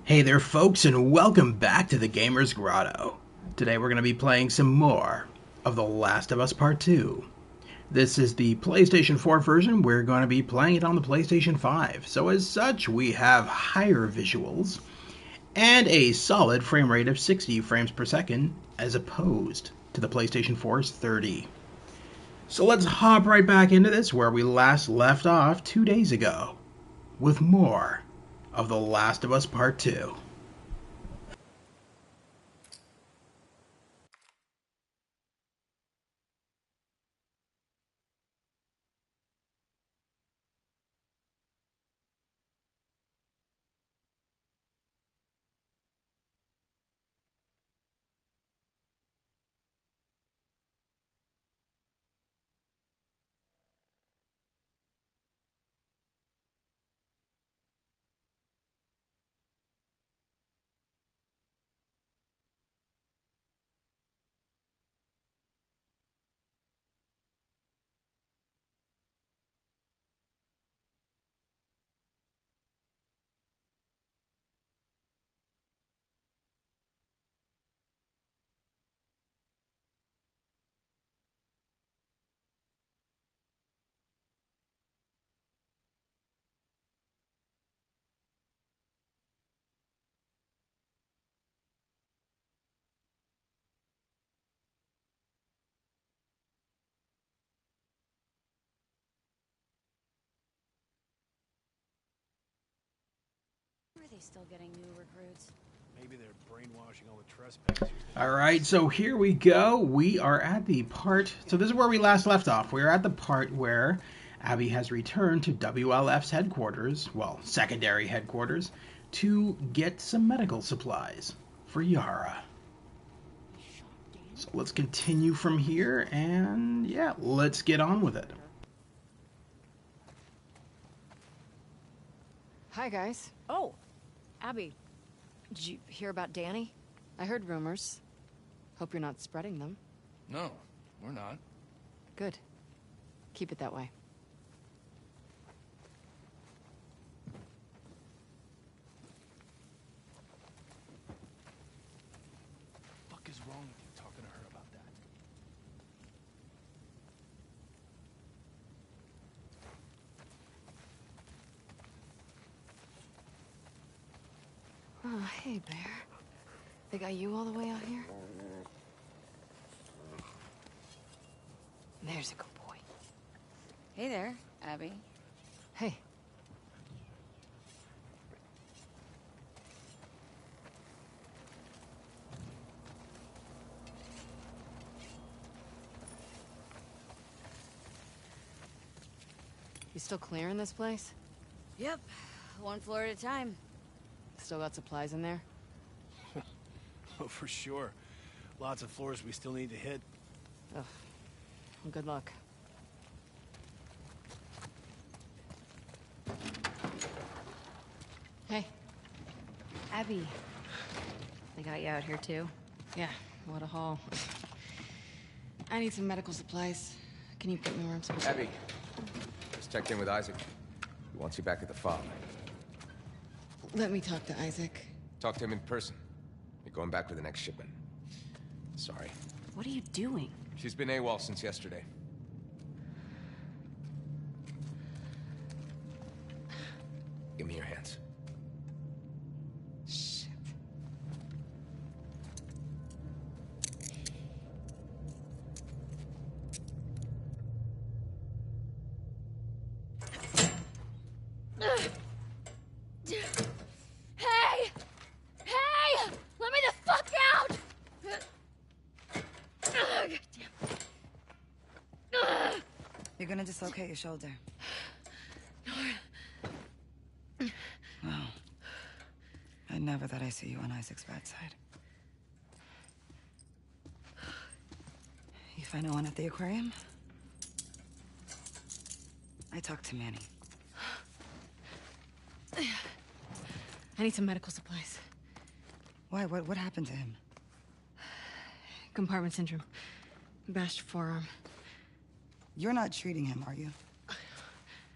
Hey there folks, and welcome back to the Gamer's Grotto. Today we're going to be playing some more of The Last of Us Part 2. This is the PlayStation 4 version. We're going to be playing it on the PlayStation 5. So as such, we have higher visuals and a solid frame rate of 60 frames per second as opposed to the PlayStation 4's 30. So let's hop right back into this where we last left off 2 days ago with more of The Last of Us Part 2. Are they still getting new recruits? Maybe they're brainwashing all the trespassers. Alright, so here we go. We are at the part... So this is where we last left off. We are at the part where Abby has returned to WLF's headquarters, well, secondary headquarters, to get some medical supplies for Yara. So let's continue from here, and yeah, let's get on with it. Hi, guys. Oh, Abby. Did you hear about Danny? I heard rumors. Hope you're not spreading them. No, we're not. Good. Keep it that way. What the fuck is wrong with you talking to her about that? Oh, hey, Bear. They got you all the way out here? There's a good boy. Hey there, Abby. Hey. You still clearing this place? Yep, one floor at a time. Still got supplies in there? Oh, for sure. Lots of floors we still need to hit. Ugh. Well, good luck. Hey. Abby. They got you out here too? Yeah, what a haul. I need some medical supplies. Can you put me where I'm supposed to? Abby, just checked in with Isaac. He wants you back at the farm. Let me talk to Isaac. Talk to him in person. You're going back with the next shipment. Sorry. What are you doing? She's been AWOL since yesterday. Give me your hands. Shit. Hey! Hey! Let me the fuck out! God damn. You're gonna dislocate your shoulder. Wow. I never thought I'd see you on Isaac's bad side. You find no one at the aquarium? I talked to Manny. I need some medical supplies. Why? What happened to him? Compartment syndrome. Bashed forearm. You're not treating him, are you?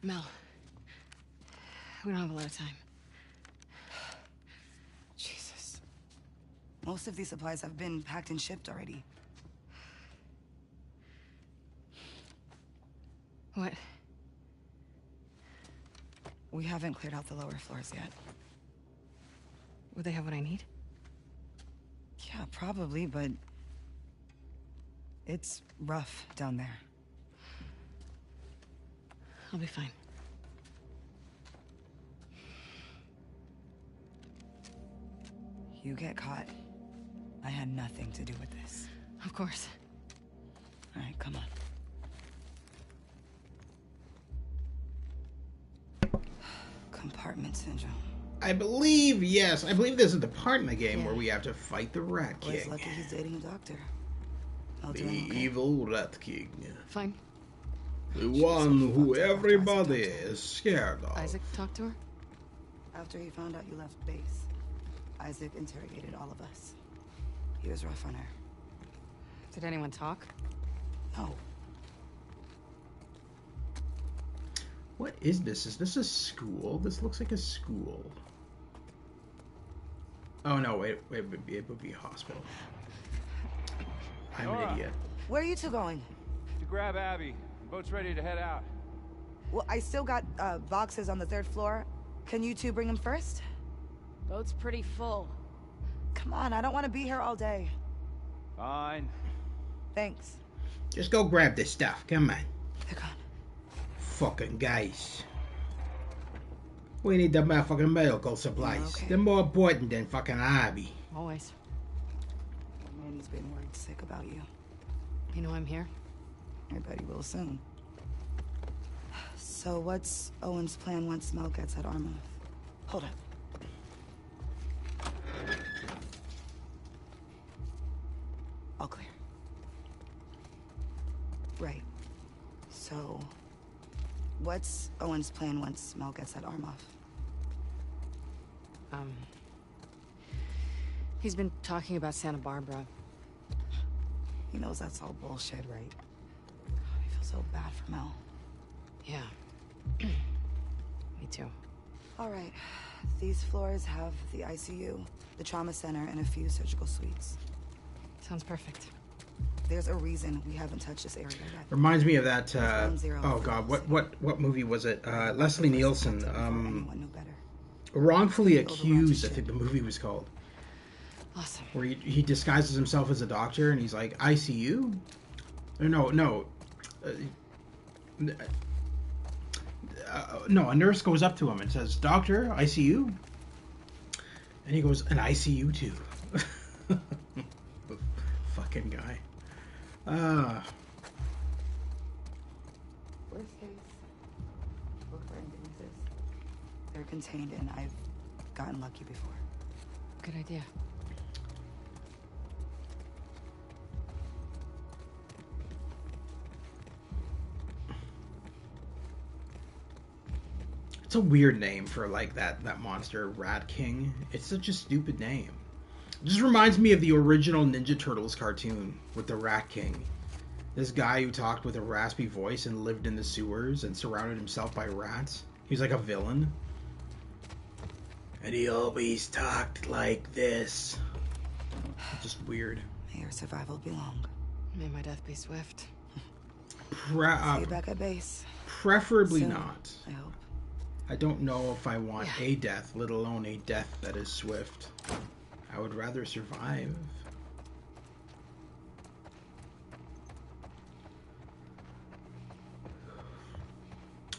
Mel. We don't have a lot of time. Most of these supplies have been packed and shipped already. What? We haven't cleared out the lower floors yet. Would they have what I need? Yeah, probably, but it's rough down there. I'll be fine. You get caught. I had nothing to do with this. Of course. All right, come on. Compartment syndrome. I believe, yes, I believe there's a part in the game where we have to fight the Rat Well, he's King. lucky he's dating a doctor. I'll do The him okay. evil Rat King. Fine. The one who everybody is scared of. Isaac talked to her? After he found out you left base, Isaac interrogated all of us. He was rough on her. Did anyone talk? No. What is this? Is this a school? This looks like a school. Oh no, wait, it would be a hospital. I'm an idiot. Where are you two going? To grab Abby. The boat's ready to head out. Well, I still got boxes on the 3rd floor. Can you two bring them first? Boat's pretty full. Come on, I don't want to be here all day. Fine. Thanks. Just go grab this stuff. Come on. They're gone. Fucking guys. We need the motherfucking medical supplies. Okay. They're more important than fucking Abby. Always. Manny's been worried sick about you. You know I'm here? Everybody will soon. So what's Owen's plan once Mel gets at Armouth? Hold up. All clear. Right. So, what's Owen's plan once Mel gets at Armouth? He's been talking about Santa Barbara. He knows that's all bullshit, right? God, I feel so bad for Mel. Yeah. Me too. All right. These floors have the ICU, the trauma center, and a few surgical suites. Sounds perfect. There's a reason we haven't touched this area yet. Reminds me of that. Ground Zero Oh for god, Lucy. what movie was it? Leslie Nielsen. Before anyone knew better. Wrongfully Overrun Accused. I shit. think the movie was called. Awesome. Where he disguises himself as a doctor and he's like ICU. No. No, a nurse goes up to him and says, "Doctor, ICU," and he goes, "An ICU too." Fucking guy. Worst case, look for instances. They're contained, and I've gotten lucky before. Good idea. It's a weird name for like that monster, Rat King. It's such a stupid name. It just reminds me of the original Ninja Turtles cartoon with the Rat King. This guy who talked with a raspy voice and lived in the sewers and surrounded himself by rats. He was like a villain. And he always talked like this. Just weird. May your survival be long. May my death be swift. See you back at base. Preferably Soon, not. I hope. I don't know if I want a death, let alone a death that is swift. I would rather survive.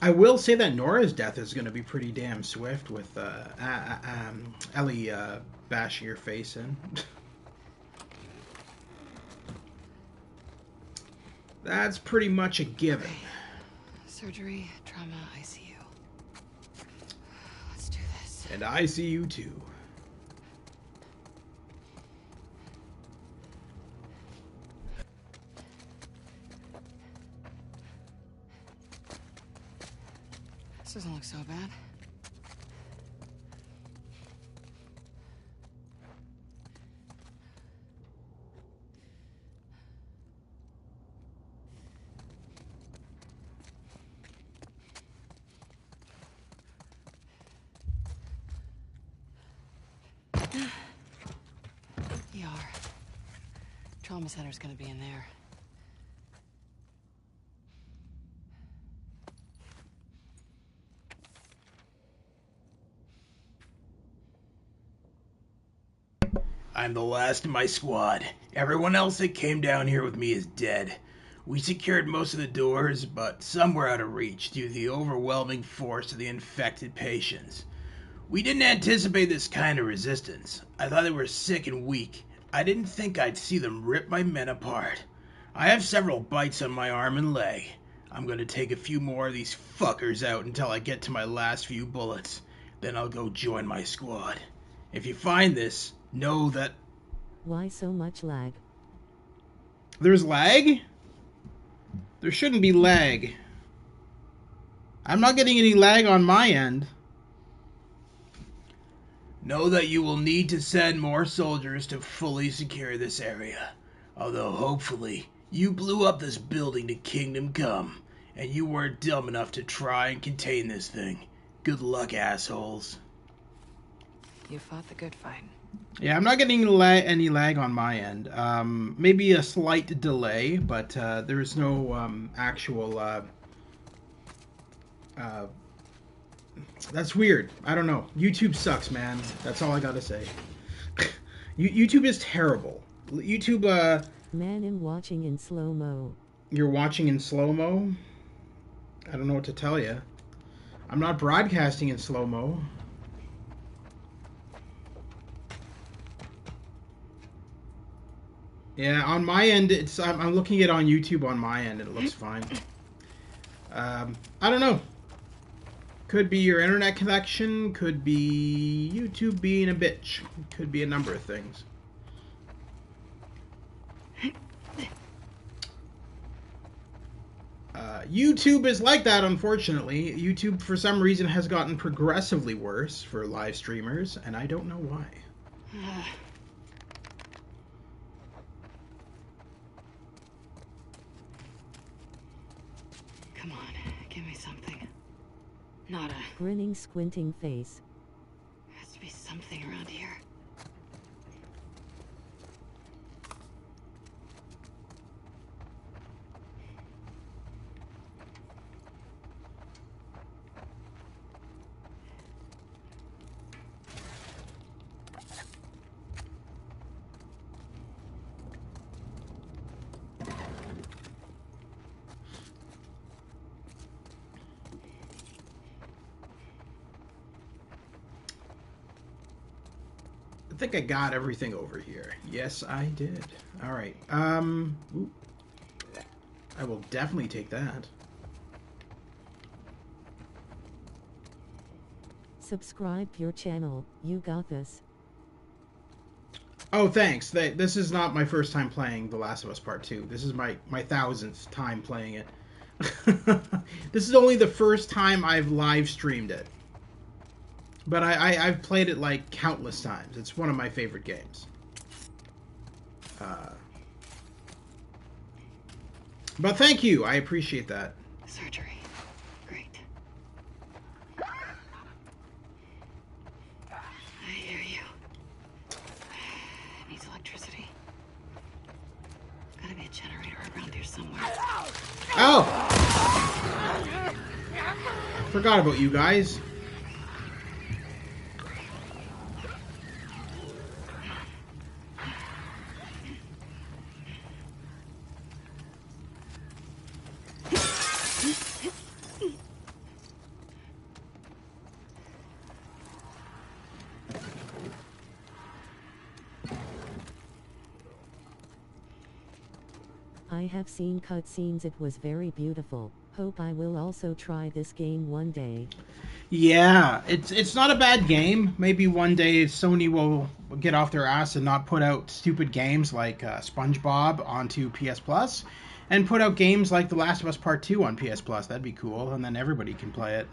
I will say that Nora's death is going to be pretty damn swift with Ellie bashing her face in. That's pretty much a given. Surgery, trauma, ICU. Let's do this. And I see you too. This doesn't look so bad. Yo. Trauma center's gonna be in there. I'm the last in my squad. Everyone else that came down here with me is dead. We secured most of the doors, but some were out of reach due to the overwhelming force of the infected patients. We didn't anticipate this kind of resistance. I thought they were sick and weak. I didn't think I'd see them rip my men apart. I have several bites on my arm and leg. I'm gonna take a few more of these fuckers out until I get to my last few bullets. Then I'll go join my squad. If you find this, know that... Why so much lag? There's lag? There shouldn't be lag. I'm not getting any lag on my end. Know that you will need to send more soldiers to fully secure this area. Although hopefully you blew up this building to Kingdom Come, and you weren't dumb enough to try and contain this thing. Good luck, assholes. You fought the good fight. Yeah, I'm not getting any lag on my end. Maybe a slight delay, but there is no actual... that's weird. I don't know. YouTube sucks, man. That's all I gotta say. YouTube is terrible. YouTube, Man, I'm watching in slow-mo. You're watching in slow-mo? I don't know what to tell you. I'm not broadcasting in slow-mo. Yeah, on my end, it's I'm looking at it on YouTube on my end, and it looks fine. I don't know. Could be your internet connection, could be YouTube being a bitch. Could be a number of things. YouTube is like that, unfortunately. YouTube, for some reason, has gotten progressively worse for live streamers, and I don't know why. Come on, give me something. Not a... Grinning, squinting face. Has to be something around here. I think I got everything over here. Yes, I did. All right. Ooh. I will definitely take that. Subscribe to your channel. You got this. Oh, thanks. This is not my first time playing The Last of Us Part 2. This is my 1000th time playing it. This is only the first time I've live streamed it. But I've played it like countless times. It's one of my favorite games. But thank you. I appreciate that. Surgery. Great. I hear you. It needs electricity. Gotta be a generator around here somewhere. Oh! Forgot about you guys. I have seen cutscenes. It was very beautiful. Hope I will also try this game one day. Yeah, it's not a bad game. Maybe one day Sony will get off their ass and not put out stupid games like SpongeBob onto PS Plus, and put out games like The Last of Us Part 2 on PS Plus. That'd be cool, and then everybody can play it.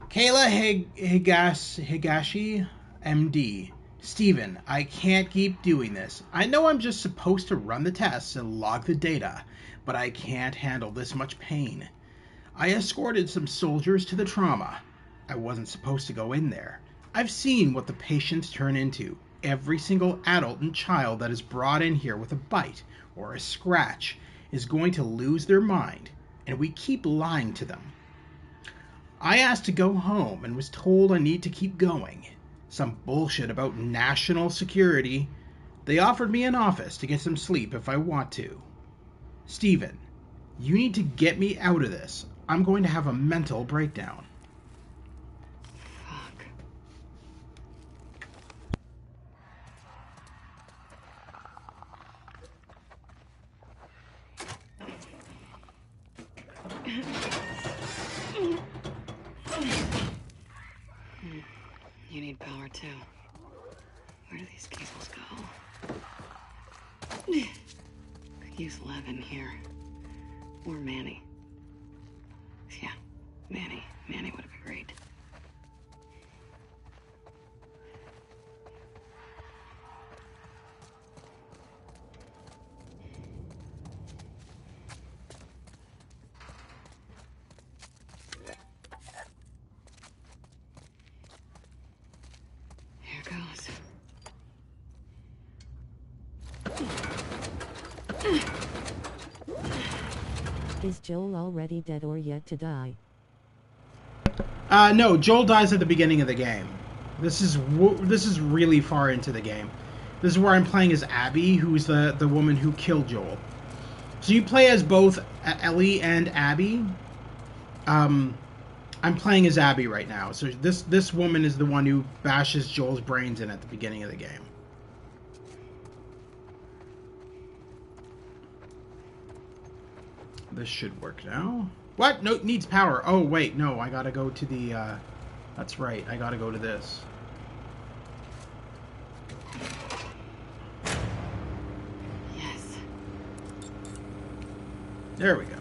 Kayla Higashi, MD. Steven, I can't keep doing this. I know I'm just supposed to run the tests and log the data, but I can't handle this much pain. I escorted some soldiers to the trauma. I wasn't supposed to go in there. I've seen what the patients turn into. every single adult and child that is brought in here with a bite or a scratch is going to lose their mind, and we keep lying to them. I asked to go home and was told I need to keep going. Some bullshit about national security. They offered me an office to get some sleep if I want to. Steven, you need to get me out of this. I'm going to have a mental breakdown. Fuck. You need power too. Where do these cables go? Could use Levin here. Or Manny. Yeah, Manny. Manny would have been great. Here goes. Is Joel already dead or yet to die? No, Joel dies at the beginning of the game. This is really far into the game. This is where I'm playing as Abby, who's the woman who killed Joel. So you play as both Ellie and Abby. I'm playing as Abby right now. So this woman is the one who bashes Joel's brains in at the beginning of the game. This should work now. What? No, it needs power. Oh, wait. No, I gotta go to the, that's right. I gotta go to this. Yes. There we go.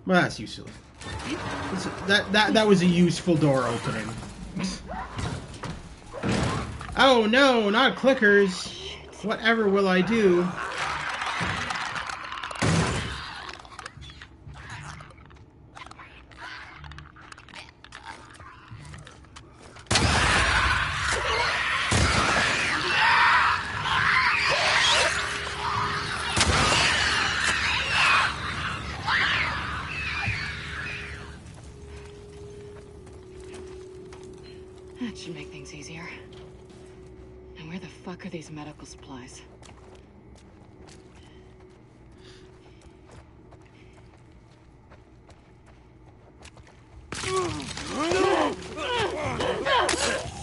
Well, that's useless. That was a useful door opening. Oh no, not clickers. Whatever will I do? That should make things easier. And where the fuck are these medical supplies?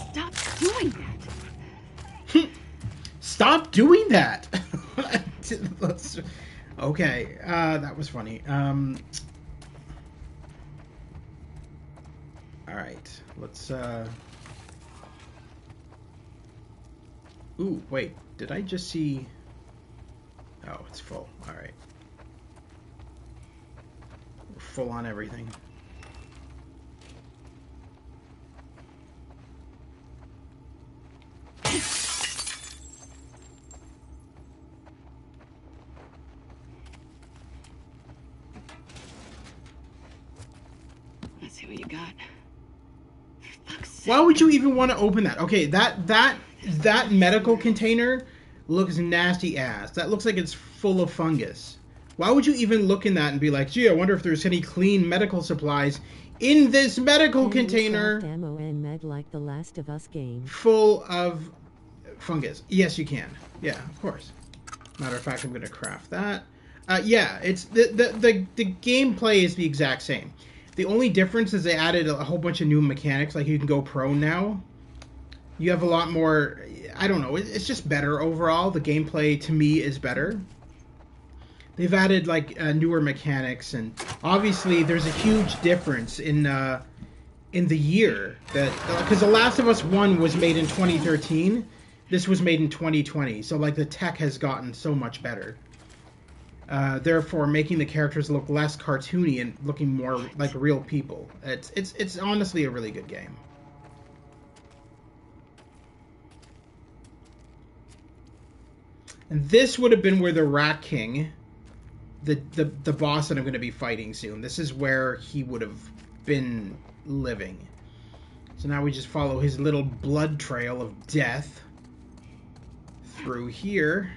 Stop doing that! Stop doing that! Okay, that was funny. Alright, let's, Ooh, wait, did I just see... Oh, it's full. Alright. We're full on everything. Let's see what you got. For fuck's sake. Why would you even want to open that? Okay, that medical container looks nasty ass. That looks like it's full of fungus. Why would you even look in that and be like, gee, I wonder if there's any clean medical supplies in this medical container Ammo and med like the Last of Us game. full of fungus? Yes, you can. Yeah, of course. Matter of fact, I'm going to craft that. Yeah, it's the gameplay is the exact same. The only difference is they added a whole bunch of new mechanics, like you can go prone now. You have a lot more, I don't know, it's just better overall. The gameplay, to me, is better. They've added, like, newer mechanics, and obviously there's a huge difference in the year. Because The Last of Us 1 was made in 2013, this was made in 2020, so, like, the tech has gotten so much better. Therefore, making the characters look less cartoony and looking more like real people. It's honestly a really good game. And this would have been where the Rat King, the boss that I'm going to be fighting soon, this is where he would have been living. So now we just follow his little blood trail of death through here.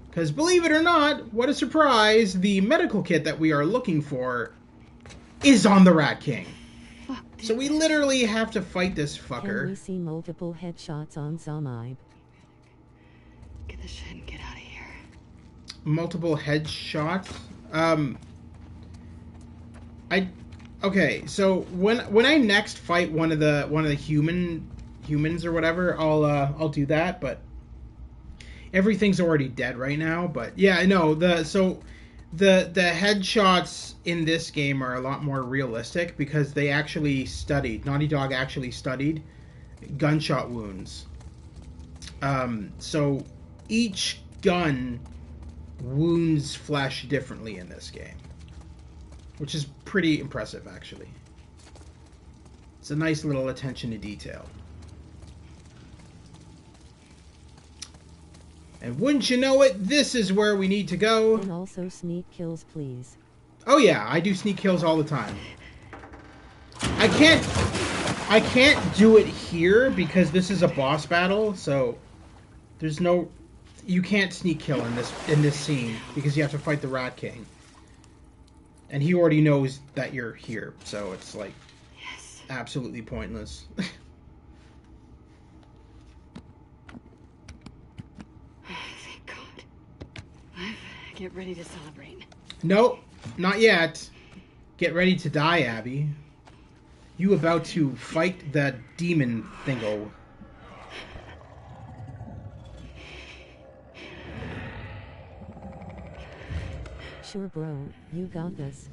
Because believe it or not, what a surprise, the medical kit that we are looking for is on the Rat King. So we literally have to fight this fucker. Can we see multiple headshots on Zamib? Get the shit and get out of here. Multiple headshots? Okay, so when I next fight one of the humans or whatever, I'll do that, but everything's already dead right now. But yeah, no, the headshots in this game are a lot more realistic because they actually studied, Naughty Dog actually studied gunshot wounds. So each gun wounds flesh differently in this game, which is pretty impressive actually. It's a nice little attention to detail. And wouldn't you know it, this is where we need to go. And also sneak kills, please. Oh yeah, I do sneak kills all the time. I can't do it here because this is a boss battle, so there's no, you can't sneak kill in this scene because you have to fight the Rat King. And he already knows that you're here, so it's like absolutely pointless. Get ready to celebrate. Nope, not yet. Get ready to die, Abby. You about to fight that demon thingo. Sure, bro. You got this.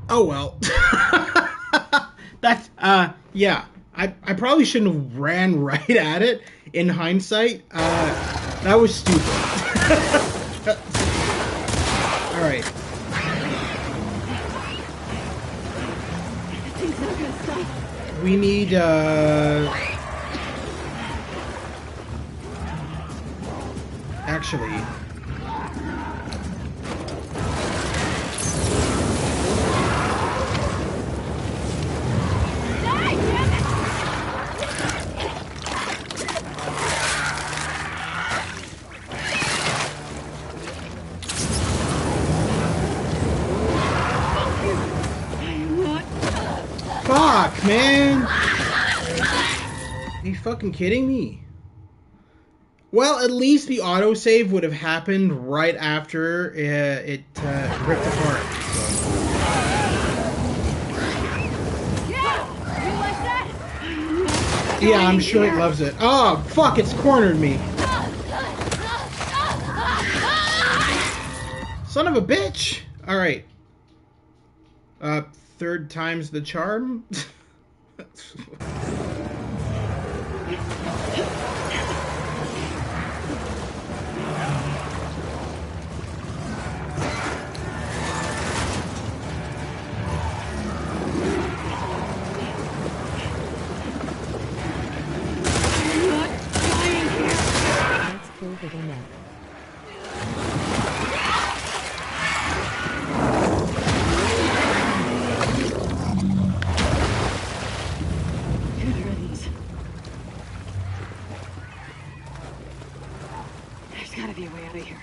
Oh well. That's yeah. I probably shouldn't have ran right at it in hindsight. That was stupid. Alright. We need actually fuck, man. Are you fucking kidding me? Well, at least the autosave would have happened right after it ripped apart. So. Yeah, I'm sure it loves it. Oh, fuck, it's cornered me. Son of a bitch! Alright. Third time's the charm? Let's kill the net. Good riddance. There's gotta be a way out of here.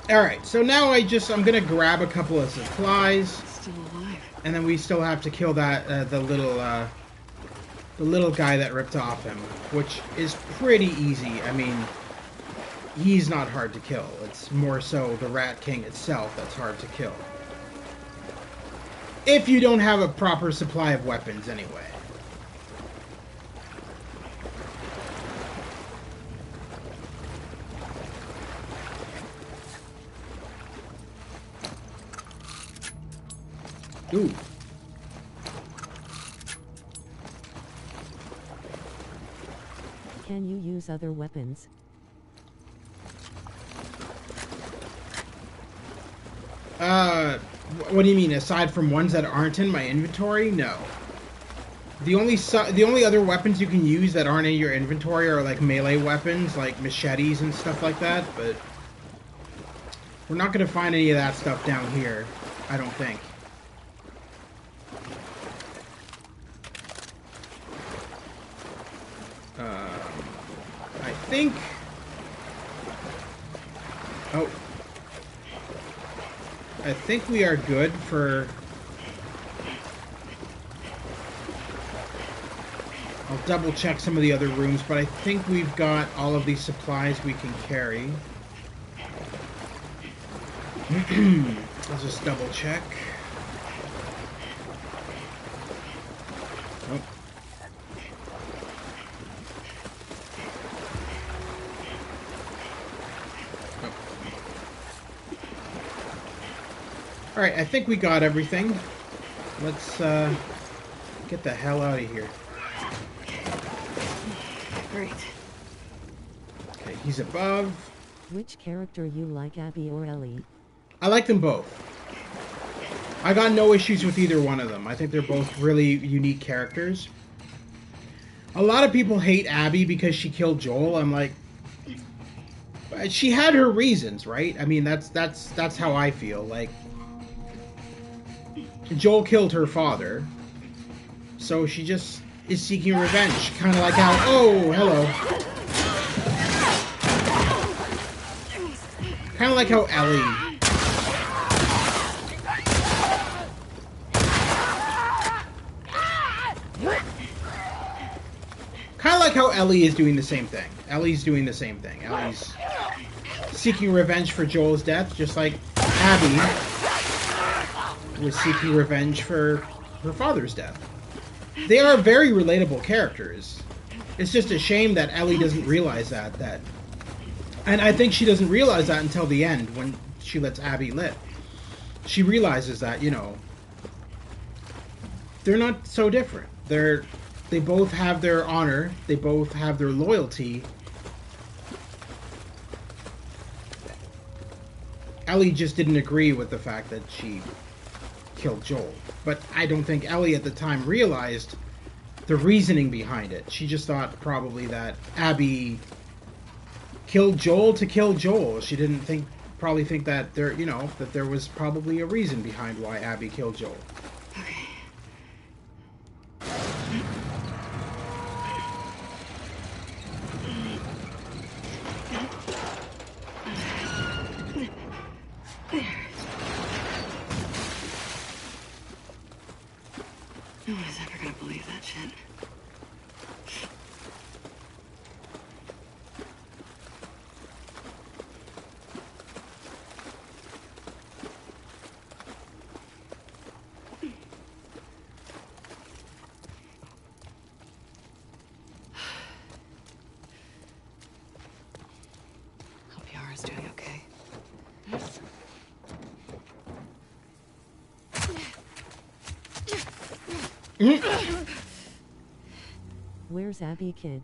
Alright, so now I'm gonna grab a couple of supplies, Still alive. and then we still have to kill that, the little guy that ripped off him, which is pretty easy. I mean, he's not hard to kill. It's more so the Rat King itself that's hard to kill. If you don't have a proper supply of weapons, anyway. Ooh. Can you use other weapons? What do you mean? Aside from ones that aren't in my inventory? No. The only other weapons you can use that aren't in your inventory are like melee weapons, like machetes and stuff like that, but we're not going to find any of that stuff down here, I don't think. I think... Oh. I think we are good for... I'll double check some of the other rooms, but I think we've got all of these supplies we can carry. Let's just double check. Oh. Alright, I think we got everything. Let's get the hell out of here. Great. Okay, he's above. Which character you like, Abby or Ellie? I like them both. I got no issues with either one of them. I think they're both really unique characters. A lot of people hate Abby because she killed Joel. I'm like, she had her reasons, right? I mean, that's how I feel. Like, Joel killed her father, so she just is seeking revenge, kind of like how... Oh, hello. Kind of like how Ellie... Kind of like how Ellie is doing the same thing. Ellie's doing the same thing. Ellie's seeking revenge for Joel's death, just like Abby was seeking revenge for her father's death. They are very relatable characters. It's just a shame that Ellie doesn't realize that. And I think she doesn't realize that until the end, when she lets Abby live. She realizes that, you know, they're not so different. They both have their honor. They both have their loyalty. Ellie just didn't agree with the fact that she killed Joel. But I don't think Ellie at the time realized the reasoning behind it. She just thought probably that Abby killed Joel to kill Joel. She didn't probably think that that there was probably a reason behind why Abby killed Joel. Okay. No one is ever gonna believe that shit. Where's Abby Kid?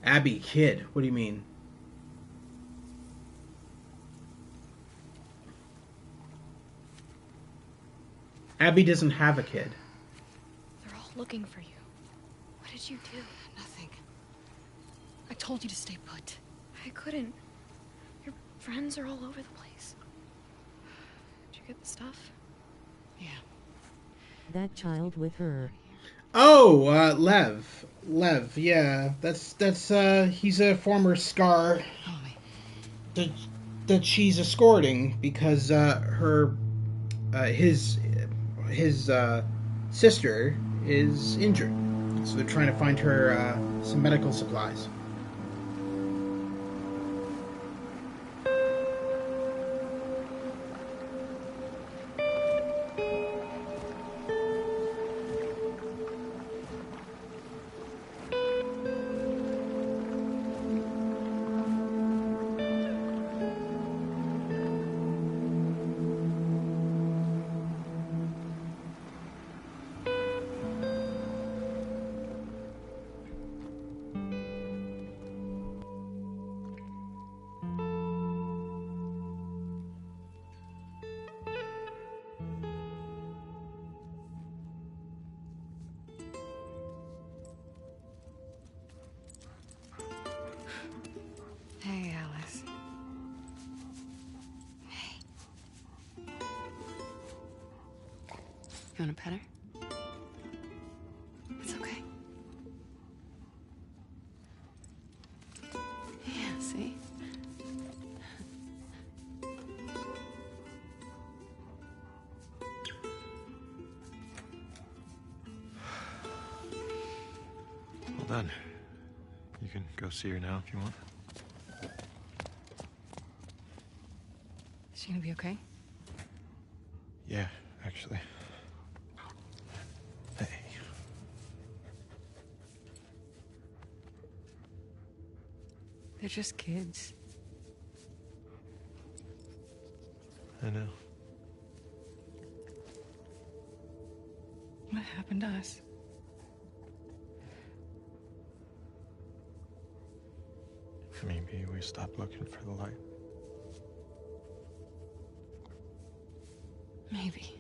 Abby Kid? What do you mean? Abby doesn't have a kid. They're all looking for you. What did you do? Nothing. I told you to stay put. I couldn't. Your friends are all over the place. Did you get the stuff? Yeah. That child with her. Oh, Lev, yeah. That's he's a former Scar that she's escorting because his sister is injured. So they're trying to find her some medical supplies. Hey, Alice. Hey. You want to pet her? It's okay. Yeah, see? Well done. You can go see her now if you want. Is she gonna be okay? Yeah, actually. Hey. They're just kids. I know. What happened to us? Maybe we stopped looking for the light. Maybe.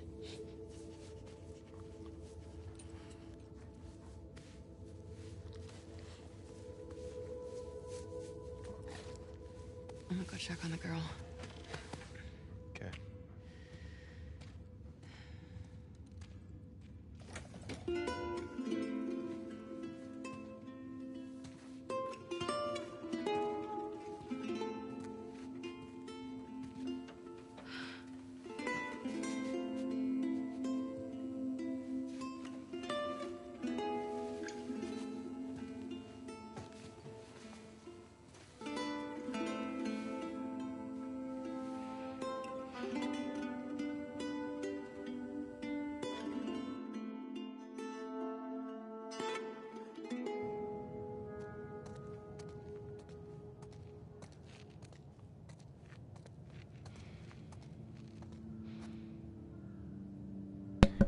I'm gonna go check on the girl. Okay.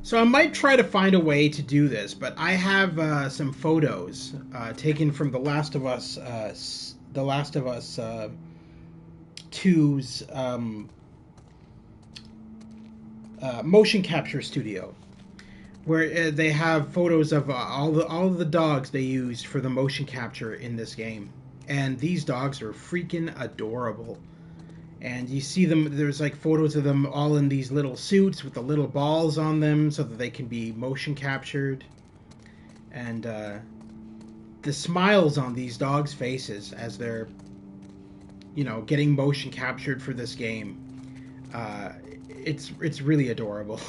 So I might try to find a way to do this, but I have some photos taken from The Last of Us, The Last of Us 2's motion capture studio, where they have photos of all of the dogs they used for the motion capture in this game, and these dogs are freaking adorable. And you see them, there's like photos of them all in these little suits with the little balls on them so that they can be motion captured. And the smiles on these dogs' faces as they're, getting motion captured for this game, it's really adorable.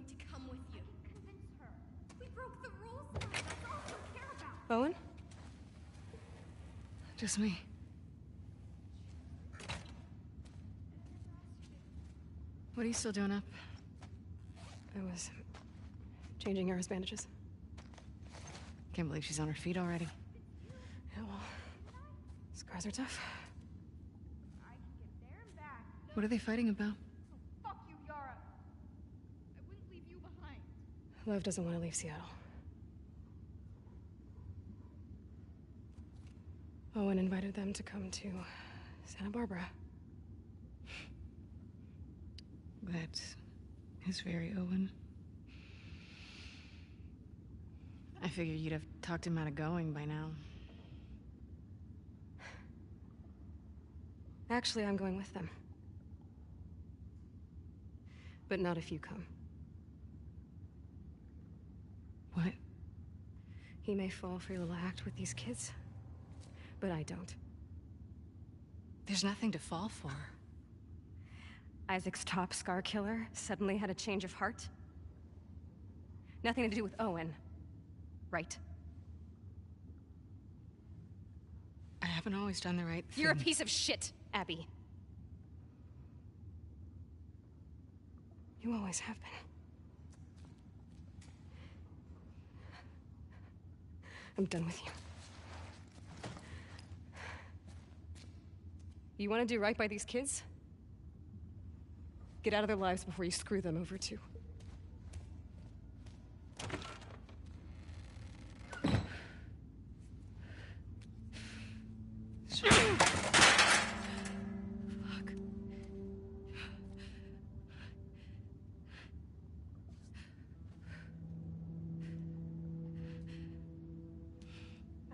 to come with you. Convince her. We broke the rules. That's all she'll care about. Owen? Just me. What are you still doing up? I was changing Yara's bandages. Can't believe she's on her feet already. Yeah, well, scars are tough. What are they fighting about? Fuck you, Yara. I wouldn't leave you behind. Lev doesn't want to leave Seattle. Owen invited them to come to Santa Barbara. That is very Owen. I figured you'd have talked him out of going by now. Actually, I'm going with them. But not if you come. What? He may fall for your little act with these kids, but I don't. There's nothing to fall for. Isaac's top scar killer suddenly had a change of heart? Nothing to do with Owen, right? I haven't always done the right thing. You're a piece of shit, Abby. You always have been. I'm done with you. You want to do right by these kids? Get out of their lives before you screw them over too. Fuck.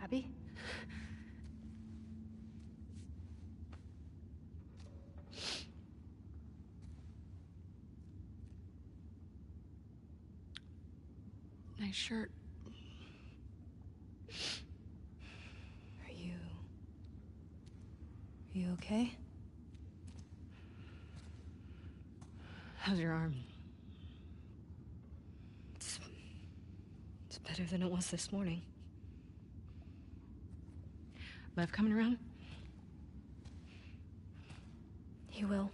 Abby? Nice shirt. Are you okay? How's your arm? It's better than it was this morning. Lev coming around? He will.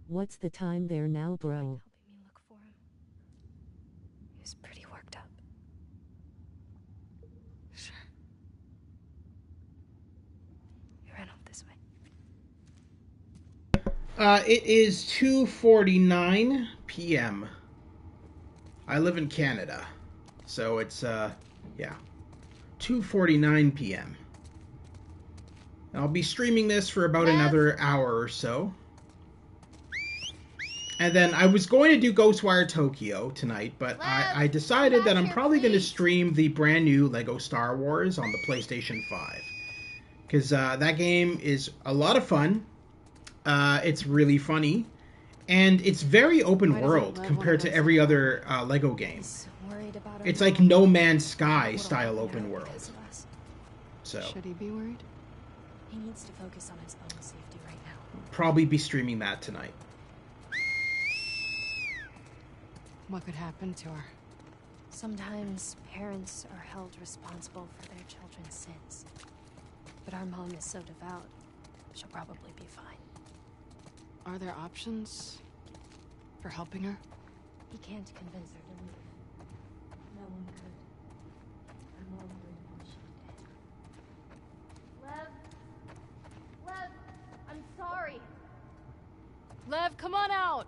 What's the time there now, bro? Helping me look for him. He was pretty worked up. Sure. He ran off this way. It is 2:49 p.m. I live in Canada, so it's, yeah, 2:49 p.m. I'll be streaming this for about another hour or so. And then I was going to do Ghostwire Tokyo tonight, but I decided that I'm probably going to stream the brand new Lego Star Wars on the PlayStation 5. Because that game is a lot of fun. It's really funny. And it's very open world compared to every other Lego game. It's like No Man's Sky style open world. So Should he be worried? He needs to focus on his own safety right now. probably be streaming that tonight. What could happen to her? Sometimes parents are held responsible for their children's sins. But our mom is so devout, she'll probably be fine. Are there options for helping her? He can't convince her to leave. No one could. I'm all worried when she did. Lev, I'm sorry. Lev, come on out!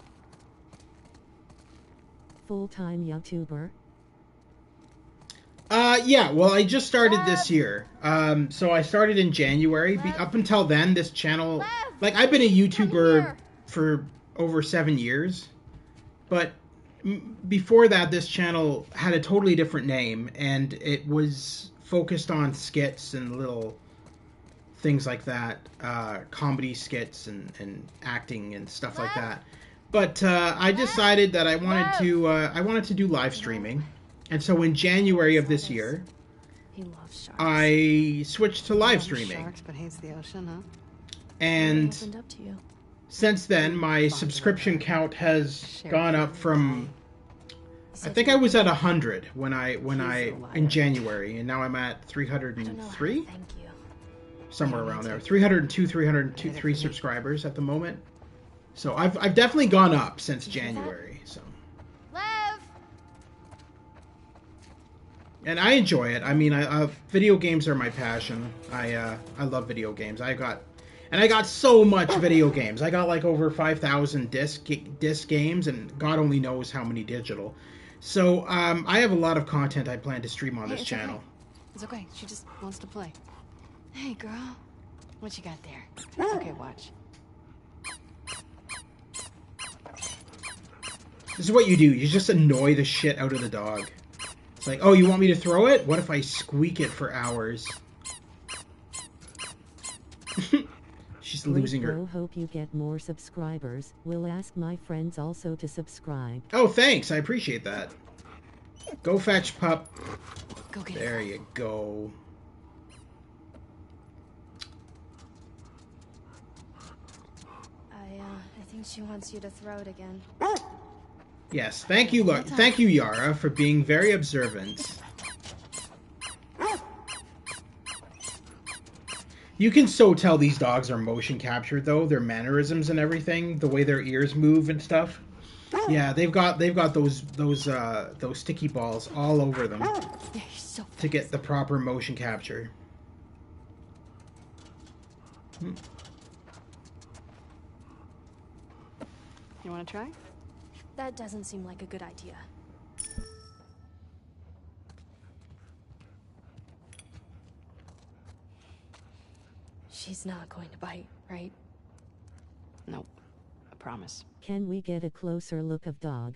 Full-time YouTuber. Yeah, well, I just started this year. So I started in January. Up until then, this channel... Like, I've been a YouTuber for over 7 years. But before that, this channel had a totally different name. And it was focused on skits and little things like that. Comedy skits and acting and stuff like that. But I decided that I wanted to do live streaming. And so in January of this year, He loves sharks. I switched to live Loves streaming. Sharks, but hates the ocean, huh? And What opened up to you? since then, my subscription count has gone up from. I think I was at 100 when I in January, and now I'm at 303. Thank you. Somewhere around there, 302, 303 subscribers at the moment. So I've definitely gone up since January. So. Lev! And I enjoy it. I mean, video games are my passion. I love video games. I got so much video games. I got like over 5,000 disc games, and God only knows how many digital. So I have a lot of content I plan to stream on this channel. Okay. It's okay. She just wants to play. Hey, girl. What you got there? Okay, watch. This is what you do. You just annoy the shit out of the dog. It's like, oh, you want me to throw it? What if I squeak it for hours? She's losing her. Hope you get more subscribers. We'll ask my friends also to subscribe. Oh, thanks. I appreciate that. Go fetch pup. Go get There you go. I think she wants you to throw it again. Yes, thank you, Yara, for being very observant. You can so tell these dogs are motion captured, though. Their mannerisms and everything, the way their ears move and stuff. Yeah, they've got those sticky balls all over them to get the proper motion capture. You want to try? That doesn't seem like a good idea. She's not going to bite, right? Nope. I promise. Can we get a closer look of dog?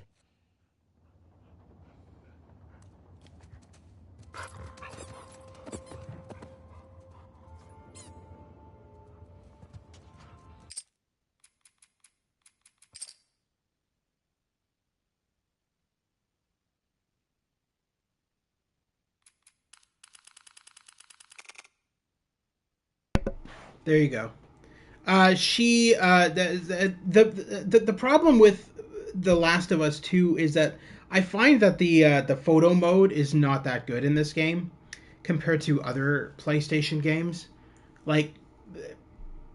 There you go. The problem with The Last of Us 2 is that I find that the photo mode is not that good in this game compared to other PlayStation games. Like,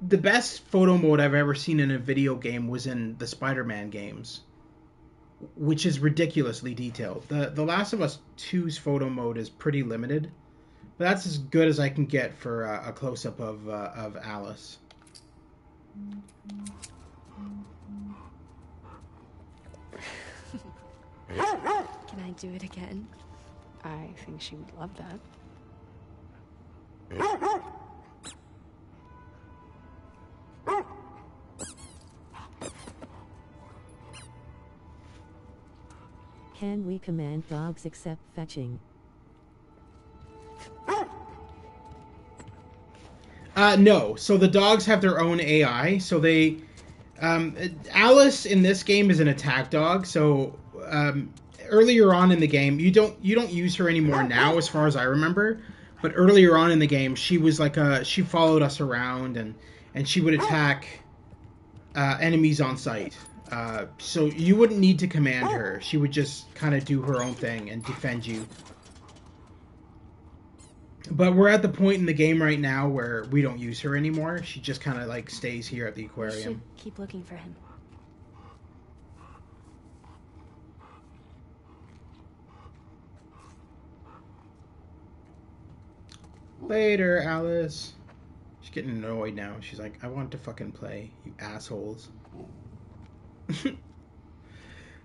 the best photo mode I've ever seen in a video game was in the Spider-Man games, which is ridiculously detailed. The Last of Us 2's photo mode is pretty limited. But that's as good as I can get for a close-up of Alice. Can I do it again? I think she would love that. Can we command dogs except fetching? No. So the dogs have their own AI. So they, Alice in this game is an attack dog. So earlier on in the game, you don't use her anymore now, as far as I remember. But earlier on in the game, she was like she followed us around and she would attack enemies on sight. So you wouldn't need to command her. She would just kind of do her own thing and defend you. But we're at the point in the game right now where we don't use her anymore. She just kind of like stays here at the aquarium. We should keep looking for him. Later, Alice. She's getting annoyed now. She's like, I want to fucking play, you assholes.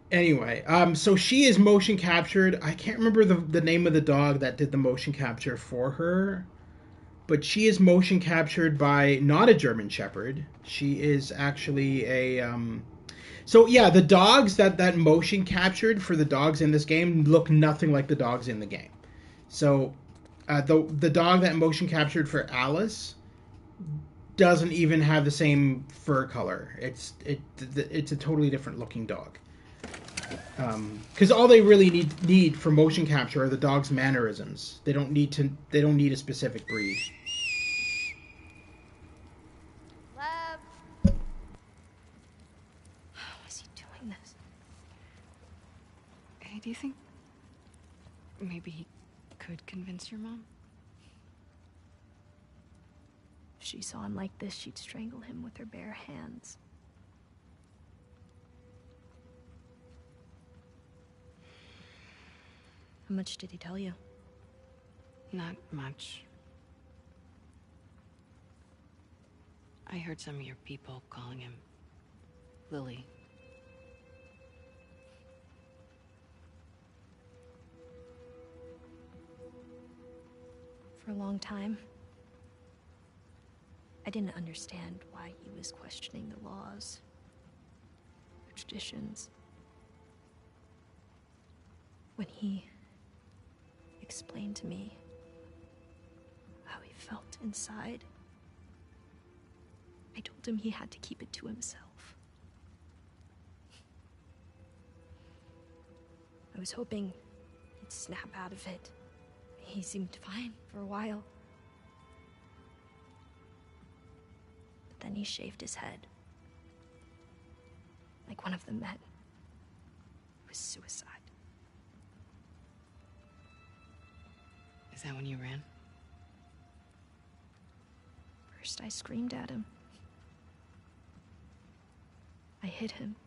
Anyway, so she is motion captured. I can't remember the name of the dog that did the motion capture for her, but she is motion captured by not a German Shepherd. She is actually a so yeah, the dogs that motion captured for the dogs in this game look nothing like the dogs in the game. So the dog that motion captured for Alice doesn't even have the same fur color. It's a totally different looking dog. Because all they really need for motion capture are the dog's mannerisms. They don't need a specific breed. Lev. Do you think maybe he could convince your mom? If she saw him like this, she'd strangle him with her bare hands. How much did he tell you? Not much. I heard some of your people calling him Lily. For a long time, I didn't understand why he was questioning the laws, the traditions. When he explained to me how he felt inside, I told him he had to keep it to himself. I was hoping he'd snap out of it. He seemed fine for a while. But then he shaved his head. Like one of the men. It was suicide. Is that when you ran? First, I screamed at him. I hit him.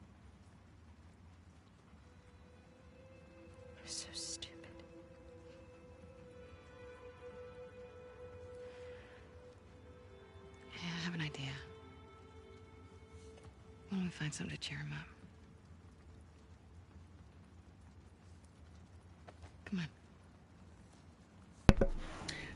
It was so stupid. Yeah, I have an idea. Why don't we find something to cheer him up? Come on.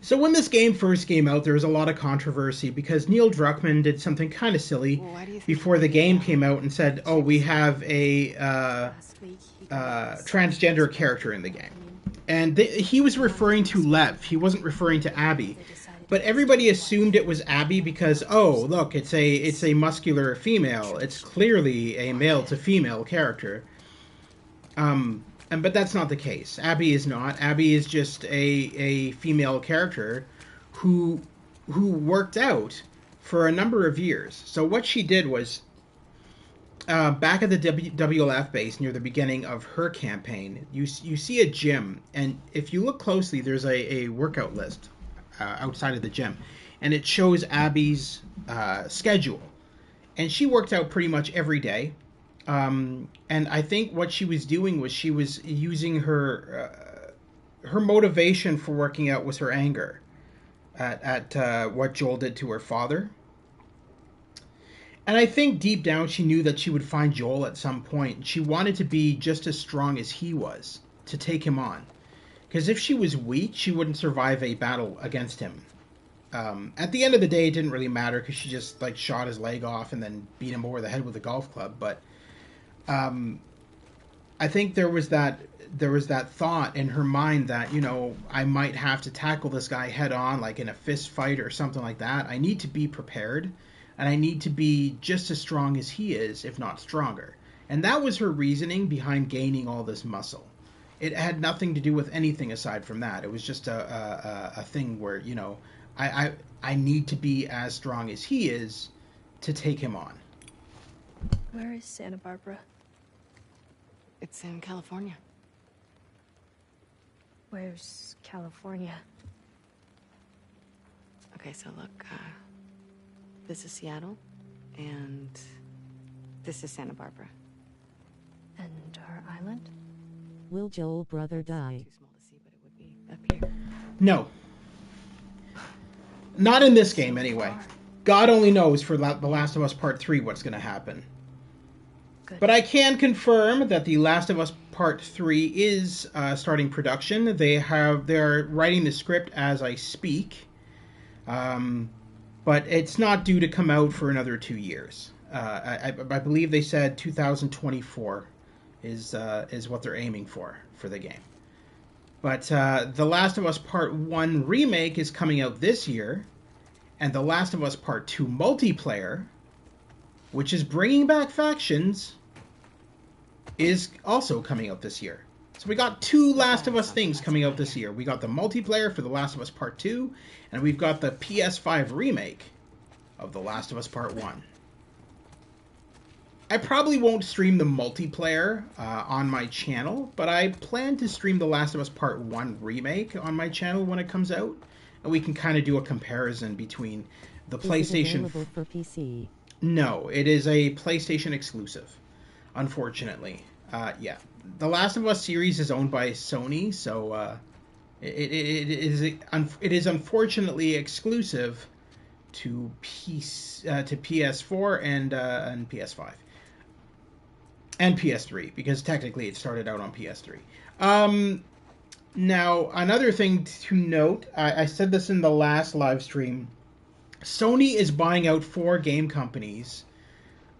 So when this game first came out, there was a lot of controversy because Neil Druckmann did something kind of silly before the game came out and said, oh, we have a transgender character in the game. And he was referring to Lev. He wasn't referring to Abby. But everybody assumed it was Abby because, oh, look, it's a muscular female. It's clearly a male-to-female character. But that's not the case. Abby is not. Abby is just a female character who worked out for a number of years. So what she did was, back at the WLF base near the beginning of her campaign, you see a gym, and if you look closely, there's a workout list outside of the gym, and it shows Abby's schedule, and she worked out pretty much every day. And I think what she was doing was she was using her motivation for working out was her anger at what Joel did to her father. And I think deep down she knew that she would find Joel at some point. She wanted to be just as strong as he was to take him on. Because if she was weak, she wouldn't survive a battle against him. At the end of the day, it didn't really matter because she just shot his leg off and then beat him over the head with a golf club. But I think there was that thought in her mind that, I might have to tackle this guy head on, like in a fist fight or something like that. I need to be prepared, and I need to be just as strong as he is, if not stronger. And that was her reasoning behind gaining all this muscle. It had nothing to do with anything aside from that. It was just a thing where, I need to be as strong as he is to take him on. Where is Santa Barbara? It's in California. Where's California? Okay, so look, this is Seattle, and this is Santa Barbara. And our island? Will Joel brother die? Too small to see, but it would be up here. No. Not in this game, anyway. God only knows for The Last of Us Part 3 what's going to happen. Good. But I can confirm that The Last of Us Part 3 is starting production. They are writing the script as I speak. But it's not due to come out for another 2 years. I believe they said 2024 is what they're aiming for the game. But The Last of Us Part 1 remake is coming out this year. And The Last of Us Part 2 multiplayer, which is bringing back factions, is also coming out this year. So we got 2 Last of Us things coming out this year. We got the multiplayer for The Last of Us Part 2, and we've got the PS5 remake of The Last of Us Part 1. I probably won't stream the multiplayer on my channel, but I plan to stream The Last of Us Part 1 Remake on my channel when it comes out. And we can kind of do a comparison between the PlayStation... Is it available for PC? No, it is a PlayStation exclusive, unfortunately. Yeah. The Last of Us series is owned by Sony, so it is unfortunately exclusive to PS4 and PS5. And PS3, because technically it started out on PS3. Now, another thing to note, I said this in the last live stream, Sony is buying out 4 game companies,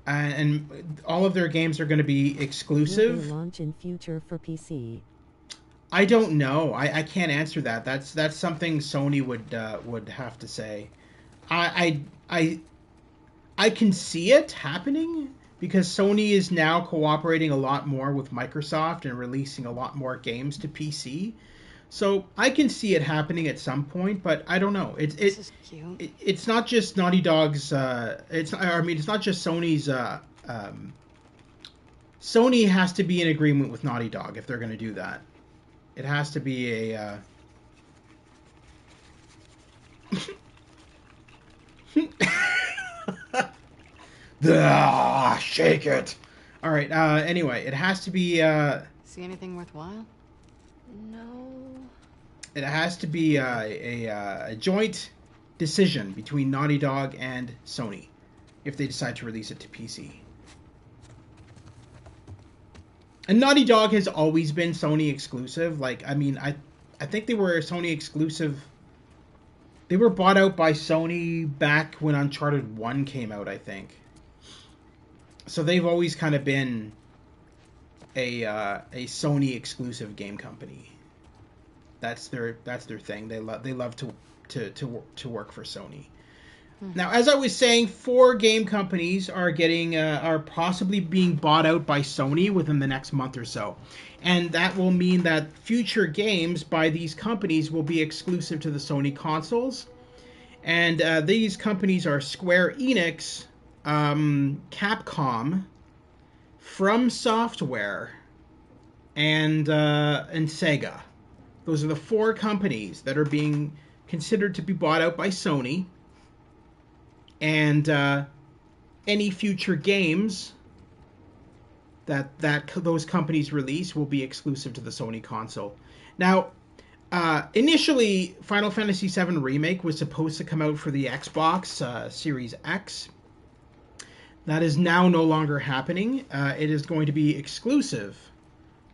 and all of their games are going to be exclusive. Will they launch in future for PC? I don't know. I can't answer that. That's something Sony would have to say. I can see it happening, because Sony is now cooperating a lot more with Microsoft and releasing a lot more games to PC. So I can see it happening at some point, but I don't know. This is cute. It's not just Naughty Dog's. It's not just Sony's. Sony has to be in agreement with Naughty Dog if they're going to do that. It has to be a. Shake it. All right. Anyway, it has to be. See anything worthwhile? No. It has to be a joint decision between Naughty Dog and Sony if they decide to release it to PC. And Naughty Dog has always been Sony exclusive. Like, I mean, I think they were Sony exclusive. They were bought out by Sony back when Uncharted 1 came out, I think. So they've always kind of been a Sony exclusive game company. That's their thing. They love to work for Sony. Now, as I was saying, 4 game companies are possibly being bought out by Sony within the next month or so, and that will mean that future games by these companies will be exclusive to the Sony consoles. And these companies are Square Enix, Capcom, From Software, and Sega. Those are the 4 companies that are being considered to be bought out by Sony. And any future games that those companies release will be exclusive to the Sony console. Now, initially, Final Fantasy VII Remake was supposed to come out for the Xbox Series X. That is now no longer happening. It is going to be exclusive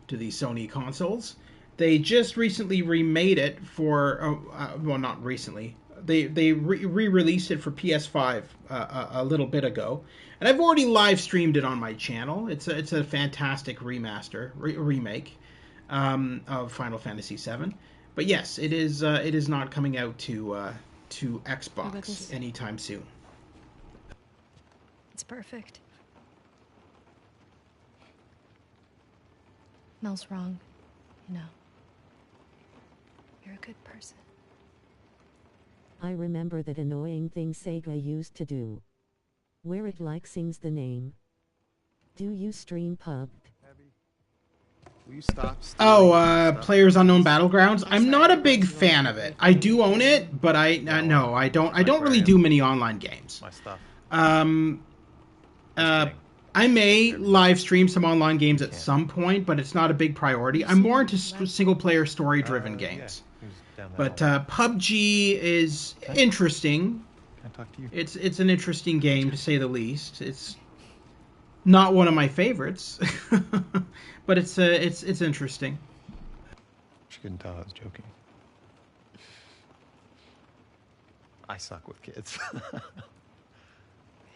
to the Sony consoles. They just recently remade it for... well, not recently. They re-released it for PS5 a little bit ago, and I've already live streamed it on my channel. It's a fantastic remake of Final Fantasy VII. But yes, it is not coming out to Xbox anytime soon. It's perfect. Mel's wrong, you know. You're a good person. I remember that annoying thing Sega used to do. Where it like sings the name. Do you stream pub? Will you stop? Players Unknown Battlegrounds. I'm not a big fan of it. I do own it, but I don't really do many online games. My stuff. I may live stream some online games at some point, but it's not a big priority. I'm more into single-player story-driven games. But PUBG is interesting. Can I talk to you? It's an interesting game, to say the least. It's not one of my favorites, but it's interesting. She couldn't tell I was joking. I suck with kids.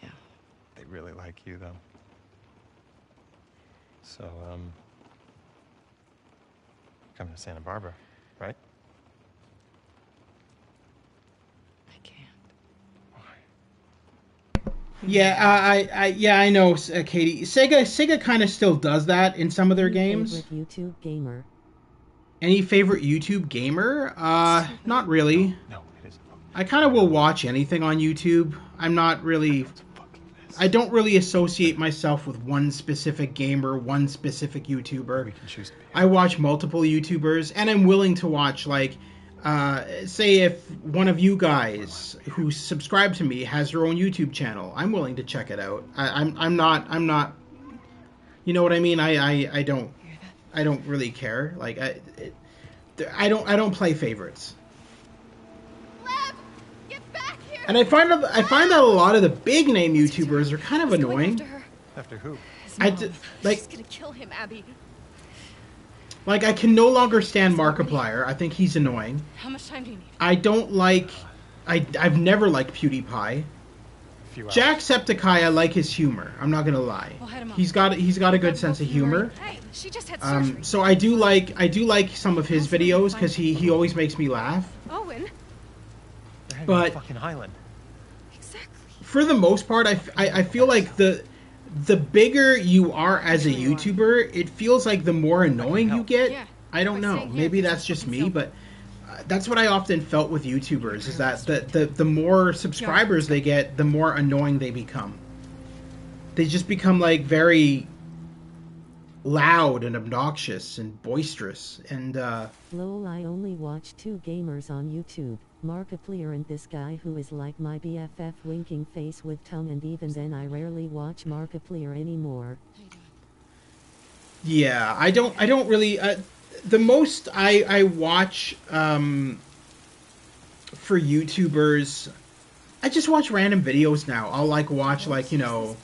Yeah. They really like you, though. So, coming to Santa Barbara, right? I can't. Why? Yeah, I know, Katie. Sega kind of still does that in some of their games. Favorite YouTube gamer? Any favorite YouTube gamer? Not really. No, it isn't. I kind of will watch anything on YouTube. I'm not really I don't really associate myself with one specific gamer, one specific YouTuber. We can choose to be. I watch multiple YouTubers, and I'm willing to watch, like, say if one of you guys who subscribe to me has your own YouTube channel, I'm willing to check it out. I'm not, you know what I mean? I don't really care. Like, I don't play favorites. And I find that a lot of the big name YouTubers are kind of annoying. After who? She's gonna kill him, Abby. Like, I can no longer stand Markiplier. I think he's annoying. How much time do you need? I don't like... I've never liked PewDiePie. Jacksepticeye, I like his humor. I'm not gonna lie. He's got a good sense of humor. Hey, she just had surgery. So I do like some of his videos because he always makes me laugh. Owen. But fucking Highland. Exactly. For the most part, I feel like the bigger you are as a YouTuber, it feels like the more annoying you get. Yeah. I don't know. Maybe that's just me, but that's what I often felt with YouTubers, is that the more subscribers they get, the more annoying they become. They just become, like, very loud and obnoxious and boisterous. And Lol, I only watch 2 gamers on YouTube, Markiplier and this guy who is like my BFF, winking face with tongue, and even then I rarely watch Markiplier anymore. yeah, I don't really... the most I watch for YouTubers, I just watch random videos now. I'll watch you know,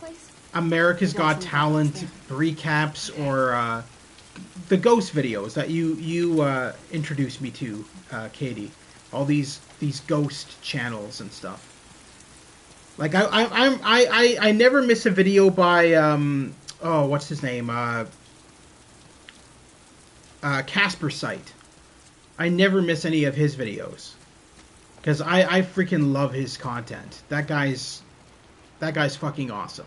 America's Got Talent recaps, or the ghost videos that you introduced me to, Katie. All these ghost channels and stuff. Like I never miss a video by oh, what's his name? Casper Site. I never miss any of his videos because I freaking love his content. That guy's fucking awesome.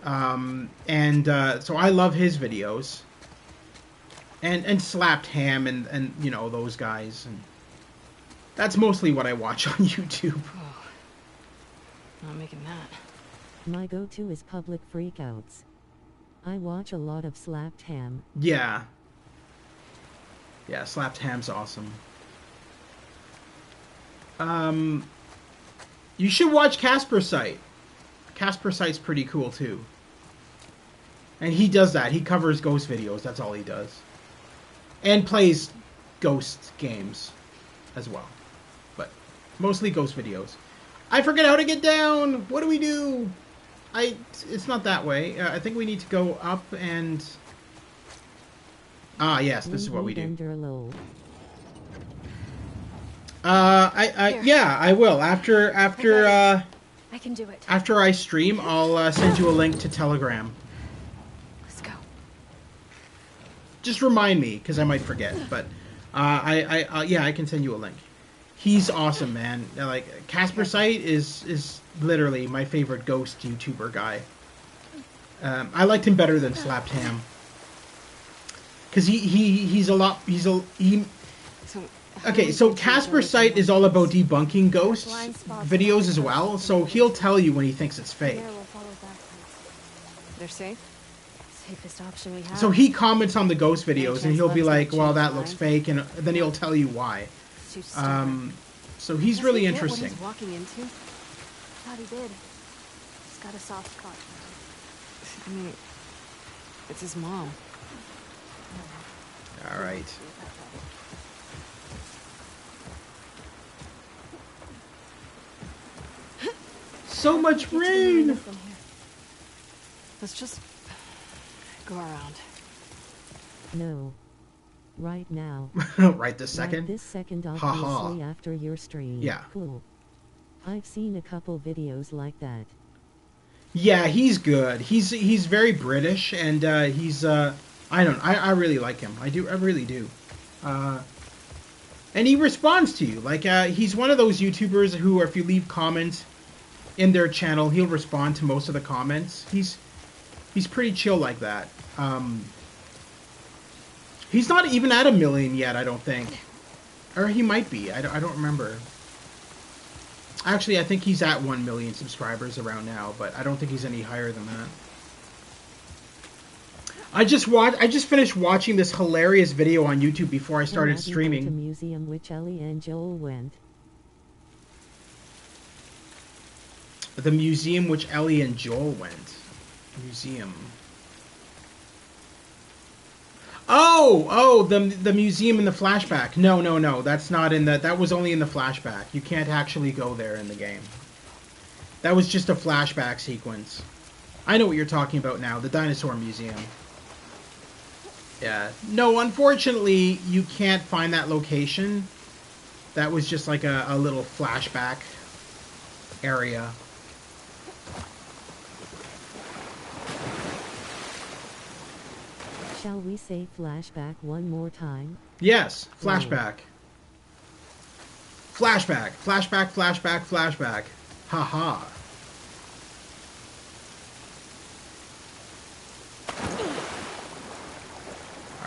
So I love his videos. And Slapped Ham and you know, those guys, and that's mostly what I watch on YouTube. Oh, not making that. My go-to is Public Freakouts. I watch a lot of Slapped Ham. Yeah, Slapped Ham's awesome. You should watch Casper Site. Casper Site's pretty cool too. And he does that. He covers ghost videos. That's all he does. And plays ghost games as well. But mostly ghost videos. I forget how to get down. What do we do? It's not that way. I think we need to go up and... Ah, yes, this is what we do. Yeah, I will. After I can do it. After I stream, I'll send you a link to Telegram. Let's go. Just remind me, because I might forget. But yeah, I can send you a link. He's awesome, man. Like, Casper Site is literally my favorite ghost YouTuber guy. I liked him better than Slapped Ham. Because okay, so Casper Site is all about debunking ghost videos as well, so he'll tell you when he thinks it's fake. They're safe? Safest option we have. So he comments on the ghost videos and he'll be like, well, that looks fake, and then he'll tell you why. So he's really interesting. What he's walking into? Thought he did. He's got a soft spot for her. I mean, it's his mom. All right. So much rain! Let's just go around. No. Right now. Right this second? Right this second, obviously, after your stream. Yeah. Cool. I've seen a couple videos like that. Yeah, he's good. He's very British, and he's I really like him. I really do. And he responds to you. Like, he's one of those YouTubers who, if you leave comments in their channel, he'll respond to most of the comments. He's pretty chill like that. He's not even at 1 million yet, I don't think. Or he might be. I don't remember. Actually, I think he's at 1 million subscribers around now, but I don't think he's any higher than that. I just finished watching this hilarious video on YouTube before I started streaming. The museum which Ellie and Joel went. The museum which Ellie and Joel went. Museum. Oh, the museum in the flashback. No, that's not in the. That was only in the flashback. You can't actually go there in the game. That was just a flashback sequence. I know what you're talking about now. The dinosaur museum. Yeah. No, unfortunately, you can't find that location. That was just like a little flashback area. Shall we say flashback one more time? Yes, flashback. Flashback, flashback, flashback, flashback. Haha.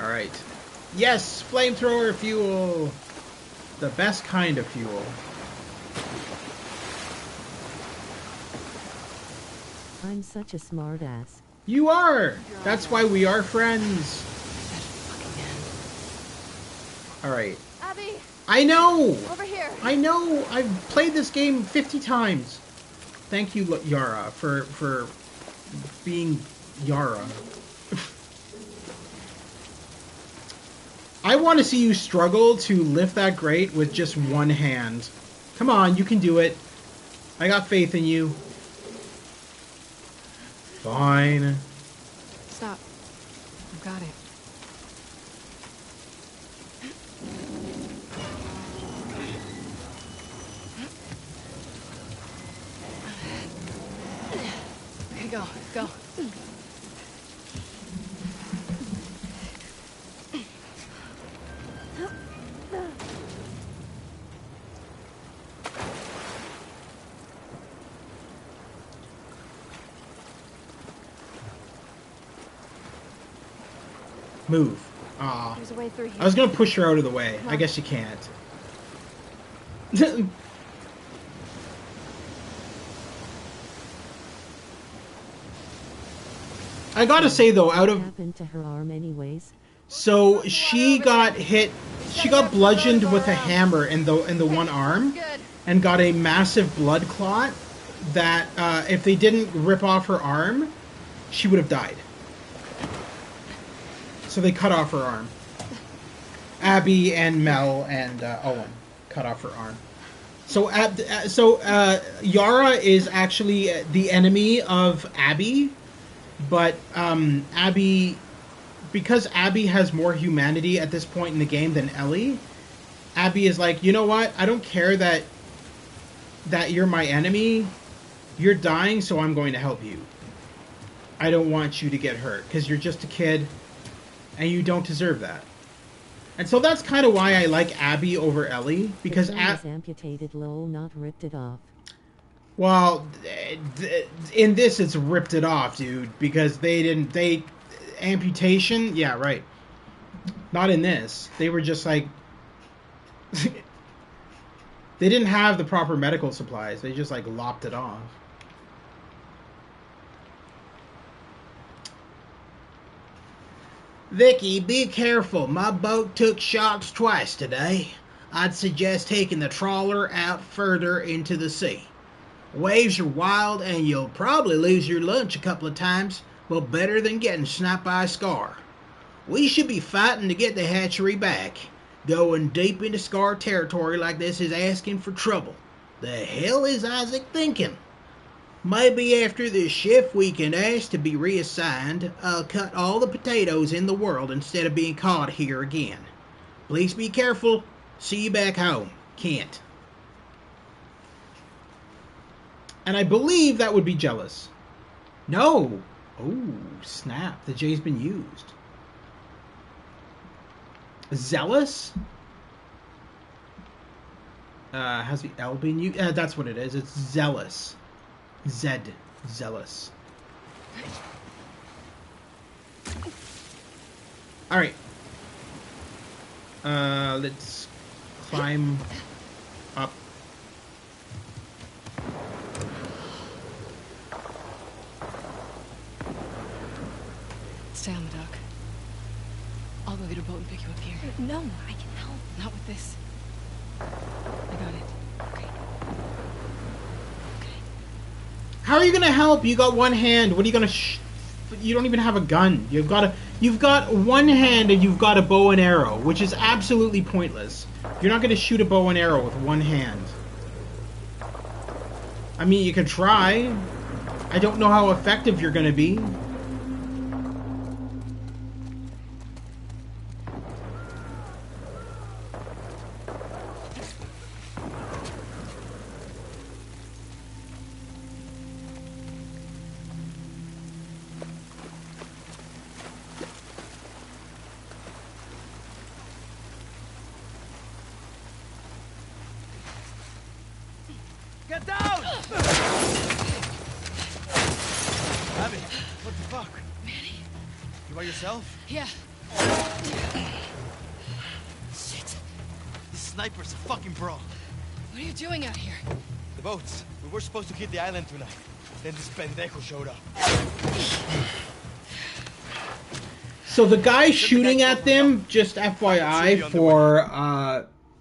Alright. Yes, flamethrower fuel! The best kind of fuel. I'm such a smartass. You are! That's why we are friends. Alright. Abby! I know! Over here! I know! I've played this game 50 times. Thank you, Yara, for being Yara. I want to see you struggle to lift that grate with just one hand. Come on, you can do it. I got faith in you. Fine. Stop. I've got it. Okay, go. Move. Aw. There's a way through here. I was gonna push her out of the way. I guess you can't. I gotta say though, out of... What happened to her arm anyways? So she got hit... She got bludgeoned with a hammer in the one arm. And got a massive blood clot that if they didn't rip off her arm, she would have died. So they cut off her arm. Abby and Mel and Owen cut off her arm. So Yara is actually the enemy of Abby, but Abby, because Abby has more humanity at this point in the game than Ellie, Abby is like, you know what? I don't care that you're my enemy. You're dying, so I'm going to help you. I don't want you to get hurt because you're just a kid. And you don't deserve that. And so that's kind of why I like Abby over Ellie, because Abby amputated, lol, not ripped it off. Well, in this it's ripped it off, dude, because they amputation, yeah, right. Not in this. They were just like they didn't have the proper medical supplies. They just like lopped it off. Vicky, be careful. My boat took shots twice today. I'd suggest taking the trawler out further into the sea. Waves are wild and you'll probably lose your lunch a couple of times, but better than getting snapped by a scar. We should be fighting to get the hatchery back. Going deep into Scar territory like this is asking for trouble. The hell is Isaac thinking? Maybe after this shift we can ask to be reassigned. I'll cut all the potatoes in the world instead of being caught here again. Please be careful. See you back home. Kent. And I believe that would be jealous. No. Oh, snap. The J's been used. Zealous? Has the L been used? That's what it is. It's zealous. Zed. Zealous. Alright. Let's climb up. Stay on the dock. I'll go get a boat and pick you up here. No, I can help. Not with this. I got it. Okay. Okay. How are you gonna help? You got one hand. What are you gonna you don't even have a gun. You've got one hand and you've got a bow and arrow, which is absolutely pointless. You're not gonna shoot a bow and arrow with one hand. I mean, you can try. I don't know how effective you're gonna be. Get down! Abby, what the fuck? Manny. You by yourself? Yeah. Shit. This sniper's a fucking pro. What are you doing out here? The boats. We were supposed to hit the island tonight. Then this pendejo showed up. So the guy shooting at them, just FYI for,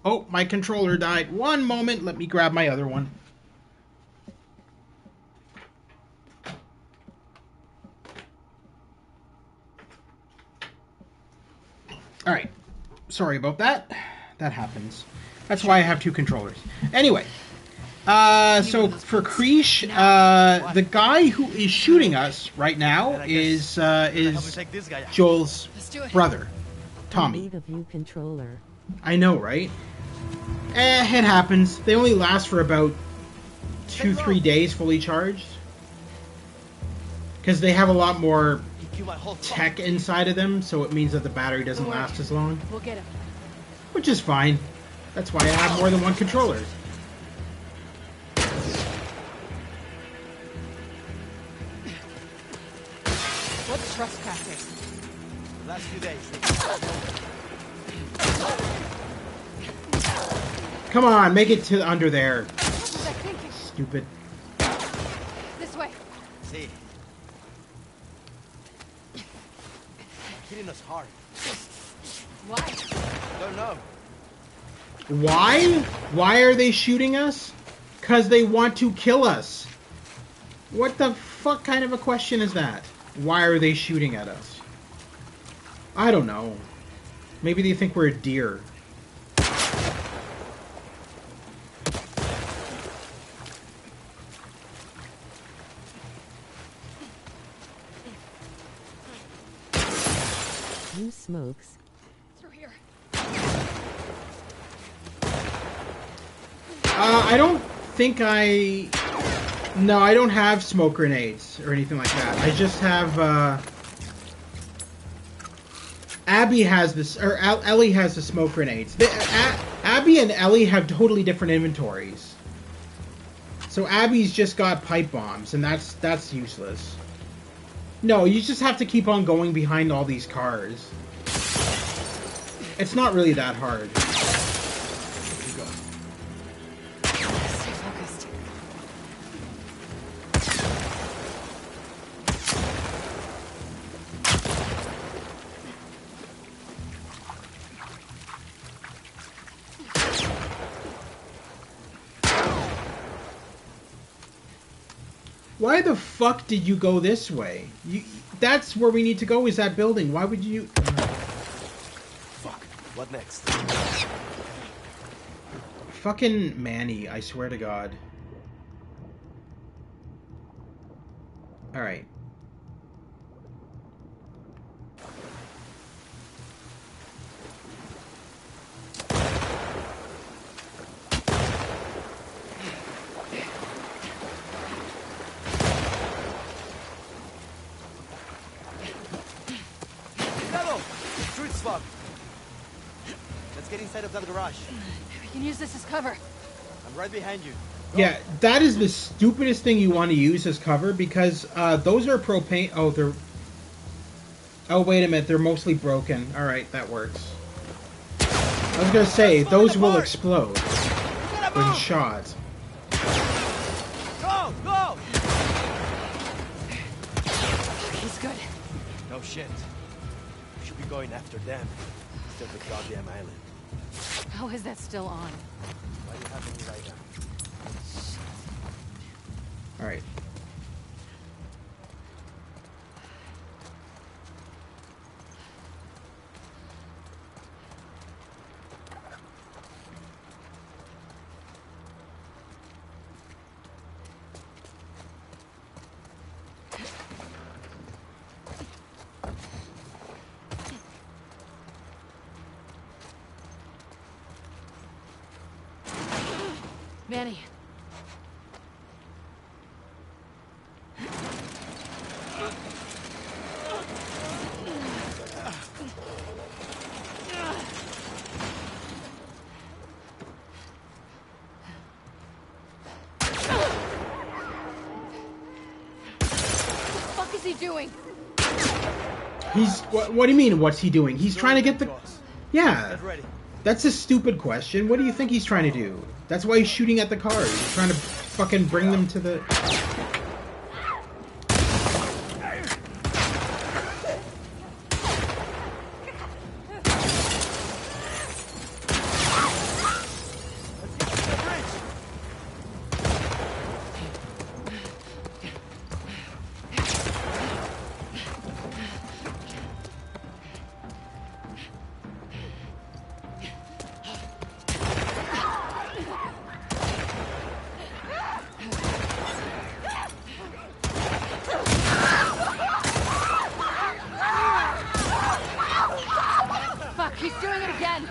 oh, my controller died. One moment, let me grab my other one. Alright, sorry about that. That happens. That's why I have two controllers. Anyway, so for Krish, the guy who is shooting us right now is Joel's brother, Tommy. Need a view controller. I know, right? It happens. They only last for about 2-3 days fully charged. Because they have a lot more tech inside of them, so it means that the battery doesn't last as long. We'll get him. Which is fine. That's why I have more than one controller. What's trespassers? Last few days. Come on, make it to under there. What was I thinking? Stupid. This way. See. Hitting us hard. Why? Don't know. Why? Why are they shooting us? Because they want to kill us. What the fuck kind of a question is that? Why are they shooting at us? I don't know. Maybe they think we're a deer. Who smokes? Through here. I don't think I... No, I don't have smoke grenades or anything like that. I just have, Abby has this, or Ellie has the smoke grenades. Abby and Ellie have totally different inventories. So Abby's just got pipe bombs, and that's useless. No, you just have to keep on going behind all these cars. It's not really that hard. Stay focused. Why the fuck did you go this way? That's where we need to go, is that building. Why would you... Fuck. What next? Fucking Manny, I swear to God. Alright. Let's get inside of that garage. We can use this as cover. I'm right behind you. Go. Yeah, that is the stupidest thing you want to use as cover, because those are propane... Oh, they're... Oh, wait a minute, they're mostly broken. Alright, that works. I was gonna say, those will explode when shot. Go! Go! He's good. No Oh shit. We should be going after them instead of the goddamn island. How is that still on? Why are you having me right now? All right. Manny. What the fuck is he doing? He's what do you mean? What's he doing? He's trying to get the. Yeah. Get ready. That's a stupid question. What do you think he's trying to do? That's why he's shooting at the cars. He's trying to fucking bring them to the... Fuck, he's doing it again.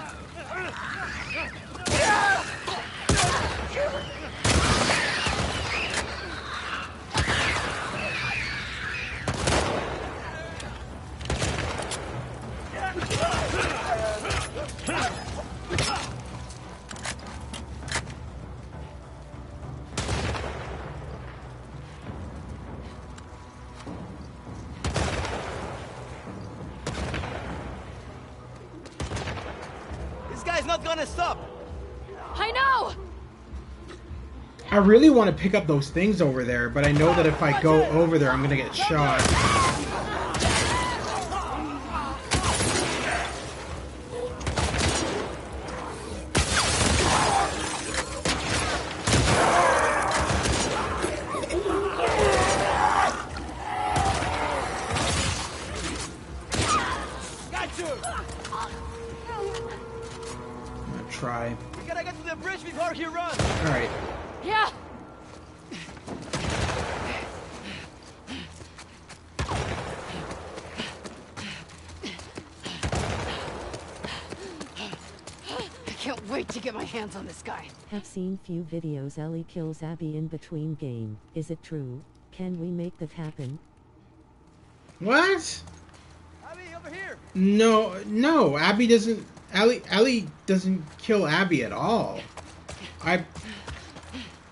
This guy's not gonna stop. I know. I really want to pick up those things over there, but I know that if I go over there, I'm gonna get shot. Got you. I'm gonna try. We gotta get to the bridge before he runs. All right. Yeah. I can't wait to get my hands on this guy. Have seen few videos Ellie kills Abby in between game. Is it true? Can we make that happen? What? Abby, over here. No. Abby doesn't. Ellie doesn't kill Abby at all.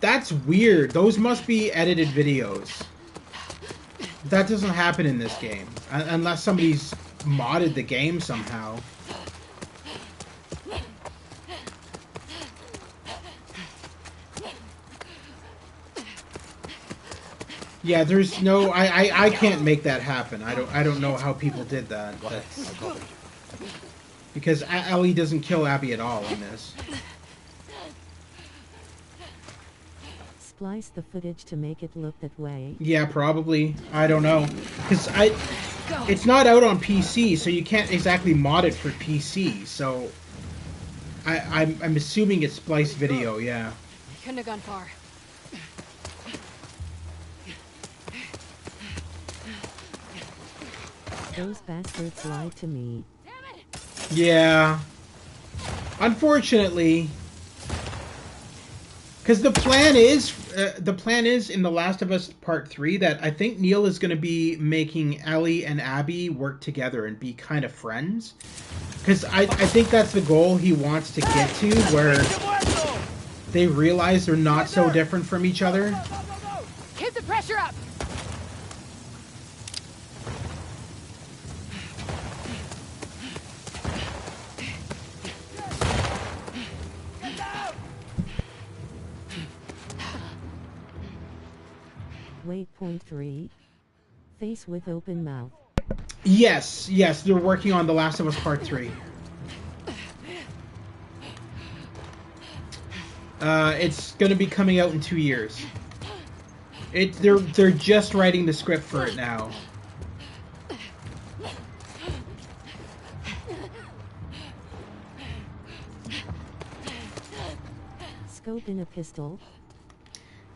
That's weird. Those must be edited videos. That doesn't happen in this game. Unless somebody's modded the game somehow. Yeah, there's no... I can't make that happen. I don't know how people did that. Because Ellie doesn't kill Abby at all in this. Splice the footage to make it look that way. Yeah, probably. I don't know. Because it's not out on PC, so you can't exactly mod it for PC. So I'm assuming it's spliced video, yeah. Couldn't have gone far. Those bastards lied to me. Yeah. Unfortunately. Because the plan is in The Last of Us Part 3 that I think Neil is going to be making Ellie and Abby work together and be kind of friends. Because I think that's the goal he wants to get to, where they realize they're not so different from each other. Keep the pressure up. Wait, point 3. Face with open mouth. Yes, they're working on The Last of Us Part 3. It's going to be coming out in 2 years. They're just writing the script for it now. Scope in a pistol.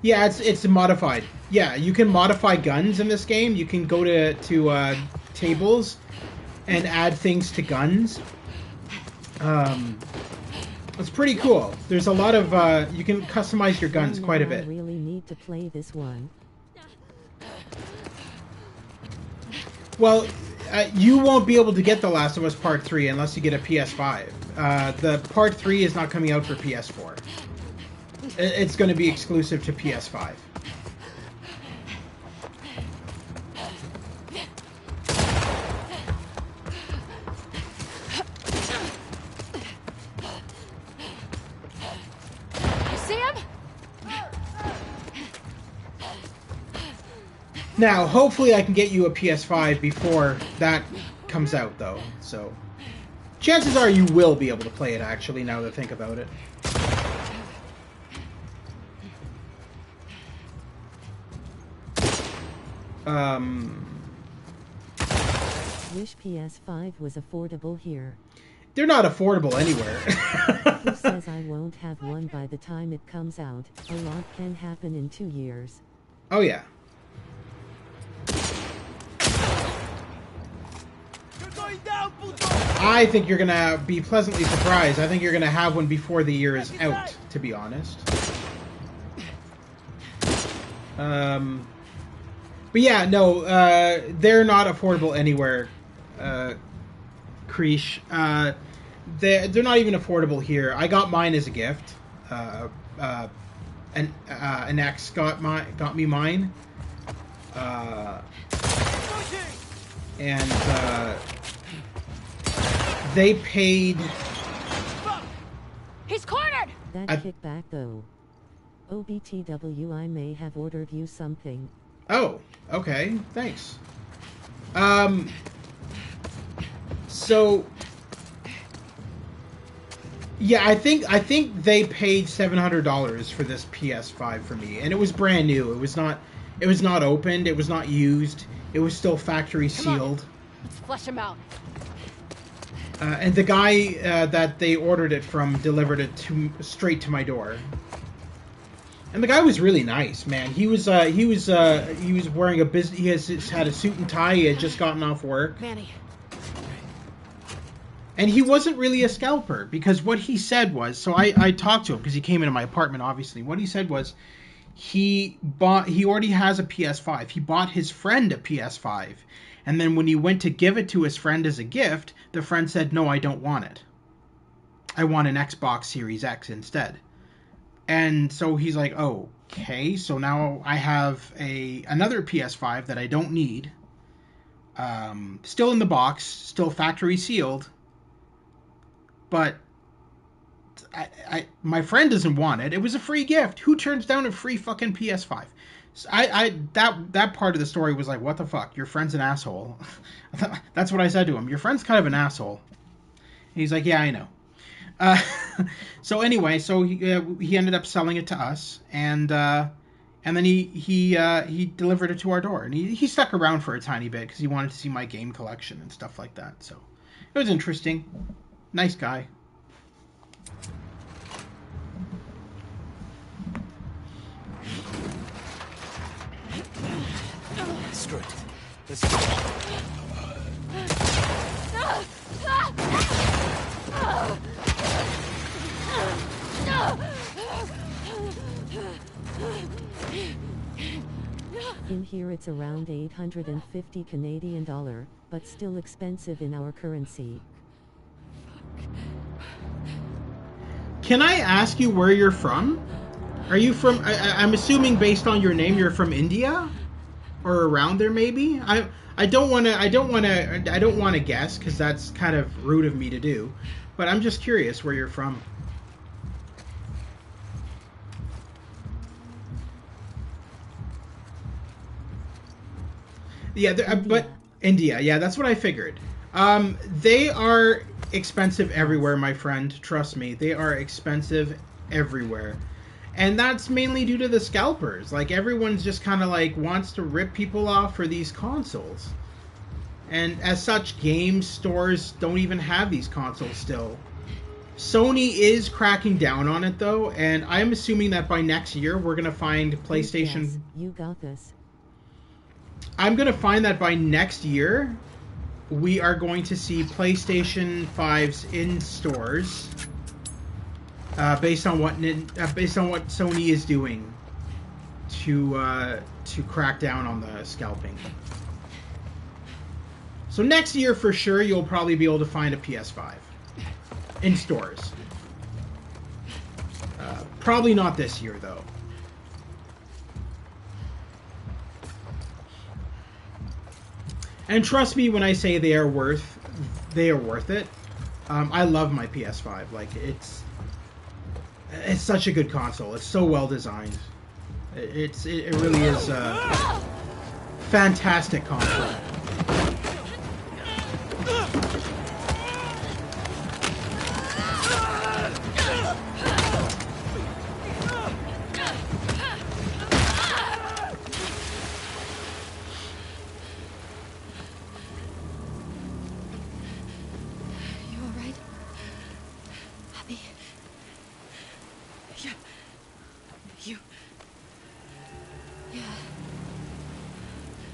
Yeah, it's modified. Yeah, you can modify guns in this game. You can go to tables and add things to guns. It's pretty cool. There's a lot of you can customize your guns quite a bit. I really need to play this one. Well, you won't be able to get The Last of Us Part 3 unless you get a PS5. The Part 3 is not coming out for PS4. It's going to be exclusive to PS5. You see him? Now, hopefully I can get you a PS5 before that comes out, though. So, chances are you will be able to play it, actually, now that I think about it. Wish PS5 was affordable here. They're not affordable anywhere. Who says I won't have one by the time it comes out? A lot can happen in 2 years. Oh, yeah. I think you're gonna be pleasantly surprised. I think you're gonna have one before the year is out, to be honest. But yeah, no, they're not affordable anywhere, Creesh. They're not even affordable here. I got mine as a gift. An ex got me mine. And they paid. He's cornered. That kickback though. OBTW, I may have ordered you something. Oh, okay. Thanks. So yeah, I think they paid $700 for this PS5 for me, and it was brand new. It was not opened. It was not used. It was still factory sealed. Let's flush him out. And the guy that they ordered it from delivered it straight to my door. And the guy was really nice, man. He was wearing a business. He had a suit and tie. He had just gotten off work. Manny. And he wasn't really a scalper, because what he said was, so I talked to him because he came into my apartment, obviously. What he said was, he already has a PS5. He bought his friend a PS5. And then when he went to give it to his friend as a gift, the friend said, "No, I don't want it. I want an Xbox Series X instead." And so he's like, "Oh, okay, so now I have another PS5 that I don't need. Still in the box, still factory sealed. But my friend doesn't want it. It was a free gift. Who turns down a free fucking PS5?" So that part of the story was like, what the fuck? Your friend's an asshole. That's what I said to him. Your friend's kind of an asshole. And he's like, yeah, I know. So anyway, so he ended up selling it to us, and then he delivered it to our door, and he stuck around for a tiny bit because he wanted to see my game collection and stuff like that. So it was interesting. Nice guy. Screw it. Let's go. In here it's around 850 Canadian dollar, but still expensive in our currency. Can I ask you where you're from? Are you from? I'm assuming based on your name, you're from India, or around there, maybe. I don't want to guess because that's kind of rude of me to do, but I'm just curious where you're from. Yeah, but India, yeah, that's what I figured. They are expensive everywhere, my friend. Trust me, they are expensive everywhere. And that's mainly due to the scalpers. Like, everyone's just kind of like wants to rip people off for these consoles. And as such, game stores don't even have these consoles still. Sony is cracking down on it, though, and I'm assuming that by next year we're going to find PlayStation... Yes, you got this. I'm going to find that by next year we are going to see PlayStation 5s in stores based on what Sony is doing to crack down on the scalping. So next year for sure you'll probably be able to find a PS5 in stores. Probably not this year though. And trust me when I say they are worth it. I love my PS5. Like, it's such a good console. It's so well designed. It really is a fantastic console.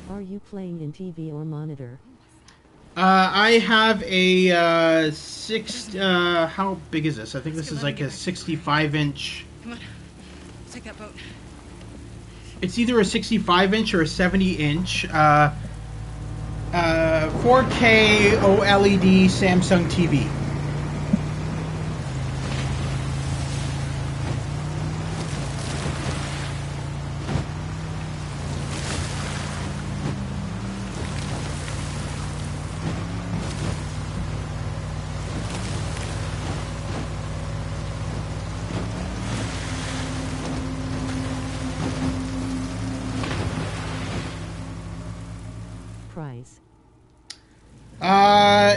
Are you playing in TV or monitor? I have a how big is this? I think this is like a 65-inch. Come on, let's take that boat. It's either a 65-inch or a 70-inch 4K OLED Samsung TV. Price?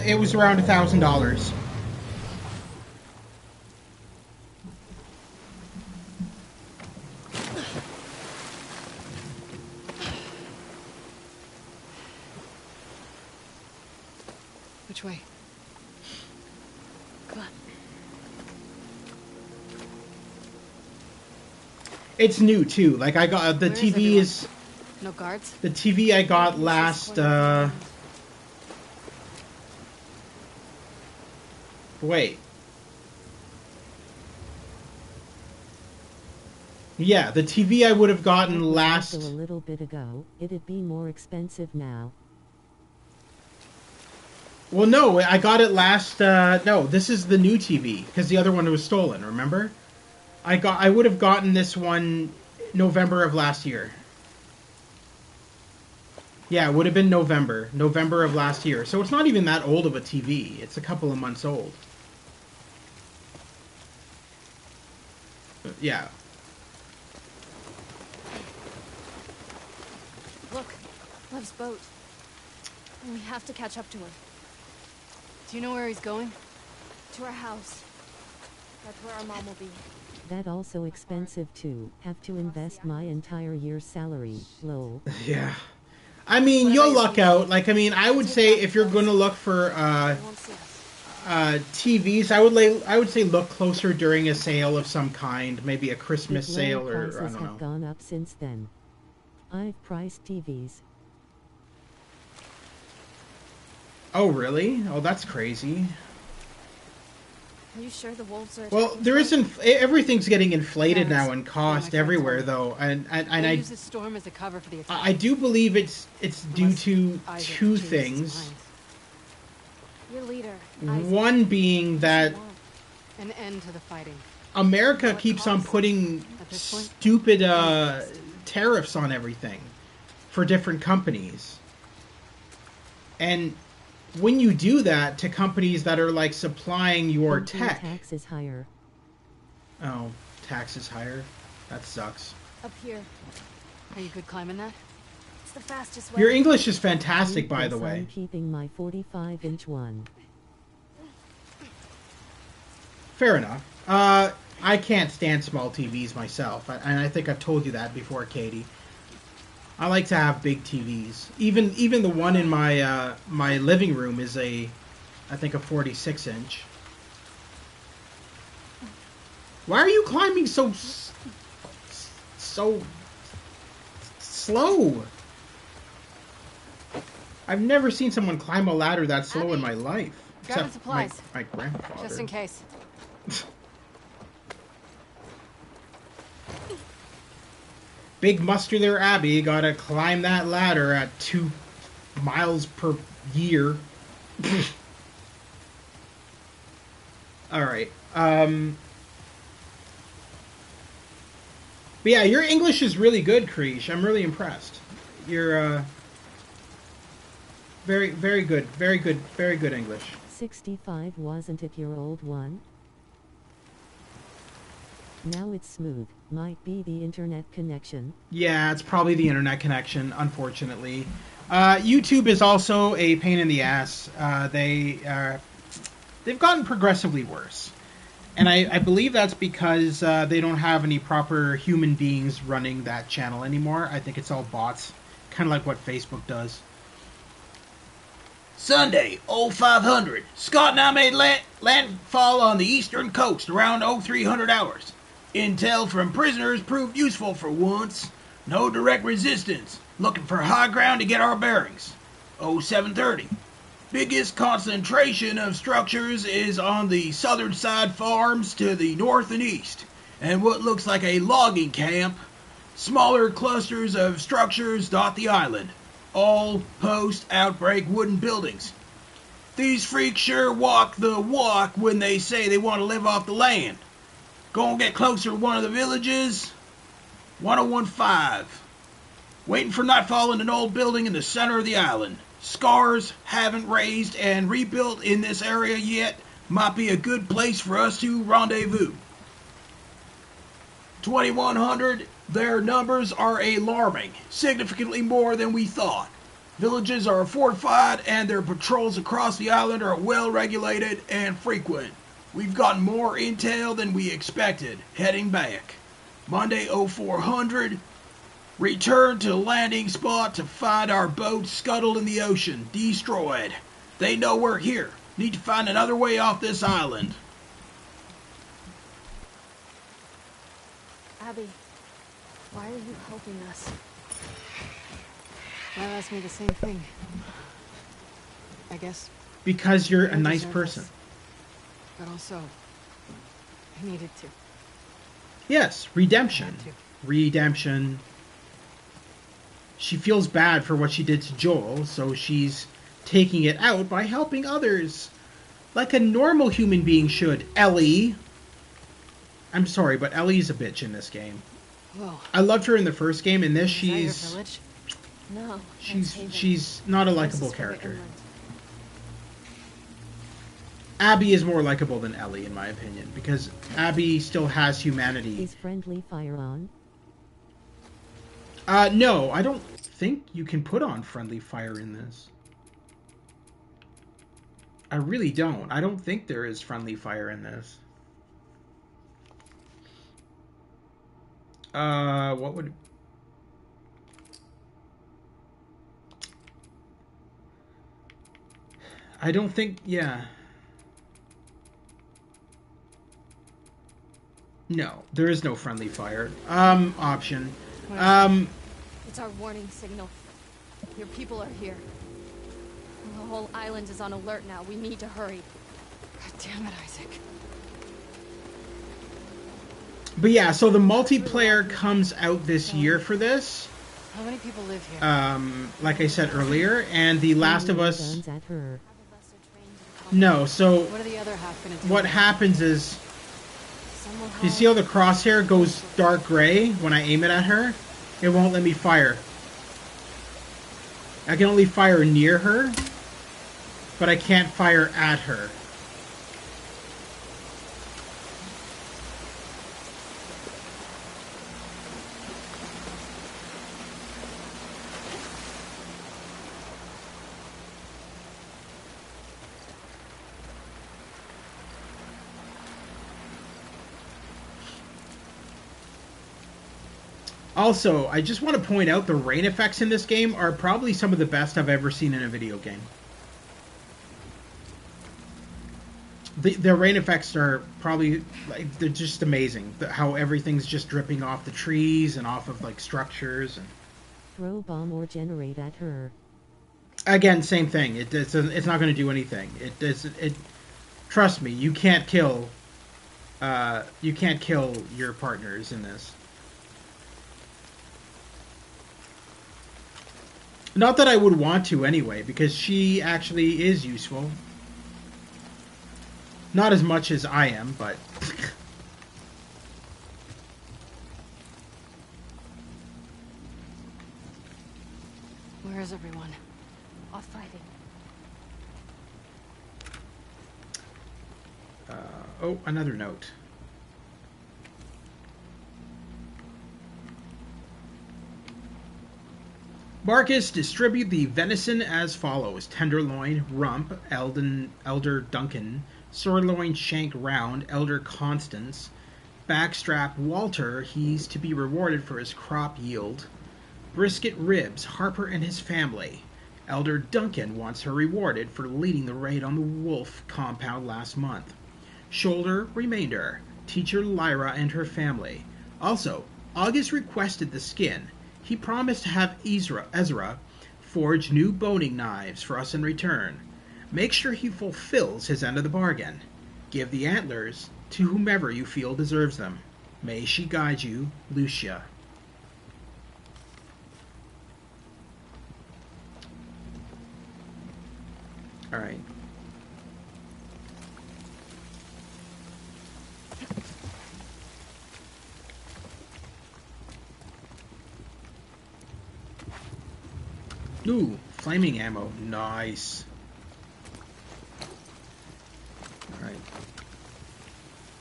It was around $1,000. Which way? Come on. It's new too. Like, I got the TV is no guards. The TV I got last wait. Yeah, the TV I would have gotten last a little bit ago. It'd be more expensive now. Well, no, I got it last no, this is the new TV because the other one was stolen, remember? I would have gotten this one November of last year. Yeah, it would have been November of last year. So it's not even that old of a TV. It's a couple of months old. Yeah. Look, Lev's boat. We have to catch up to her. Do you know where he's going? To our house. That's where our mom will be. That also expensive too. Have to invest my entire year's salary. Lol. Yeah. I mean, you'll luck out. Like, I mean, I would say if you're going to look for TVs, I would say look closer during a sale of some kind, maybe a Christmas sale or I don't know. Have gone up since then. I've priced TVs. Oh, really? Oh, that's crazy. Are you sure the wolves are... Well, there isn't... Everything's getting inflated now in cost everywhere, though. And I use this storm as a cover for the attack. I do believe it's due to two things. Your leader, one being that... An end to the fighting. America keeps on putting stupid tariffs on everything for different companies. And... when you do that to companies that are like supplying your tech, tax is higher. Oh, tax is higher? That sucks. Up here. Are you good climbing that? It's the fastest way. Your English is fantastic, by the Because way. I'm keeping my 45-inch one. Fair enough. I can't stand small TVs myself, and I think I've told you that before, Katie. I like to have big TVs. Even the one in my my living room is I think a 46-inch. Why are you climbing so slow? I've never seen someone climb a ladder that slow Abby, in my life. grabbing Except supplies. my grandfather. Just in case. Big muscular Abby gotta climb that ladder at 2 miles per year. Alright. But yeah, your English is really good, Krish. I'm really impressed. You're, very, very good. Very good English. 65, wasn't it your old one? Now it's smooth. Might be the internet connection. Yeah, it's probably the internet connection, unfortunately. YouTube is also a pain in the ass. They've gotten progressively worse. And I believe that's because they don't have any proper human beings running that channel anymore. I think it's all bots. Kind of like what Facebook does. Sunday, 0500. Scott and I made landfall on the eastern coast around 0300 hours. Intel from prisoners proved useful for once. No direct resistance. Looking for high ground to get our bearings. 0730. Biggest concentration of structures is on the southern side farms to the north and east, and what looks like a logging camp. Smaller clusters of structures dot the island. All post-outbreak wooden buildings. These freaks sure walk the walk when they say they want to live off the land. Gonna get closer to one of the villages. 1015. Waiting for nightfall in an old building in the center of the island. Scars haven't raised and rebuilt in this area yet. Might be a good place for us to rendezvous. 2100. Their numbers are alarming. Significantly more than we thought. Villages are fortified and their patrols across the island are well regulated and frequent. We've gotten more intel than we expected. Heading back. Monday 0400. Return to landing spot to find our boat scuttled in the ocean. Destroyed. They know we're here. Need to find another way off this island. Abby, why are you helping us? Well, asked me the same thing. I guess. Because you're a I nice deserve person. this. But also, I needed to. Yes, redemption. Redemption. She feels bad for what she did to Joel, so she's taking it out by helping others. Like a normal human being should. Ellie. I'm sorry, but Ellie's a bitch in this game. Whoa. I loved her in the first game, in this Is that your she's... village? No. She's not a likable This is for the character. inland. Abby is more likable than Ellie, in my opinion, because Abby still has humanity. Is friendly fire on? No, I don't think you can put on friendly fire in this. I really don't. I don't think there is friendly fire in this. What would... I don't think... Yeah. No, there is no friendly fire. Option. It's our warning signal. Your people are here. The whole island is on alert now. We need to hurry. God damn it, Isaac. But yeah, so the multiplayer comes out this year for this. How many people live here? Like I said earlier, and The Last of Us... Guns at her. No, so What are the other half gonna do? what happens is... Someone You see how the crosshair goes dark gray when I aim it at her? It won't let me fire. I can only fire near her, but I can't fire at her. Also, I just want to point out the rain effects in this game are probably some of the best I've ever seen in a video game. The rain effects are probably, like, they're just amazing. How everything's just dripping off the trees and off of, like, structures. And Throw bomb or generate at her. again, same thing. It's not going to do anything. Trust me, you can't kill your partners in this. Not that I would want to anyway, because she actually is useful. Not as much as I am, but... Where is everyone? Off fighting. Oh, another note. Marcus, distribute the venison as follows: tenderloin, rump, elder Duncan, sirloin, shank round, elder Constance, backstrap Walter, he's to be rewarded for his crop yield, brisket ribs, Harper and his family. Elder Duncan wants her rewarded for leading the raid on the wolf compound last month. Shoulder, remainder, teacher Lyra and her family. Also, August requested the skin. He promised to have Ezra forge new boning knives for us in return. Make sure he fulfills his end of the bargain. Give the antlers to whomever you feel deserves them. May she guide you, Lucia. All right. Ooh, flaming ammo. Nice. Alright.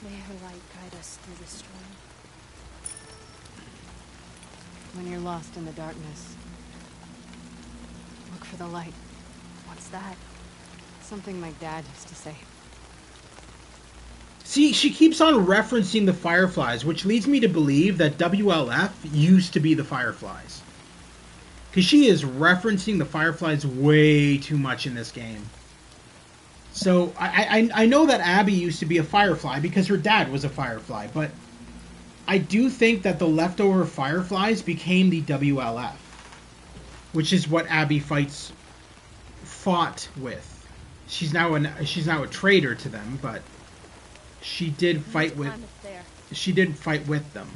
May her light guide us through the storm. When you're lost in the darkness, look for the light. What's that? Something my dad used to say. See, she keeps on referencing the Fireflies, which leads me to believe that WLF used to be the Fireflies. Because she is referencing the Fireflies way too much in this game. So, I know that Abby used to be a Firefly because her dad was a Firefly, but I do think that the leftover Fireflies became the WLF, which is what Abby fought with. She's now a traitor to them, but she did fight with them.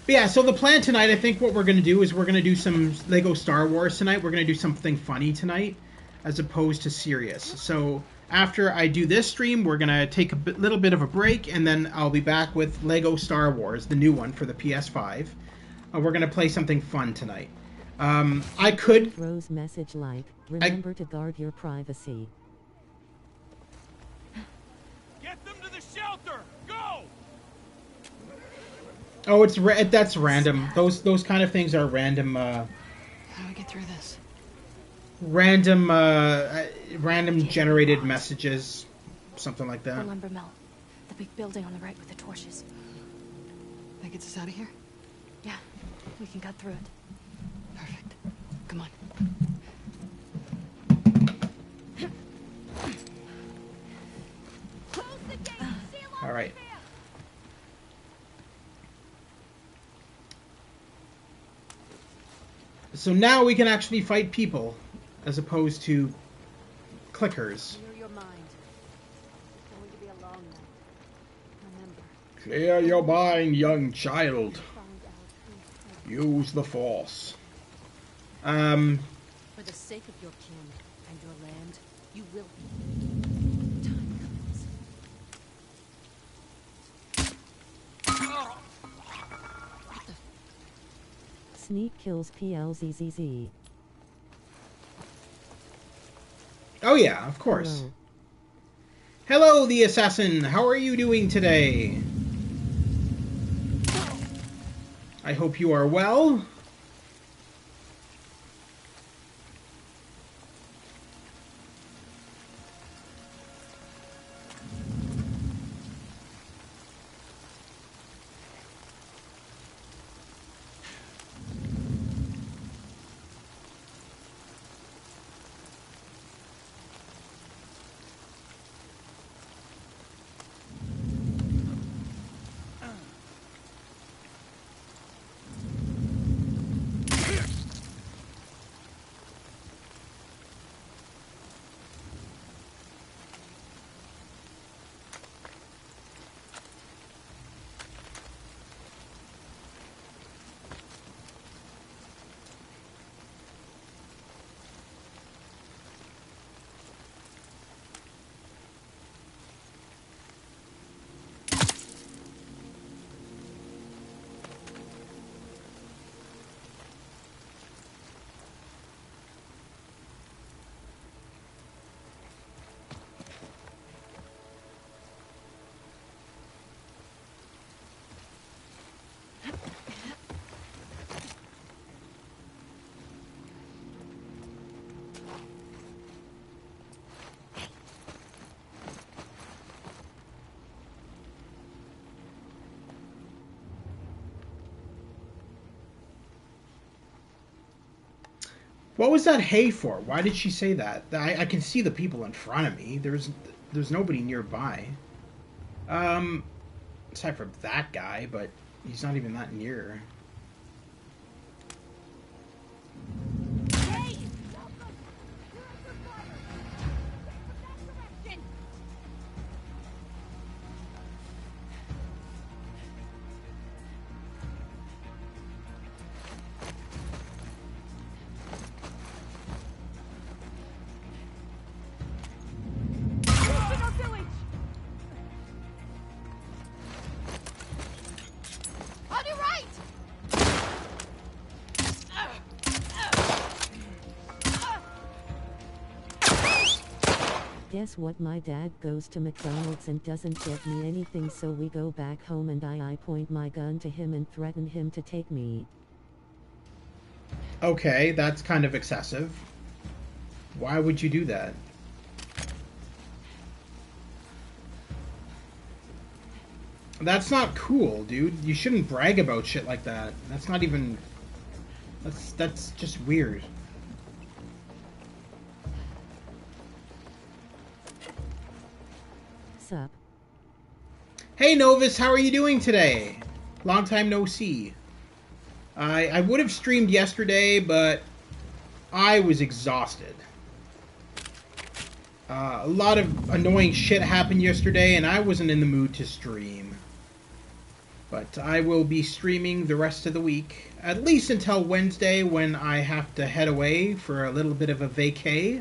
But yeah, so the plan tonight, I think what we're going to do is we're going to do some Lego Star Wars tonight. We're going to do something funny tonight as opposed to serious. So after I do this stream, we're going to take a little bit of a break, and then I'll be back with Lego Star Wars, the new one for the PS5. We're going to play something fun tonight. I could... Rose message like, remember to guard your privacy. Get them to the shelter! Go! Oh, that's random. Those kind of things are random. How do we get through this? Random generated messages, something like that. The lumber mill, the big building on the right with the torches. That gets us out of here? Yeah, we can cut through it. Perfect. Come on. All right. So now we can actually fight people, as opposed to clickers. Clear your mind. It's going to be a long night. Remember. Clear your mind, young child. Find out who's Use the Force. For the sake of your kin and your land, you will be. Time comes. Sneak kills PLZZZ. Oh yeah, of course. Hello, the assassin. How are you doing today? I hope you are well. What was that hay for? Why did she say that? I can see the people in front of me. There's nobody nearby. Aside from that guy, but he's not even that near. Guess what, my dad goes to McDonald's and doesn't get me anything, so we go back home and I point my gun to him and threaten him to take me. Okay, that's kind of excessive. Why would you do that? That's not cool, dude. You shouldn't brag about shit like that. That's not even... That's just weird. Sup? Hey Novus, how are you doing today? Long time no see. I would have streamed yesterday, but I was exhausted. A lot of annoying shit happened yesterday, and I wasn't in the mood to stream. But I will be streaming the rest of the week, at least until Wednesday, when I have to head away for a little bit of a vacay.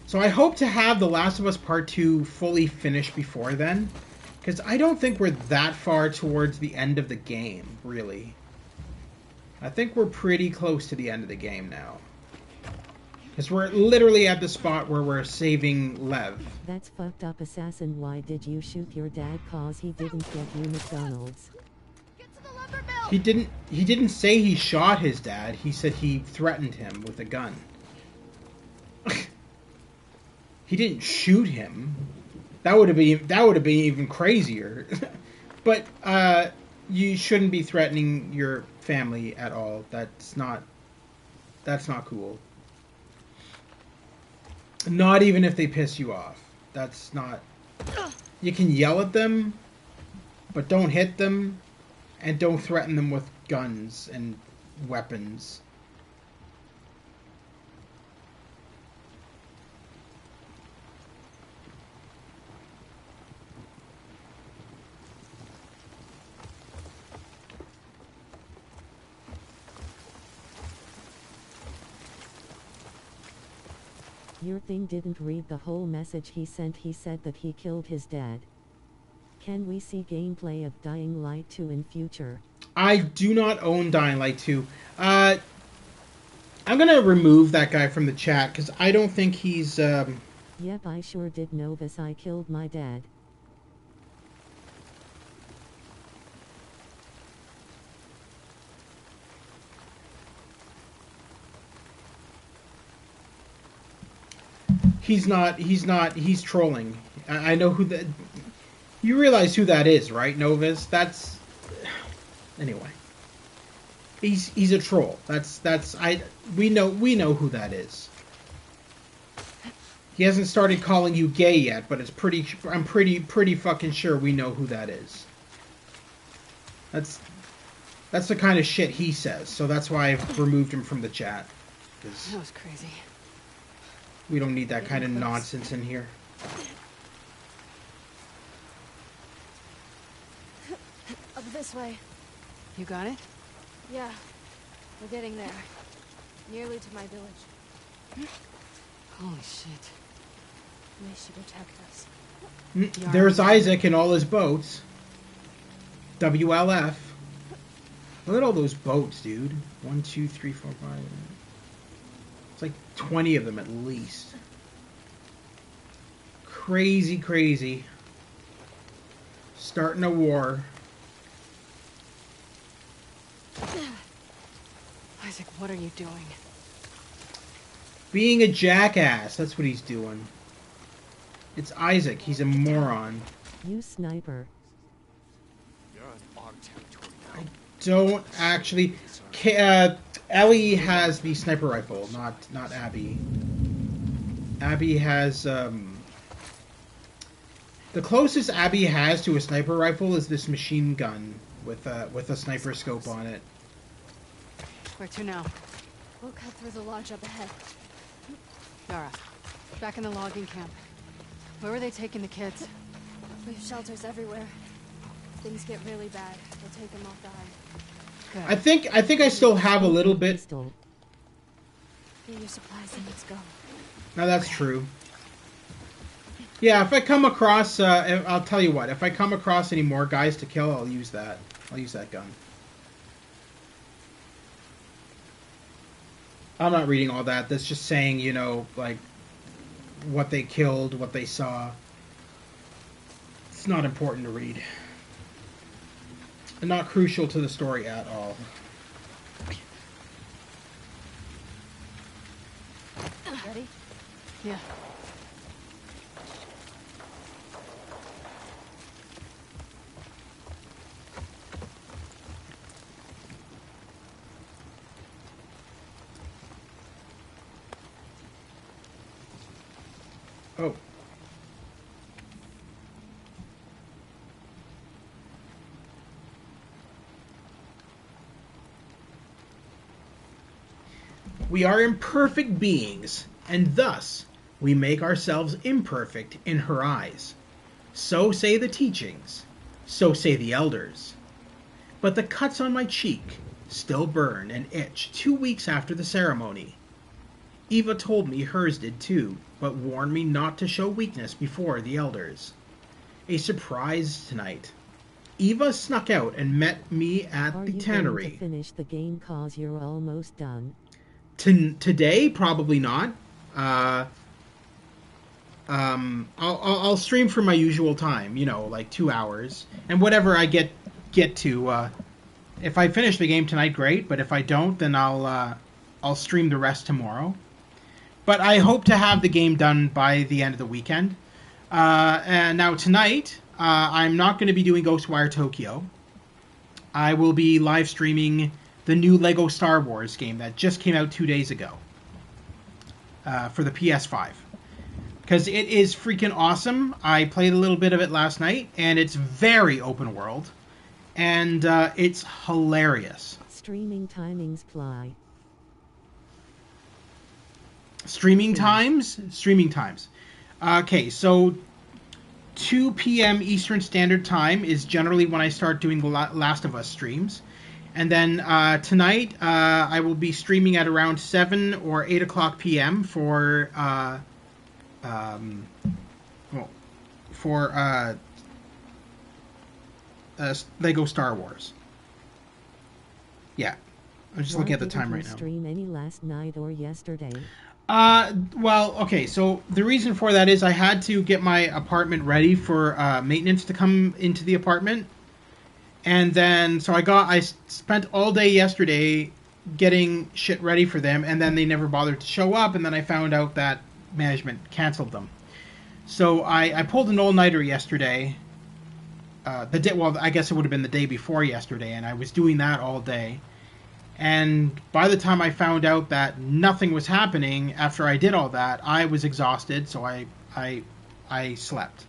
So I hope to have The Last of Us Part 2 fully finished before then, because I don't think we're that far towards the end of the game, really. I think we're pretty close to the end of the game now. Because we're literally at the spot where we're saving Lev. That's fucked up, assassin. Why did you shoot your dad? Cause he didn't get you McDonald's. He didn't say he shot his dad. He said he threatened him with a gun. He didn't shoot him. That would have been even crazier. But you shouldn't be threatening your family at all. That's not cool. Not even if they piss you off. That's not... You can yell at them, but don't hit them, and don't threaten them with guns and weapons. Your thing didn't read the whole message he sent. He said that he killed his dad. Can we see gameplay of Dying Light 2 in future? I do not own Dying Light 2. I'm gonna remove that guy from the chat because I don't think he's. Yep, I sure did, Novus. I killed my dad. He's not. He's trolling. I know who that. You realize who that is, right, Novus? That's. Anyway. He's a troll. We know who that is. He hasn't started calling you gay yet, but I'm pretty fucking sure we know who that is. That's the kind of shit he says, so that's why I've removed him from the chat. That was crazy. We don't need that kind of nonsense in here. Up this way. You got it? Yeah, we're getting there. Nearly to my village. Holy shit. May she protect us. There's Isaac and all his boats. WLF. Look at all those boats, dude. 1, 2, 3, 4, 5. It's like 20 of them at least. Crazy, crazy. Starting a war. Isaac, what are you doing? Being a jackass. That's what he's doing. It's Isaac. He's a moron. You sniper. You're on our territory now. I don't actually... Ellie has the sniper rifle, not Abby. Abby has... The closest Abby has to a sniper rifle is this machine gun with a sniper scope on it. Where to now? We'll cut through the lodge up ahead. Yara, back in the logging camp. Where were they taking the kids? We have shelters everywhere. If things get really bad, we'll take them off the high. Good. I think I still have a little bit. Pistol. Get your supplies and let's go. No, that's true. Yeah, if I come across, I'll tell you what. If I come across any more guys to kill, I'll use that. I'll use that gun. I'm not reading all that. That's just saying, you know, like, what they killed, what they saw. It's not important to read. And not crucial to the story at all. Ready? Yeah. Oh. We are imperfect beings, and thus we make ourselves imperfect in her eyes. So say the teachings, so say the elders. But the cuts on my cheek still burn and itch 2 weeks after the ceremony. Eva told me hers did too, but warned me not to show weakness before the elders. A surprise tonight. Eva snuck out and met me at Are the you tannery. going to finish the game cause you're almost done? Today, probably not. I'll stream for my usual time, you know, like 2 hours, and whatever I get to. If I finish the game tonight, great. But if I don't, then I'll stream the rest tomorrow. But I hope to have the game done by the end of the weekend. And now tonight, I'm not going to be doing Ghostwire Tokyo. I will be live streaming the new Lego Star Wars game that just came out 2 days ago for the PS5. Because it is freaking awesome. I played a little bit of it last night, and it's very open world. And it's hilarious. Streaming timings fly. Streaming times? Streaming times. Okay, so 2 p.m. Eastern Standard Time is generally when I start doing the Last of Us streams. And then tonight I will be streaming at around 7 or 8 o'clock p.m. for Lego Star Wars. Yeah, I'm just looking at the time right now. Stream any last night or yesterday? Well, okay, so the reason for that is I had to get my apartment ready for maintenance to come into the apartment. And then, so I spent all day yesterday getting shit ready for them, and then they never bothered to show up, and then I found out that management canceled them. So I pulled an all-nighter yesterday. Well, I guess it would have been the day before yesterday, and I was doing that all day. And by the time I found out that nothing was happening after I did all that, I was exhausted, so I slept.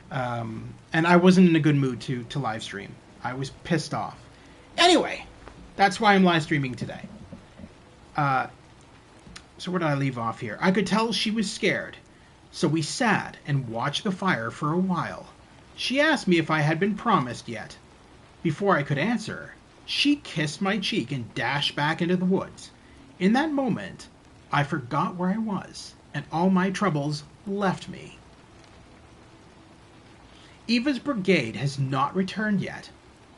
And I wasn't in a good mood to live stream. I was pissed off. Anyway, that's why I'm live streaming today. So where did I leave off here? I could tell she was scared, so we sat and watched the fire for a while. She asked me if I had been promised yet. Before I could answer, she kissed my cheek and dashed back into the woods. In that moment, I forgot where I was, and all my troubles left me. Eva's brigade has not returned yet.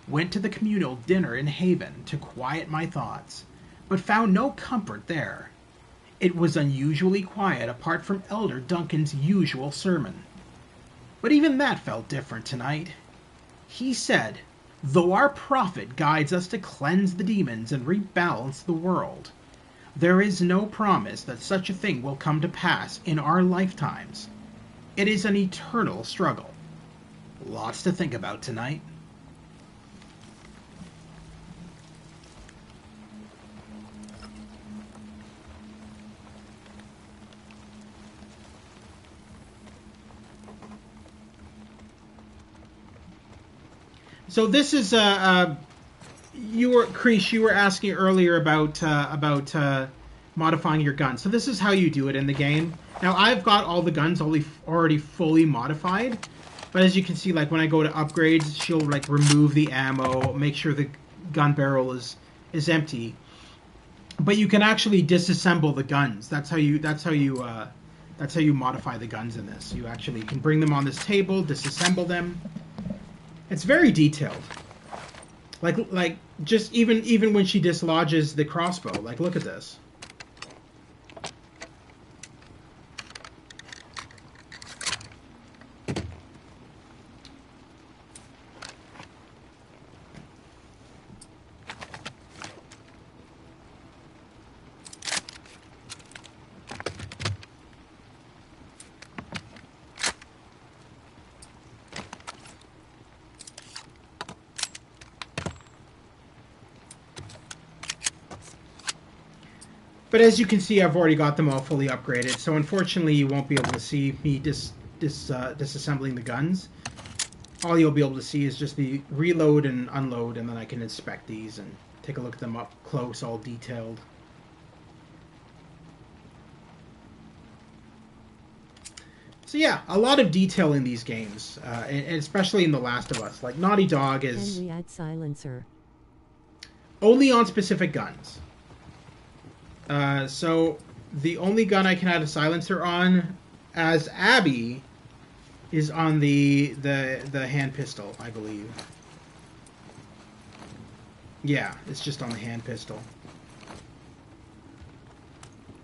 Went to the communal dinner in Haven to quiet my thoughts, but found no comfort there. It was unusually quiet apart from Elder Duncan's usual sermon. But even that felt different tonight. He said, though our prophet guides us to cleanse the demons and rebalance the world, there is no promise that such a thing will come to pass in our lifetimes. It is an eternal struggle. Lots to think about tonight. So this is Krish, you were asking earlier about modifying your gun. So this is how you do it in the game. Now I've got all the guns already fully modified, but as you can see, like when I go to upgrades, she'll like remove the ammo, make sure the gun barrel is empty. But you can actually disassemble the guns. That's how you modify the guns in this. You actually can bring them on this table, disassemble them. It's very detailed. Like just even when she dislodges the crossbow, like look at this. But as you can see, I've already got them all fully upgraded, so unfortunately you won't be able to see me disassembling the guns. All you'll be able to see is just the reload and unload, and then I can inspect these and take a look at them up close, all detailed. So yeah, a lot of detail in these games, and especially in The Last of Us. Like Naughty Dog is... Can we add silencer? Only on specific guns. So the only gun I can add a silencer on as Abby is on the hand pistol, I believe. Yeah, it's just on the hand pistol.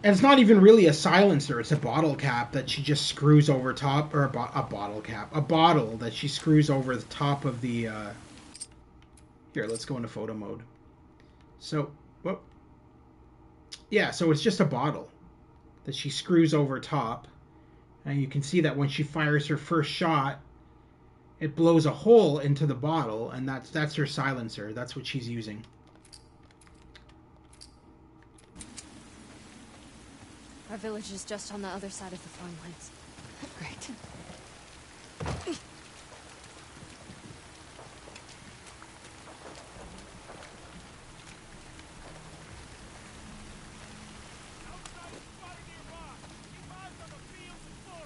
And it's not even really a silencer, it's a bottle cap that she just screws over top, or a bottle cap. A bottle that she screws over the top of the, Here, let's go into photo mode. So, whoop. Yeah, so it's just a bottle that she screws over top. And you can see that when she fires her first shot, it blows a hole into the bottle, and that's her silencer. That's what she's using. Our village is just on the other side of the farmlands. Great.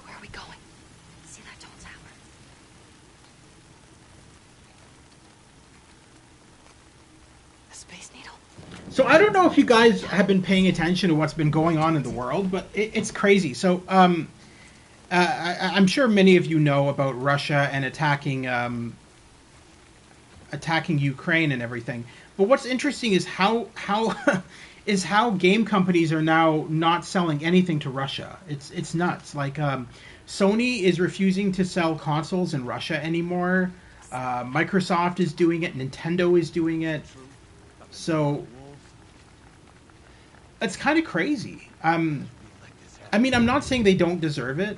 Where are we going? See that tall tower? A space needle? So I don't know if you guys have been paying attention to what's been going on in the world, but it's crazy. So I'm sure many of you know about Russia and attacking attacking Ukraine and everything. But what's interesting is how is how game companies are now not selling anything to Russia. It's nuts. Like Sony is refusing to sell consoles in Russia anymore. Microsoft is doing it. Nintendo is doing it. So it's kind of crazy. I mean, I'm not saying they don't deserve it.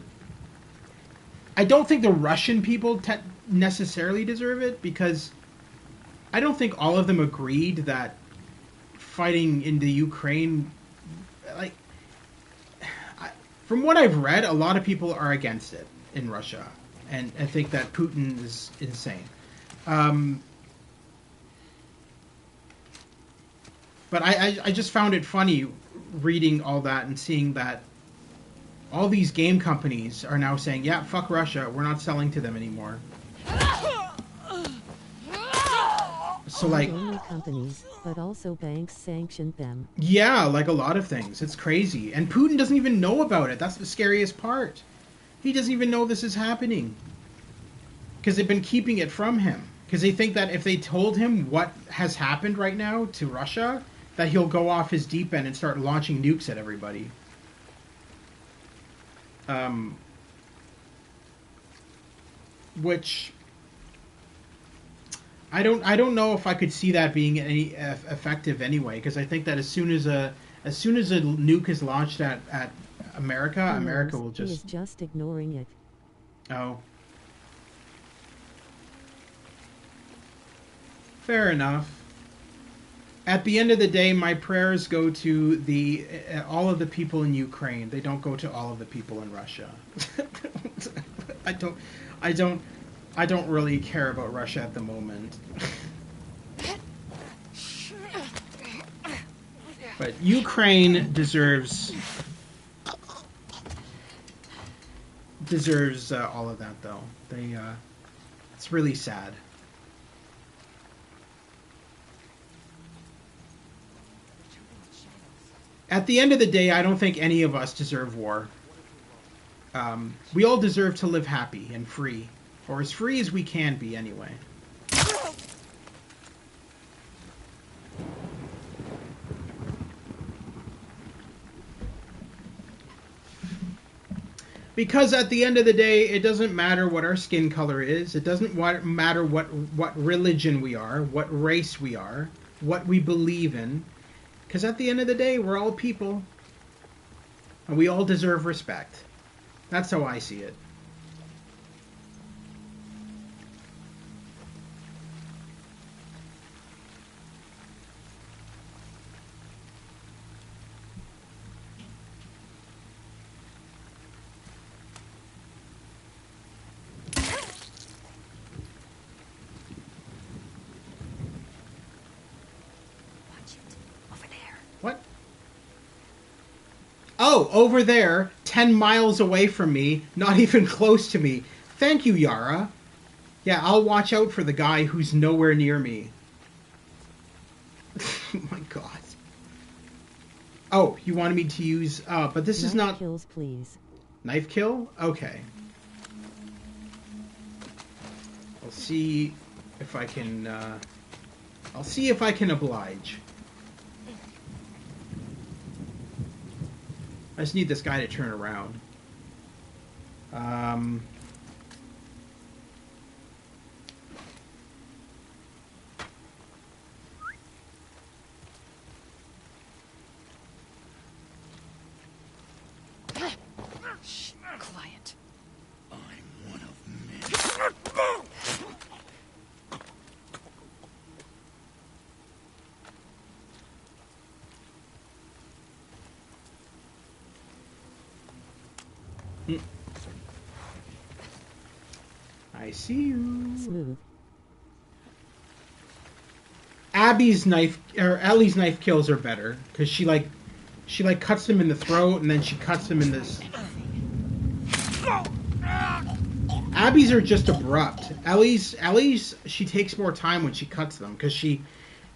I don't think the Russian people necessarily deserve it, because I don't think all of them agreed that fighting in the Ukraine, like, from what I've read, a lot of people are against it in Russia, and I think that Putin is insane. But I just found it funny reading all that and seeing that all these game companies are now saying, yeah, fuck Russia, we're not selling to them anymore. So, like, not only companies, but also banks sanctioned them. Yeah, like a lot of things. It's crazy. And Putin doesn't even know about it. That's the scariest part. He doesn't even know this is happening. Because they've been keeping it from him. Because they think that if they told him what has happened right now to Russia, that he'll go off his deep end and start launching nukes at everybody. Which I don't know if I could see that being any effective anyway, because I think that as soon as a nuke is launched at America, America will just... He is just ignoring it. Oh. Fair enough. At the end of the day, my prayers go to all of the people in Ukraine. They don't go to all of the people in Russia. I don't really care about Russia at the moment. But Ukraine deserves all of that, though. It's really sad. At the end of the day, I don't think any of us deserve war. We all deserve to live happy and free. Or as free as we can be, anyway. Because at the end of the day, it doesn't matter what our skin color is. It doesn't matter what religion we are, what race we are, what we believe in. Because at the end of the day, we're all people. And we all deserve respect. That's how I see it. What? Oh, over there, 10 miles away from me, not even close to me. Thank you, Yara. Yeah, I'll watch out for the guy who's nowhere near me. Oh my god. Oh, you wanted me to use... but this is not... Knife kills, please. Knife kill? Okay. I'll see if I can... I'll see if I can oblige. I just need this guy to turn around. Shh, quiet. I'm one of many. I see you. Smooth. Ellie's knife kills are better because she cuts him in the throat and then she cuts him in this. Abby's are just abrupt. Ellie's she takes more time when she cuts them because she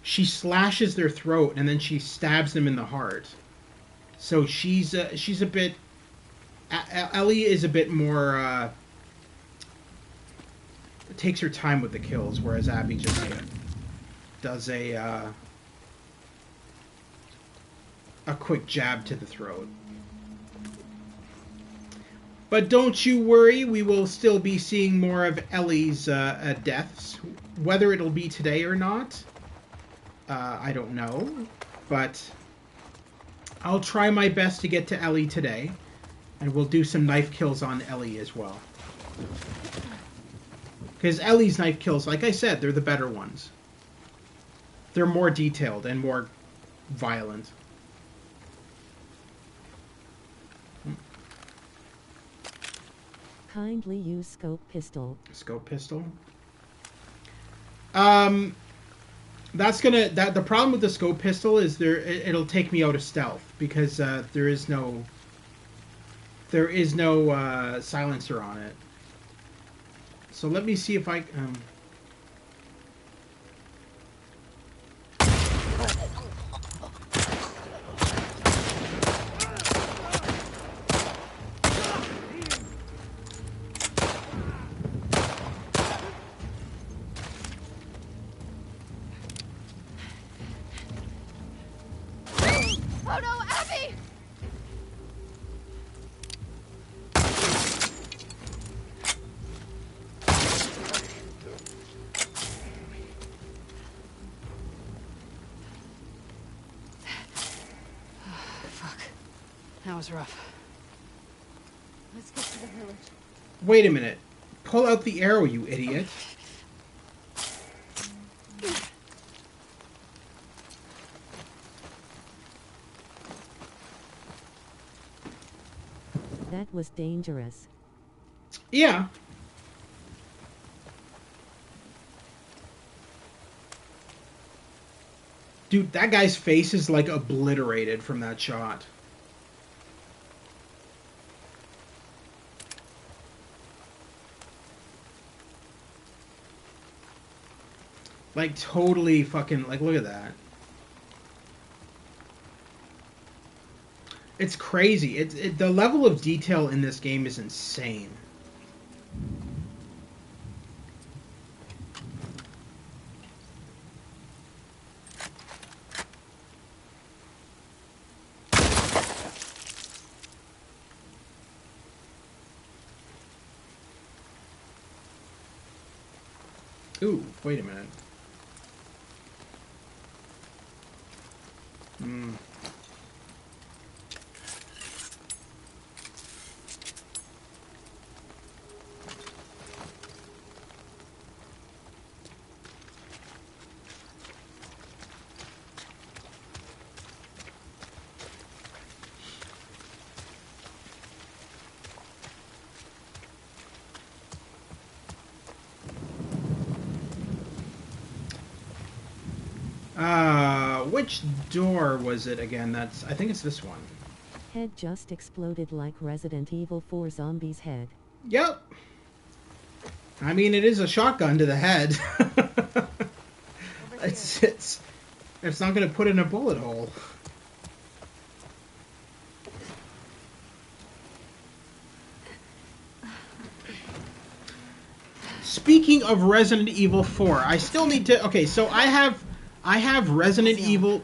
slashes their throat and then she stabs them in the heart. So she's a bit. Ellie is a bit more takes her time with the kills, whereas Abby just does a quick jab to the throat. But don't you worry, we will still be seeing more of Ellie's deaths. Whether it'll be today or not, I don't know. But I'll try my best to get to Ellie today. And we'll do some knife kills on Ellie as well. Because Ellie's knife kills, like I said, they're the better ones. They're more detailed and more violent. Kindly use scope pistol. Scope pistol. That's gonna. The problem with the scope pistol is it'll take me out of stealth because there is no silencer on it. So let me see if I Oh no, Abby! Fuck. That was rough. Let's get to the village. Wait a minute. Pull out the arrow, you idiot. That was dangerous. Yeah. Dude, that guy's face is like obliterated from that shot. Like totally fucking, like look at that. It's crazy. The level of detail in this game is insane. Ooh, wait a minute. Which door was it again? I think it's this one. Head just exploded like Resident Evil 4 zombies' head. Yep. I mean, it is a shotgun to the head. It's not going to put in a bullet hole. Speaking of Resident Evil 4, I still need to... Okay, so I have Resident Evil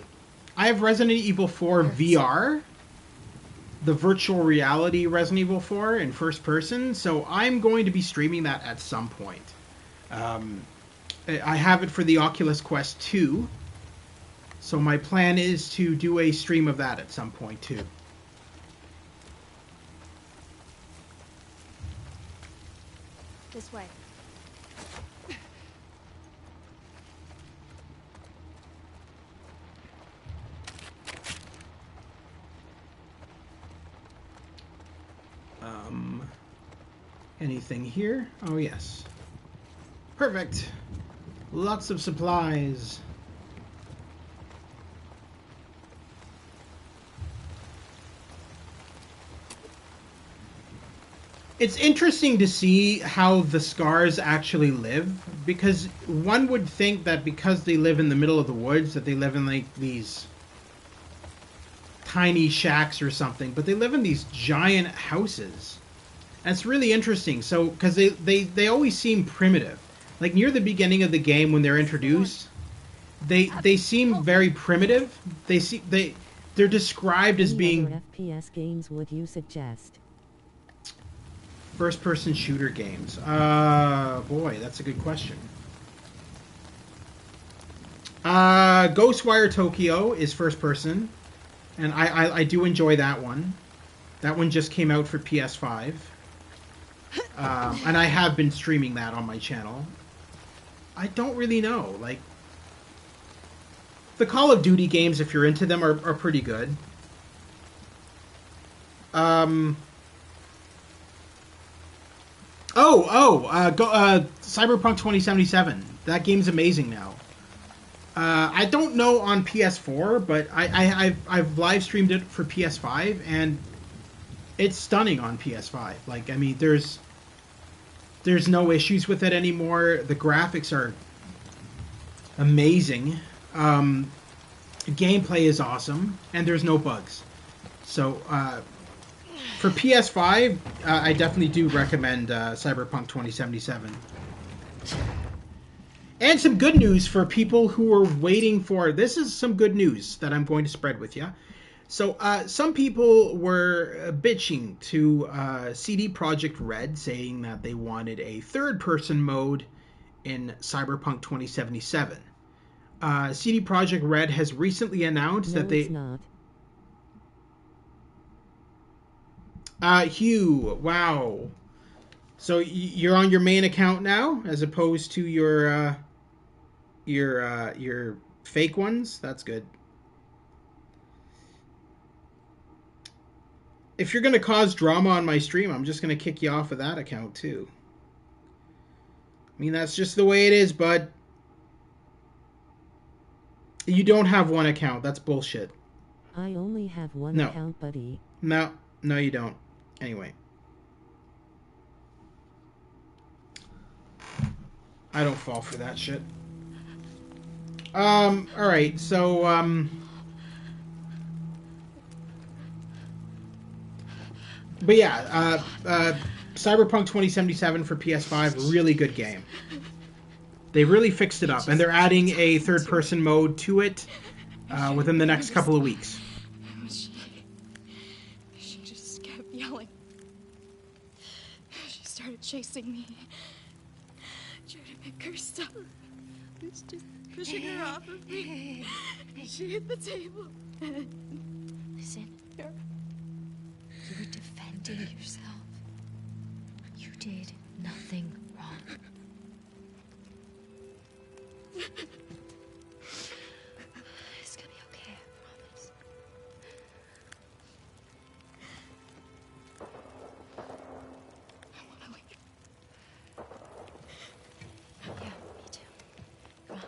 4 VR, the virtual reality Resident Evil 4 in first person, so I'm going to be streaming that at some point. I have it for the Oculus Quest 2, so my plan is to do a stream of that at some point too. This way. Anything here? Oh, yes. Perfect. Lots of supplies. It's interesting to see how the Scars actually live, because one would think that because they live in the middle of the woods that they live in like these tiny shacks or something, but they live in these giant houses. And it's really interesting, so because they always seem primitive. Like near the beginning of the game when they're introduced, they seem very primitive. They're described as Any being other FPS games would you suggest? first-person shooter games. Boy, that's a good question. Ghostwire Tokyo is first-person, and I do enjoy that one. That one just came out for PS5, and I have been streaming that on my channel. I don't really know. Like, the Call of Duty games, if you're into them, are pretty good. Cyberpunk 2077. That game's amazing now. I don't know on PS4, but I've live streamed it for PS5, and it's stunning on PS5. Like, I mean, there's no issues with it anymore. The graphics are amazing. Gameplay is awesome, and there's no bugs. So, for PS5, I definitely do recommend Cyberpunk 2077. And some good news for people who are waiting for... This is some good news that I'm going to spread with you. So, some people were bitching to CD Projekt Red, saying that they wanted a third-person mode in Cyberpunk 2077. CD Projekt Red has recently announced that they... No, it's not. Hugh, wow. So you're on your main account now, as opposed to your fake ones? That's good. If you're going to cause drama on my stream, I'm just going to kick you off of that account, too. I mean, that's just the way it is, bud. You don't have one account. That's bullshit. I only have one account, buddy. No, you don't. Anyway. I don't fall for that shit. Alright, so, but yeah, Cyberpunk 2077 for PS5, really good game. They really fixed it up, and they're adding a third-person mode to it within the next couple of weeks. She just kept yelling. She started chasing me. Trying to make her stop. I was just pushing her off of me. She hit the table. Listen. You were defending yourself. You did nothing wrong. It's gonna be okay, I promise. I wanna leave. Yeah, me too. Come on.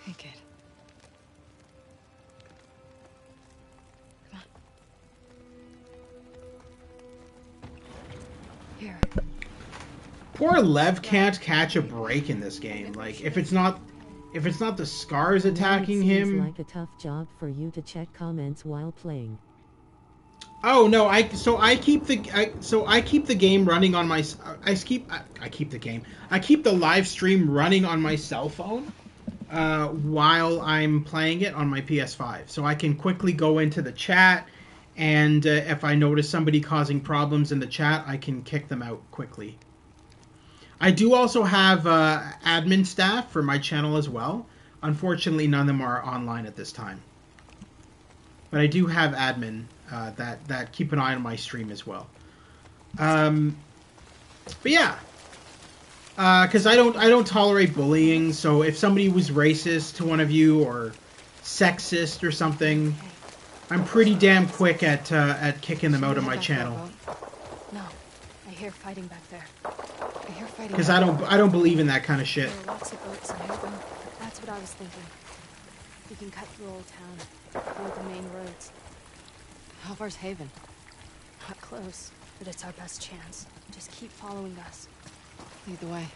Hey, kid. Come on. Here. Poor Lev can't catch a break in this game. Like, if it's not the scars attacking It seems him. like a tough job for you to check comments while playing. Oh no! I keep the game running on my. I keep the live stream running on my cell phone while I'm playing it on my PS5, so I can quickly go into the chat, and if I notice somebody causing problems in the chat, I can kick them out quickly. I do also have admin staff for my channel as well. Unfortunately, none of them are online at this time. But I do have admin that keep an eye on my stream as well. But yeah, because I don't tolerate bullying. So if somebody was racist to one of you or sexist or something, I'm pretty damn quick at kicking them out of my channel. No, I hear fighting back there. I hear fighting. Because I don't believe in that kind of shit. There are lots of boats ahead. That's what I was thinking. We can cut through Old Town, avoid the main roads. How far's Haven? Not close, but it's our best chance. Just keep following us. Lead the way.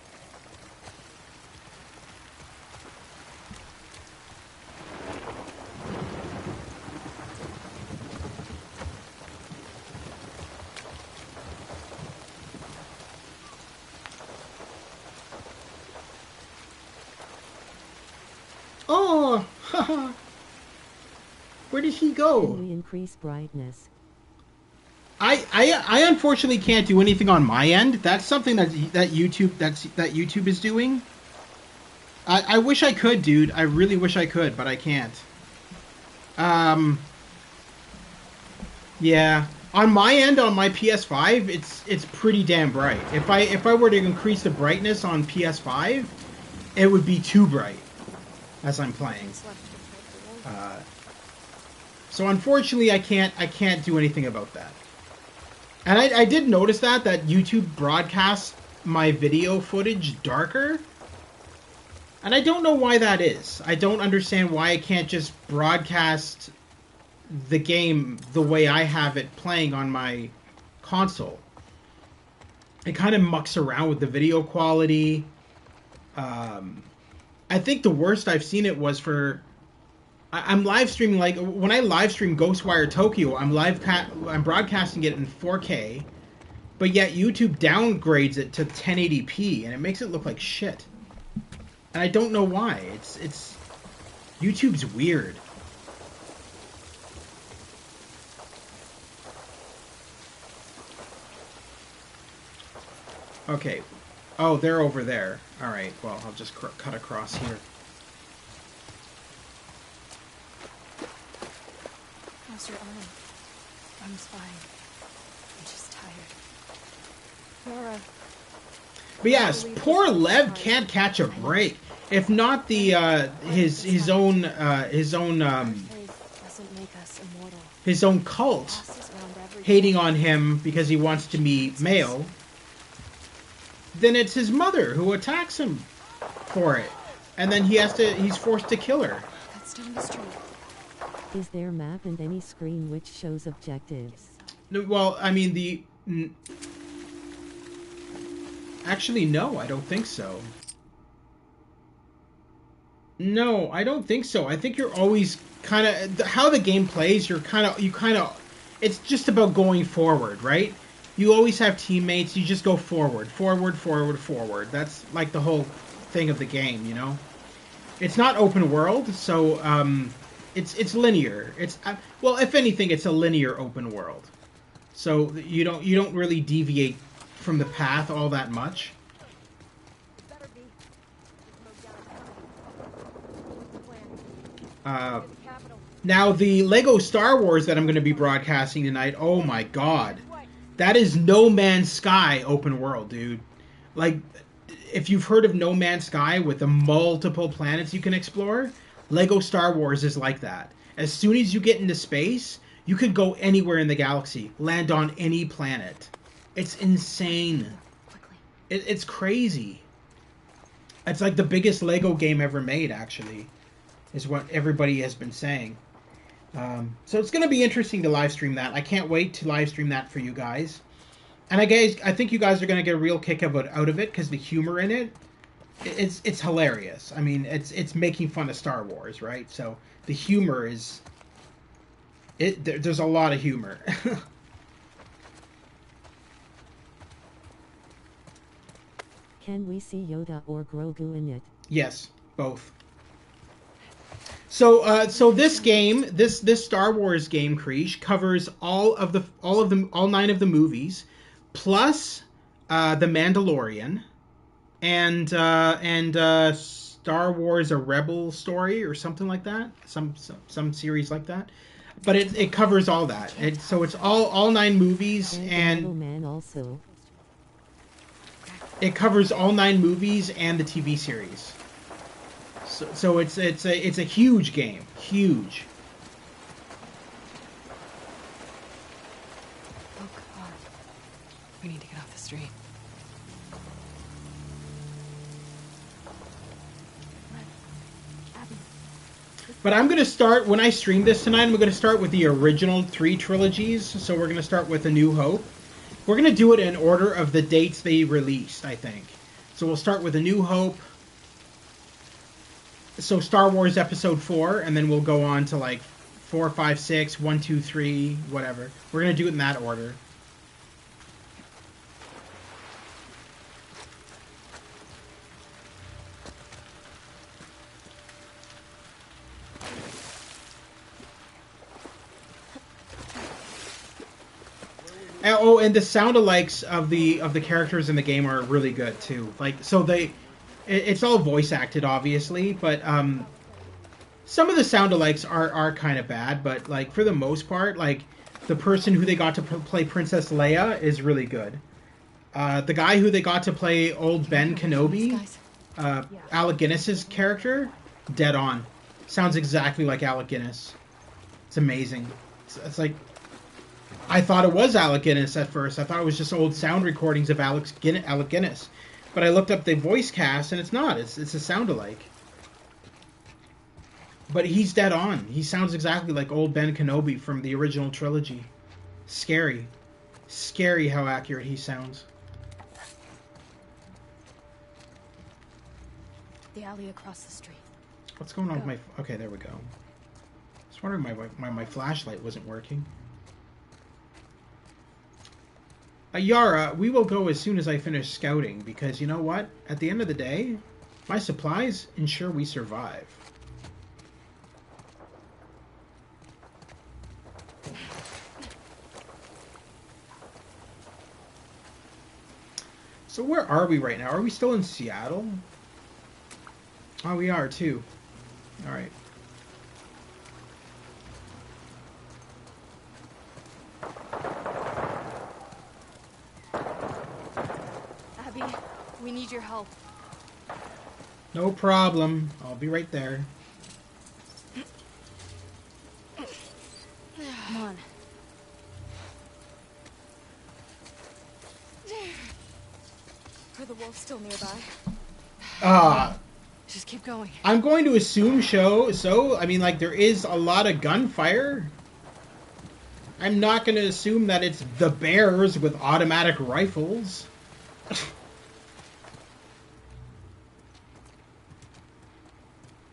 Oh, haha. Where did he Can go? we increase brightness? I unfortunately can't do anything on my end. That's something that YouTube is doing. I wish I could, dude. I really wish I could, but I can't. Yeah. On my end, on my PS5, it's pretty damn bright. If I were to increase the brightness on PS5, it would be too bright as I'm playing. So unfortunately, I can't do anything about that. And I did notice that YouTube broadcasts my video footage darker. And I don't know why that is. I don't understand why I can't just broadcast the game the way I have it playing on my console. It kind of mucks around with the video quality. I think the worst I've seen it was for... I'm live streaming, like, when I live stream Ghostwire Tokyo, I'm broadcasting it in 4K, but yet YouTube downgrades it to 1080p, and it makes it look like shit. And I don't know why. It's YouTube's weird. Okay. Oh, they're over there. All right. Well, I'll just cut across here. How's your arm? Arm's fine. I'm just tired. Laura. But yes, poor Lev can't catch a break. If not the his own cult hating on him because he wants to be male, then it's his mother who attacks him for it, and then he's forced to kill her. That's down the street. Is there map and any screen which shows objectives? No, well, I mean actually, no, I don't think so. No, I don't think so. I think you're always kind of... How the game plays, you kind of... It's just about going forward, right? You always have teammates, you just go forward. Forward, forward, forward. That's like the whole thing of the game, you know? It's not open world, so it's linear. It's well, if anything, it's a linear open world. So you don't really deviate from the path all that much. Now, the Lego Star Wars that I'm going to be broadcasting tonight, oh my god. That is No Man's Sky open world, dude. Like, if you've heard of No Man's Sky with the multiple planets you can explore, Lego Star Wars is like that. As soon as you get into space, you could go anywhere in the galaxy, land on any planet. It's insane. It's crazy. It's like the biggest Lego game ever made, actually, is what everybody has been saying. So it's going to be interesting to live stream that. I can't wait to live stream that for you guys. And I think you guys are going to get a real kick out of it because the humor in it, it's hilarious. I mean, it's making fun of Star Wars, right? So the humor is... There's a lot of humor. Can we see Yoda or Grogu in it? Yes, both. So this game, this Star Wars game, Krish, covers all 9 of the movies, plus the Mandalorian, and Star Wars: A Rebel Story or something like that, some series like that. But it covers all that. So it's all 9 movies, and Man also. it covers all 9 movies and the TV series. So it's a huge game, huge. Oh God, we need to get off the street. But I'm going to start, when I stream this tonight, I'm going to start with the original 3 trilogies. So we're going to start with A New Hope. We're going to do it in order of the dates they released, I think. So we'll start with A New Hope. So Star Wars Episode 4, and then we'll go on to like 4, 5, 6, 1, 2, 3, whatever. We're going to do it in that order. Yeah. Oh, and the sound-alikes of the characters in the game are really good too. Like, so it's all voice acted, obviously, but some of the sound-alikes are kind of bad. But like for the most part, like the person who they got to play Princess Leia is really good. The guy who they got to play old Ben Kenobi, Alec Guinness's character, dead on. Sounds exactly like Alec Guinness. It's amazing. It's like, I thought it was Alec Guinness at first. I thought it was just old sound recordings of Alec Guinness. But I looked up the voice cast, and it's not. It's a sound-alike. But he's dead on. He sounds exactly like old Ben Kenobi from the original trilogy. Scary. Scary how accurate he sounds. The alley across the street. What's going on with my... Okay, there we go. I was wondering why my flashlight wasn't working. Yara, we will go as soon as I finish scouting, because you know what? At the end of the day, my supplies ensure we survive. So where are we right now? Are we still in Seattle? Oh, we are too. All right. Abby, we need your help. No problem. I'll be right there. Come on. Are the wolves still nearby? Just keep going. I'm going to assume so. I mean, like, there is a lot of gunfire. I'm not going to assume that it's the bears with automatic rifles.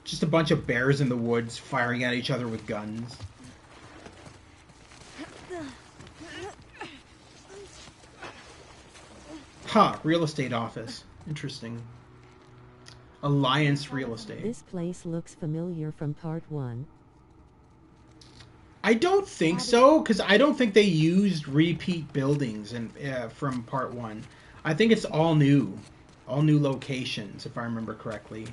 Just a bunch of bears in the woods firing at each other with guns. Huh, real estate office. Interesting. Alliance Real Estate. This place looks familiar from part 1. I don't think so, because I don't think they used repeat buildings from part 1. I think it's all new locations, if I remember correctly.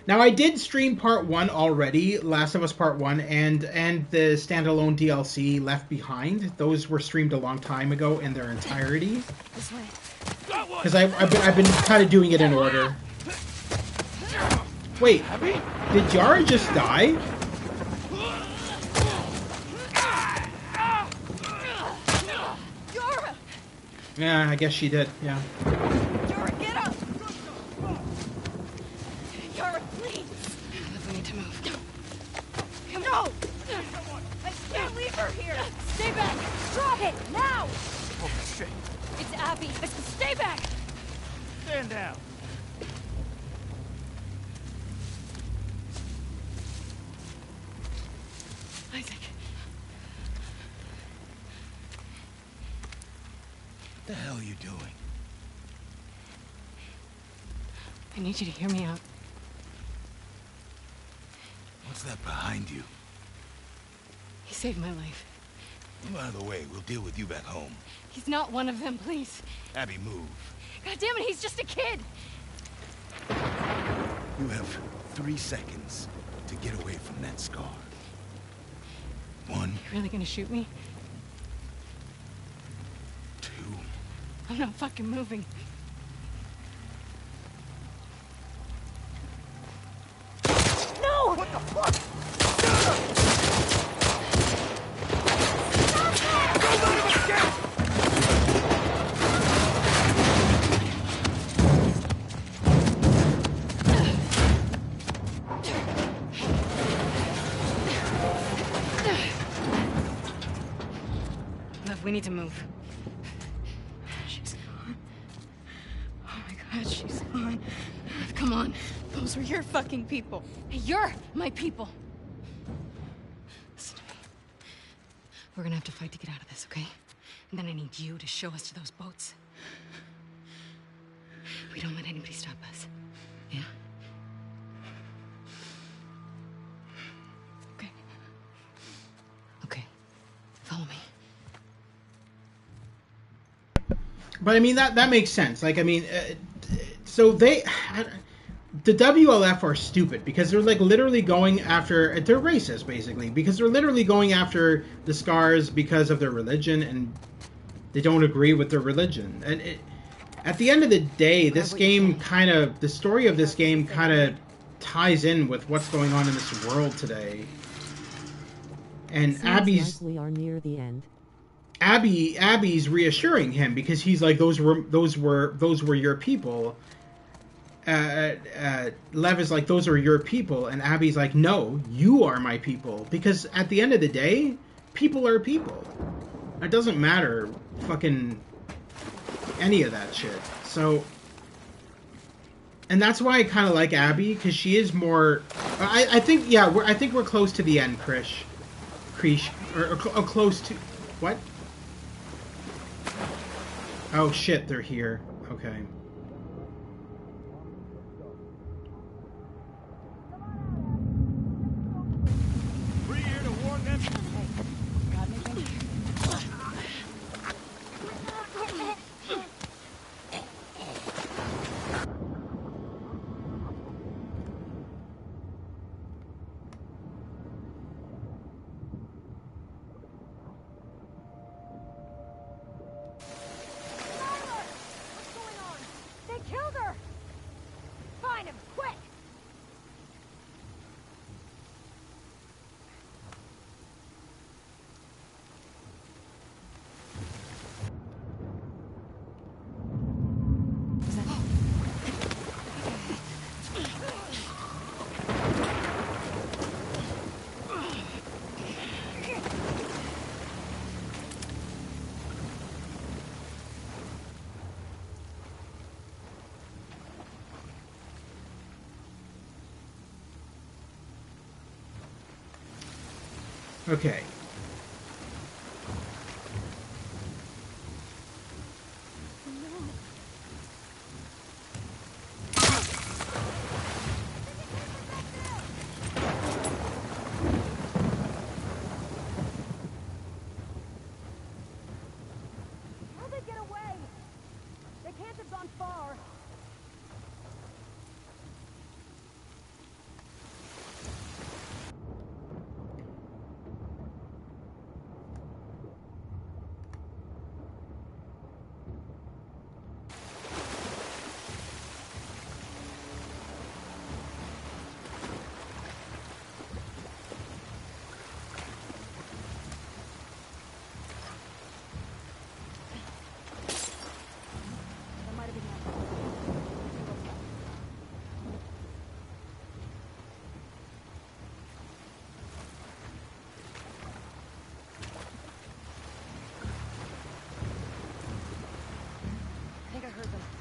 Now, I did stream part 1 already, Last of Us Part 1, and the standalone DLC Left Behind. Those were streamed a long time ago in their entirety. This way. Because I've been kind of doing it in order. Wait, did Yara just die? Yara! Yeah, I guess she did, yeah. Yara, get up! Yara, please! We need to move. Come on! I can't leave her here! Stay back! Drop it! Now! Oh, shit. It's Abby! Stay back! Stand down. Isaac. What the hell are you doing? I need you to hear me out. What's that behind you? He saved my life. Move out of the way. We'll deal with you back home. He's not one of them, please. Abby, move. God damn it, he's just a kid! You have 3 seconds to get away from that scar. 1. You really gonna shoot me? 2. I'm not fucking moving. No! What the fuck? Love, we need to move. She's gone. Oh my god, she's gone. Love, come on. Those were your fucking people. Hey, you're my people. Listen to me. We're gonna have to fight to get out of this, okay? And then I need you to show us to those boats. We don't let anybody stop us. Yeah? Okay. Okay. Follow me. But I mean, that makes sense. Like, I mean, so the WLF are stupid because they're like literally going after, they're racist basically, because they're literally going after the Scars because of their religion, and they don't agree with their religion. And at the end of the day, this game kind of, the story of this game kind of ties in with what's going on in this world today. And Seems Abby's like we are near the end. Abby's reassuring him because he's like, those were your people. Lev is like, those are your people, and Abby's like, no, you are my people, because at the end of the day, people are people. It doesn't matter fucking any of that shit. So, and that's why I kind of like Abby, because she is more. I think, yeah, I think we're close to the end, Krish, or close to what? Oh shit, they're here. Okay. We're here to warn them. Got anything? They killed her! Find him, quick! Okay. How'd they get away? They can't have gone far.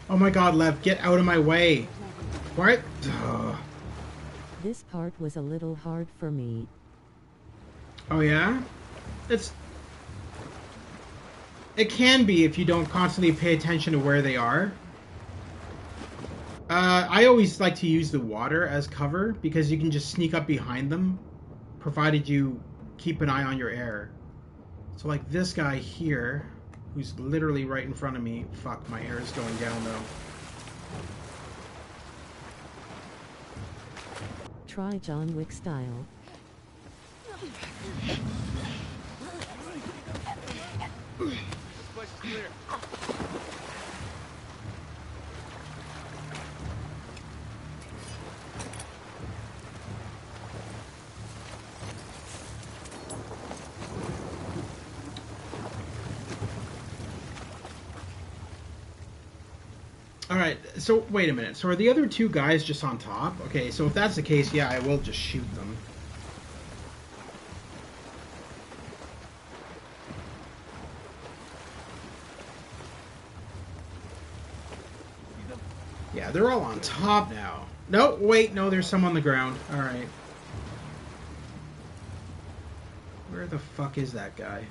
Oh my god, Lev, get out of my way. What? Ugh. This part was a little hard for me. Oh yeah? It can be if you don't constantly pay attention to where they are. I always like to use the water as cover because you can just sneak up behind them, provided you keep an eye on your air. So like this guy here, who's literally right in front of me. Fuck, my air is going down though. Try John Wick style. This place is clear. Alright, so wait a minute. So are the other two guys just on top? Okay, so if that's the case, yeah, I will just shoot them. Yeah, they're all on top now. No, wait, no, there's some on the ground. Alright. Where the fuck is that guy?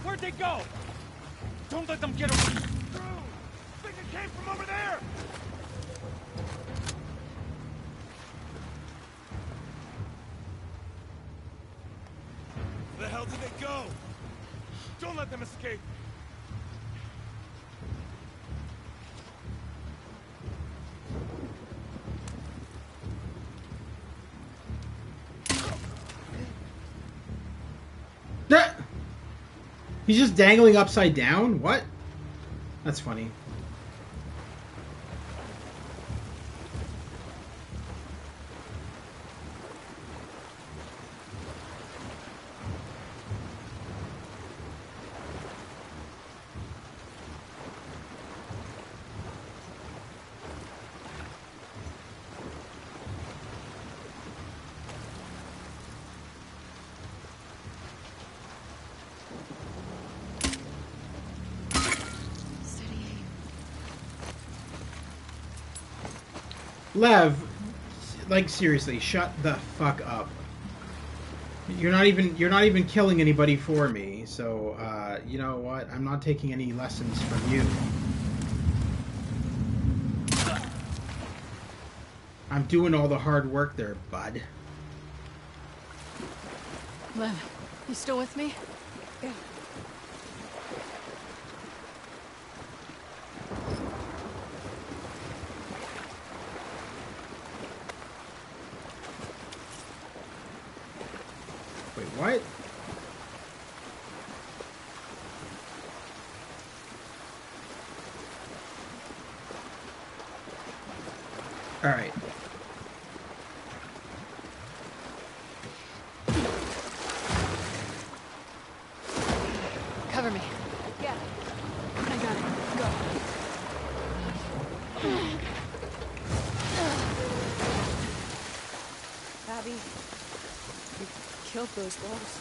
Where'd they go? Don't Don't let them get away. Through! Think it came from over there! Where the hell did they go? Don't let them escape. He's just dangling upside down? What? That's funny. Lev, like seriously, shut the fuck up. You're not even killing anybody for me, so you know what? I'm not taking any lessons from you. I'm doing all the hard work there, bud. Lev, you still with me? Yeah. Wait, what? All right. Cover me. Yeah. I got it. Go. Abby, you killed those wolves.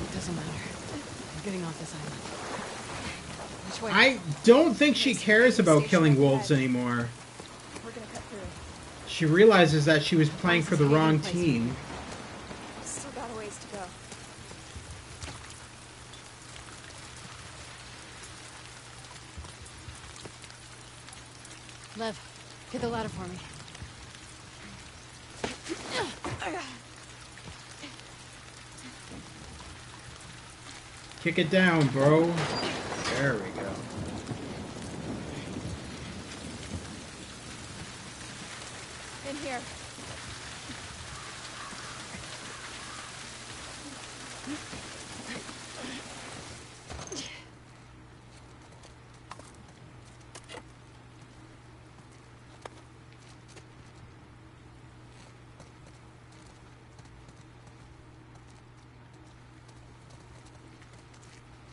It doesn't matter. I'm getting off this island. Which way? I don't think she cares about killing wolves anymore. We're gonna cut through. She realizes that she was playing for the wrong team. Still got a ways to go. Lev, get the ladder for me. Kick it down, bro. There we go. In here.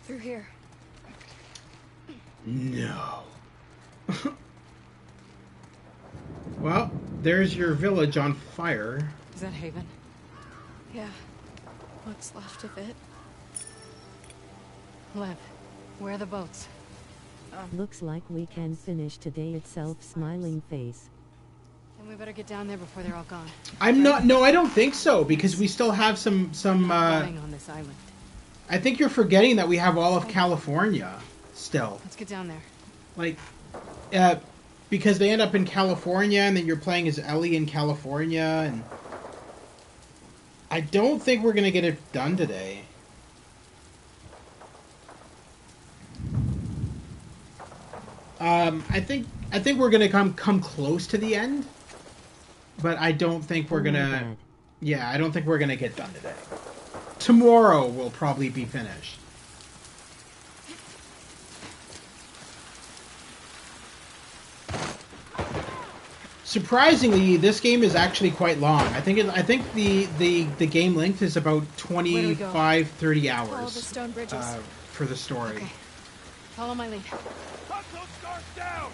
Through here. No. Well, there's your village on fire. Is that Haven? Yeah. What's left of it? Lev, where are the boats? Looks like we can finish today itself, smiling face. Then we better get down there before they're all gone. I'm not. No, I don't think so because we still have some. Dying on this island. I think you're forgetting that we have all of California still. Let's get down there. Like, because they end up in California, and then you're playing as Ellie in California, and I don't think we're gonna get it done today. I think we're gonna come close to the end, but I don't think we're gonna. Yeah, I don't think we're gonna get done today. Tomorrow we'll probably be finished. Surprisingly, this game is actually quite long. I think the game length is about 25, 30 hours. Follow the stone bridges. For the story. Okay. Follow my lead. Hunt those scars down!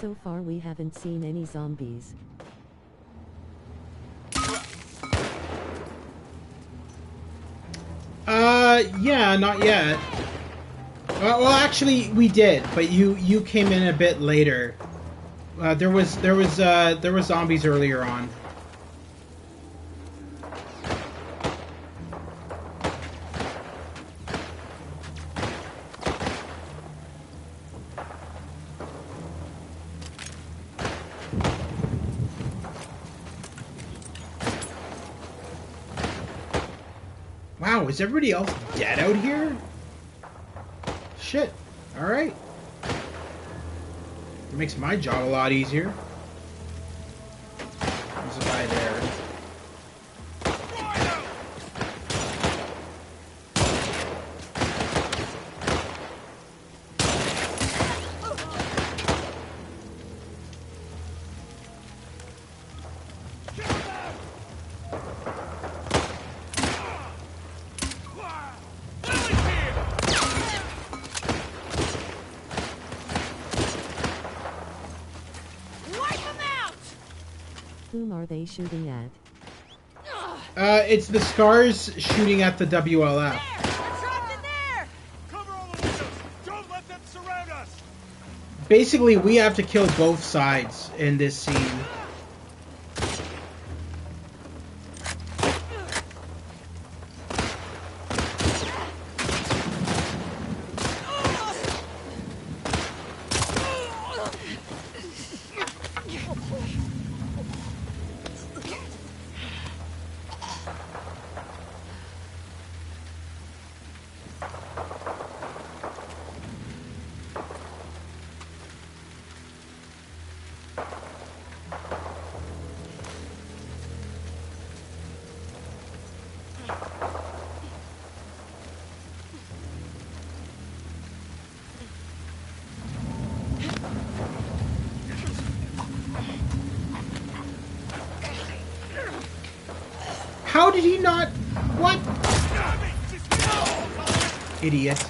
So far we haven't seen any zombies. Yeah, not yet. Well, actually, we did, but you came in a bit later. There was zombies earlier on. Wow, is everybody else dead out here? Shit. Alright. It makes my job a lot easier. There's a guy there. Whom are they shooting at? It's the Scars shooting at the WLF. Cover all the windows! Don't let them surround us! Basically, we have to kill both sides in this scene. How did he not? What? Idiot.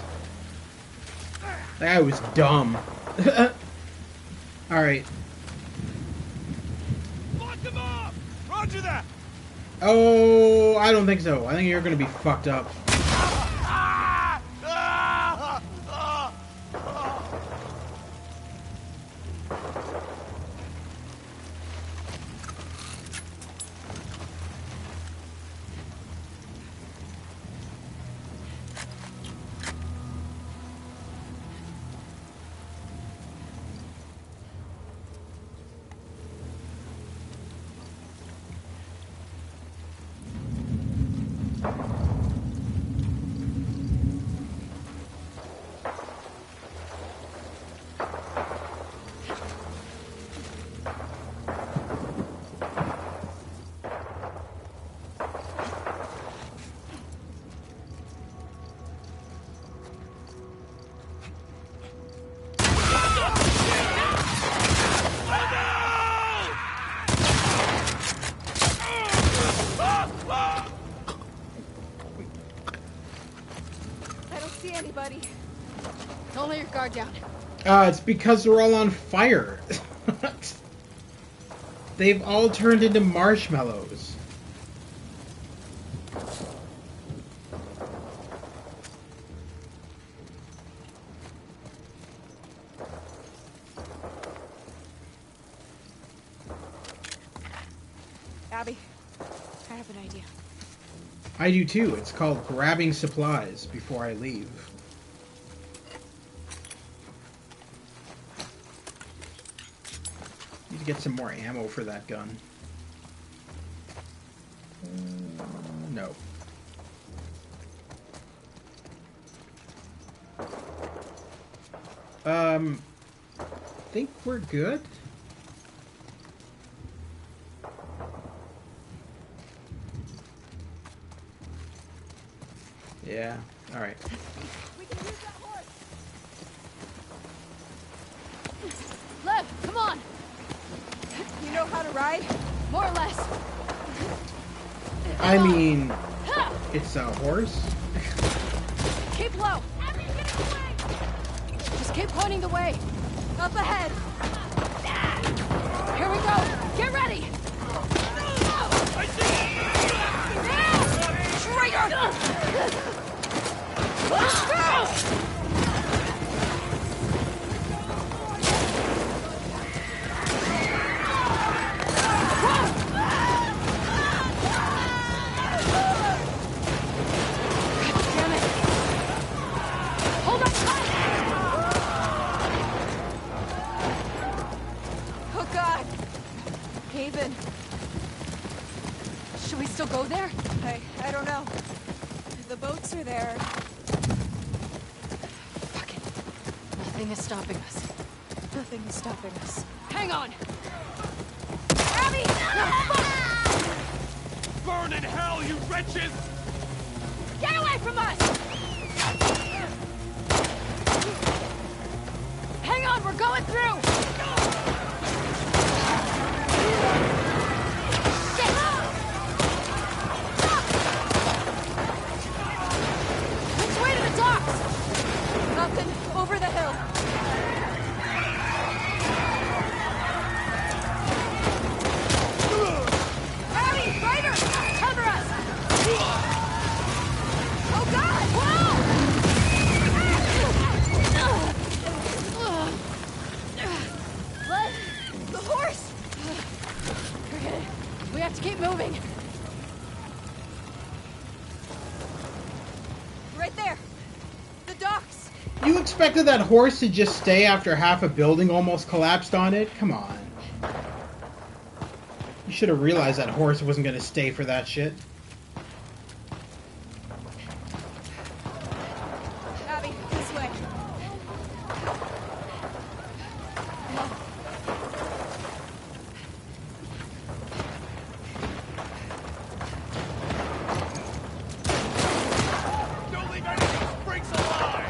That guy was dumb. Alright. Lock them up! Roger that! Oh, I don't think so. I think you're gonna be fucked up. Anybody? Don't let your guard down. It's because they're all on fire. They've all turned into marshmallows. Abby, I have an idea. I do too. It's called grabbing supplies before I leave. Need to get some more ammo for that gun. No. Think we're good? Yeah, alright. We can use that horse. Lev, come on! You know how to ride? More or less. I mean, it's a horse? Keep low! Abby, get away! Just keep pointing the way. Up ahead. Here we go! Get ready! Oh God! Haven. Should we still go there? I don't know. The boats are there. Fuck it. Nothing is stopping us. Nothing is stopping us. Hang on! Abby! Burn in hell, you wretches! Get away from us! Hang on, we're going through! Which way to the docks? Nothing. Over the hill. Abby! Ryder! Cover us! Oh God! What? The horse! Forget it. We have to keep moving. Right there. The docks. You expected that horse to just stay after half a building almost collapsed on it? Come on. You should have realized that horse wasn't going to stay for that shit. Abby, this way. Don't leave any springs alive!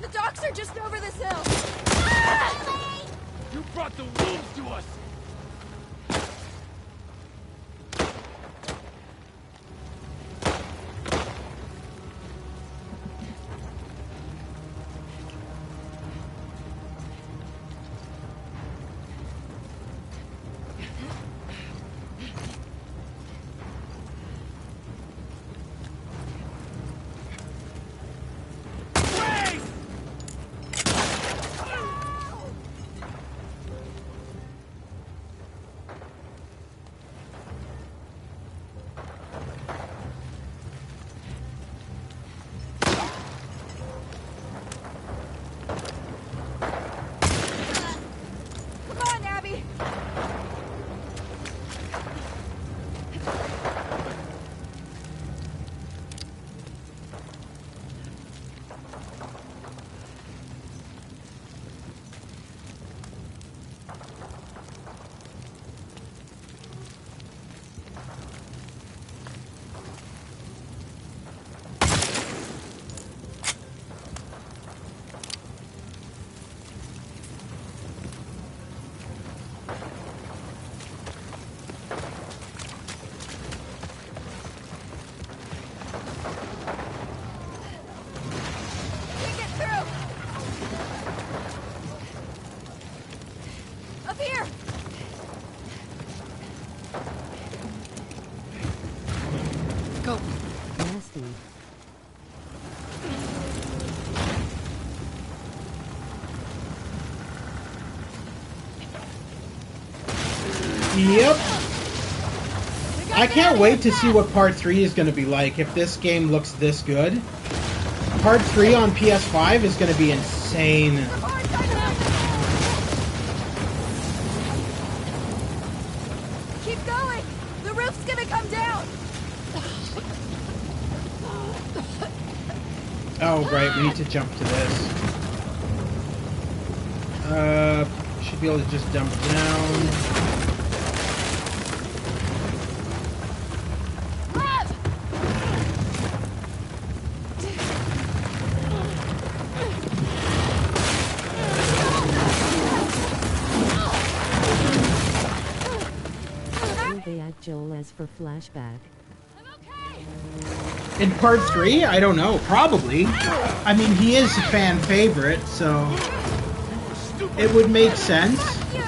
The docks are just over this hill. Ah! brought the wolves to us! Come on, Abby! Can't get through! Up here! Go. Nasty. Yep. I can't wait to see what Part 3 is going to be like if this game looks this good. Part 3 on PS5 is going to be insane. Keep going! The roof's gonna come down! Oh, right, we need to jump to this. Should be able to just jump down. Will they add Joel as for flashback? In Part 3? I don't know. Probably. I mean, he is a fan favorite, so it would make sense. You're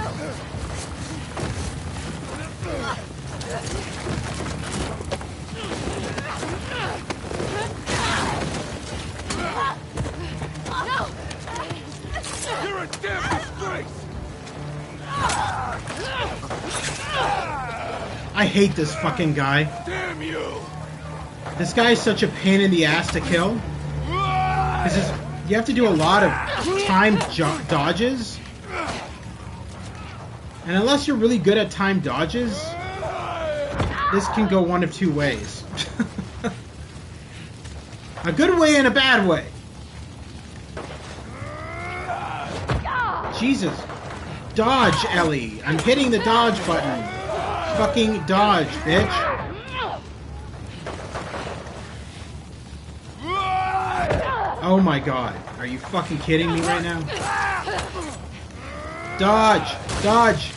a damn disgrace! I hate this fucking guy. Damn you! This guy is such a pain in the ass to kill. You have to do a lot of timed dodges. And unless you're really good at timed dodges, this can go one of two ways. A good way and a bad way. Jesus. Dodge, Ellie. I'm hitting the dodge button. Fucking dodge, bitch. Oh my god. Are you fucking kidding me right now? Dodge! Dodge!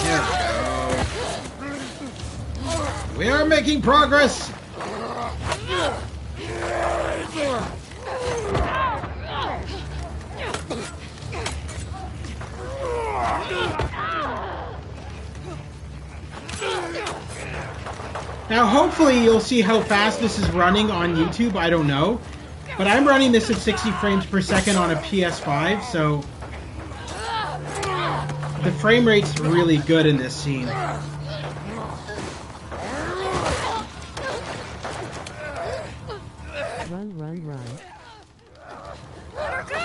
There we go. We are making progress! Now hopefully you'll see how fast this is running on YouTube, I don't know. But I'm running this at 60 frames per second on a PS5, so the frame rate's really good in this scene. Run, run, run. Let her go!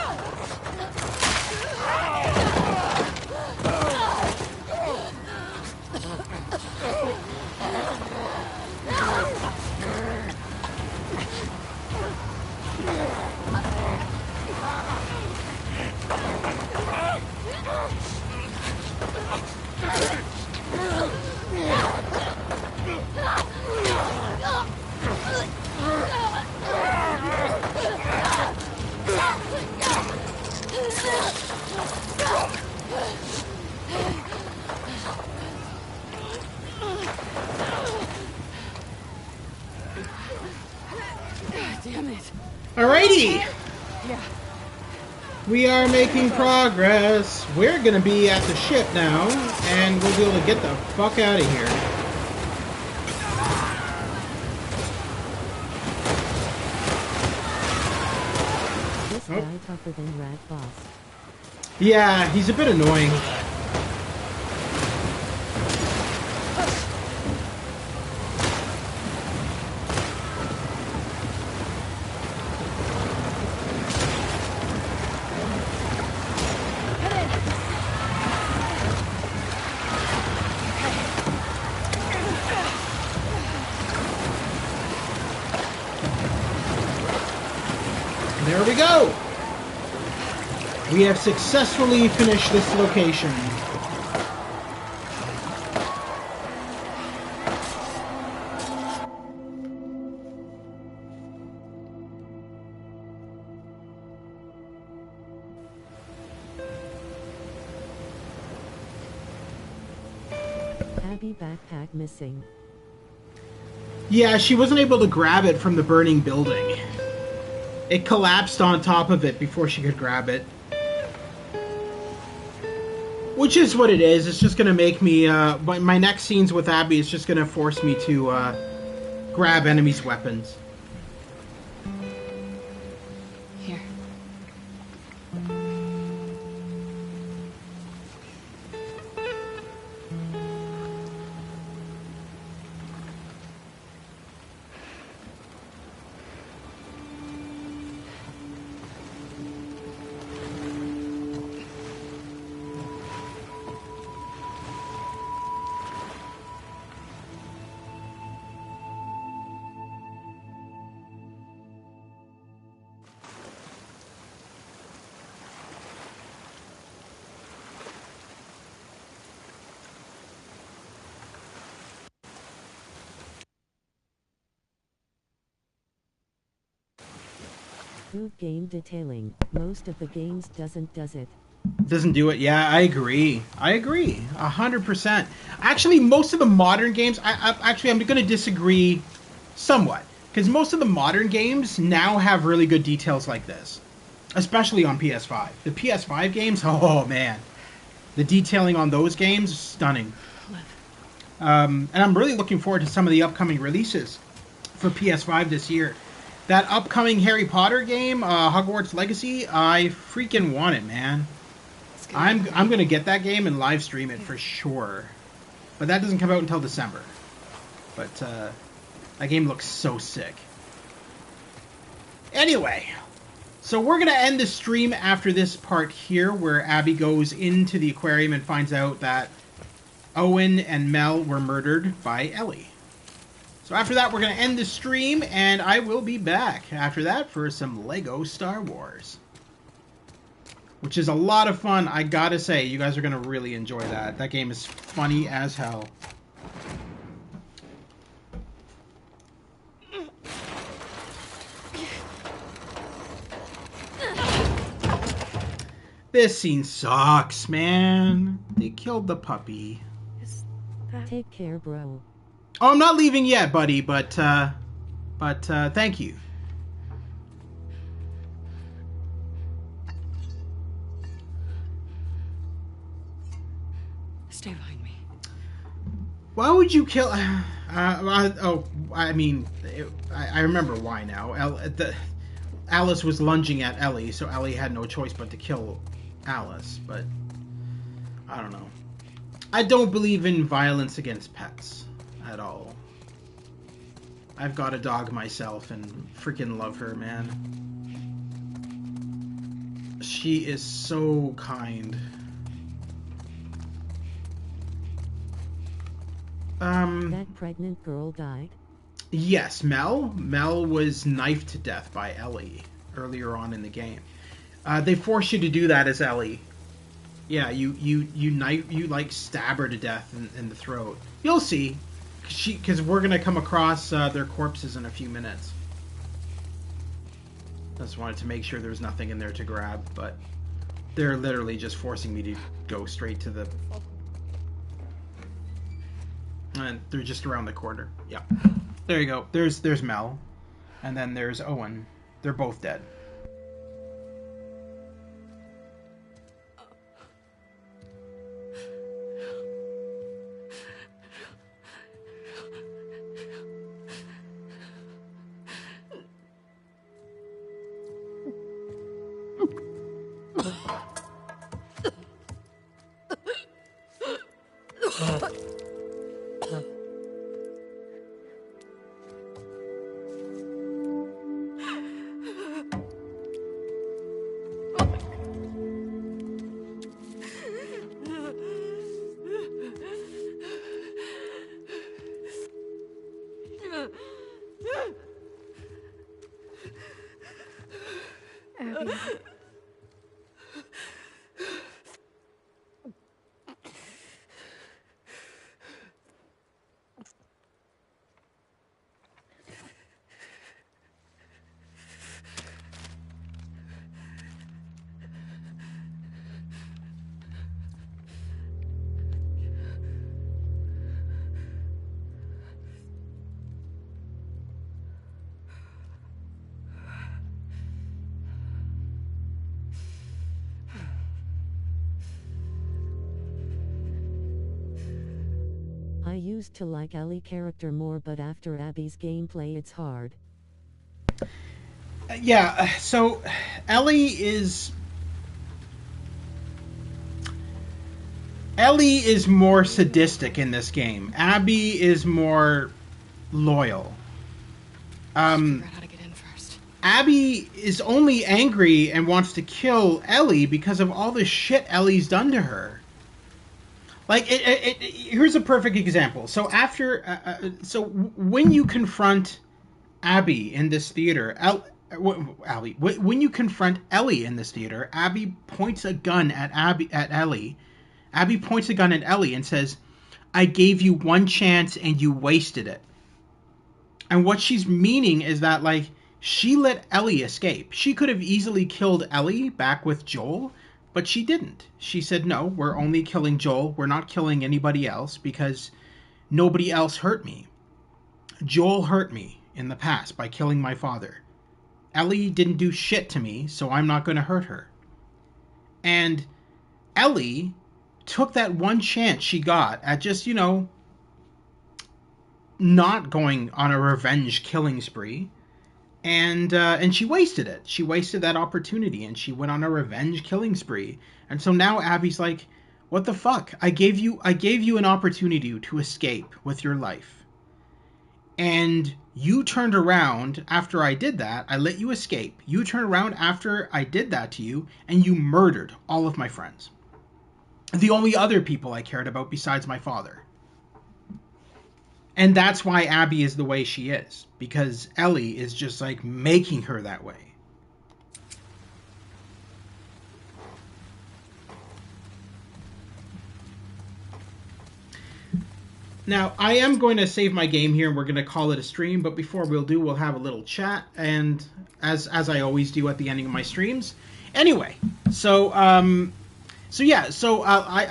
Alrighty! Yeah. We are making progress. We're gonna be at the ship now, and we'll be able to get the fuck out of here. This guy tougher than Rat Boss. Yeah, he's a bit annoying. There we go! We have successfully finished this location. Abby backpack missing. Yeah, she wasn't able to grab it from the burning building. It collapsed on top of it before she could grab it. Which is what it is. It's just gonna make me, my next scenes with Abby is just gonna force me to, grab enemies' weapons. Here. Good game detailing. Most of the games does it. Doesn't do it. Yeah, I agree. 100%. Actually, most of the modern games, I'm going to disagree somewhat. Because most of the modern games now have really good details like this. Especially on PS5. The PS5 games, oh man. The detailing on those games is stunning. And I'm really looking forward to some of the upcoming releases for PS5 this year. That upcoming Harry Potter game, Hogwarts Legacy, I freaking want it, man. I'm gonna get that game and live stream it for sure. But that doesn't come out until December. But that game looks so sick. Anyway, so we're gonna end the stream after this part here, where Abby goes into the aquarium and finds out that Owen and Mel were murdered by Ellie. So after that, we're going to end the stream, and I will be back after that for some Lego Star Wars. Which is a lot of fun, I gotta say. You guys are going to really enjoy that. That game is funny as hell. This scene sucks, man. They killed the puppy. Take care, bro. Oh, I'm not leaving yet, buddy, but thank you. Stay behind me. Why would you kill... I mean, I remember why now. Alice was lunging at Ellie, so Ellie had no choice but to kill Alice, but... I don't know. I don't believe in violence against pets. At all. I've got a dog myself and freaking love her, man. She is so kind. That pregnant girl died? Yes, Mel. Mel was knifed to death by Ellie earlier on in the game. They force you to do that as Ellie. Yeah, you like stab her to death in the throat. You'll see. Because we're going to come across their corpses in a few minutes. Just wanted to make sure there's nothing in there to grab, but they're literally just forcing me to go straight to the... And they're just around the corner. Yeah. There you go. There's Mel. And then there's Owen. They're both dead. Abby. I used to like Ellie character more, but after Abby's gameplay it's hard. Yeah, so Ellie is more sadistic in this game. Abby is more loyal. Figure out how to get in first. Abby is only angry and wants to kill Ellie because of all the shit Ellie's done to her. Like, here's a perfect example. So when you confront Abby in this theater, when you confront Ellie in this theater, Abby points a gun at Ellie. Abby points a gun at Ellie and says, "I gave you one chance and you wasted it." And what she's meaning is that, like, she let Ellie escape. She could have easily killed Ellie back with Joel, but she didn't. She said, "No, we're only killing Joel. We're not killing anybody else because nobody else hurt me. Joel hurt me in the past by killing my father. Ellie didn't do shit to me, so I'm not going to hurt her." And Ellie took that one chance she got at just, not going on a revenge killing spree, and she wasted it. She wasted that opportunity, and she went on a revenge killing spree. And so now Abby's like, "What the fuck? I gave you an opportunity to escape with your life, and you turned around after I did that. I let you escape. You turned around after I did that to you, and you murdered all of my friends. The only other people I cared about besides my father." And that's why Abby is the way she is, because Ellie is just like making her that way. Now, I am going to save my game here and we're going to call it a stream, but before we'll have a little chat, and as I always do at the ending of my streams. Anyway, I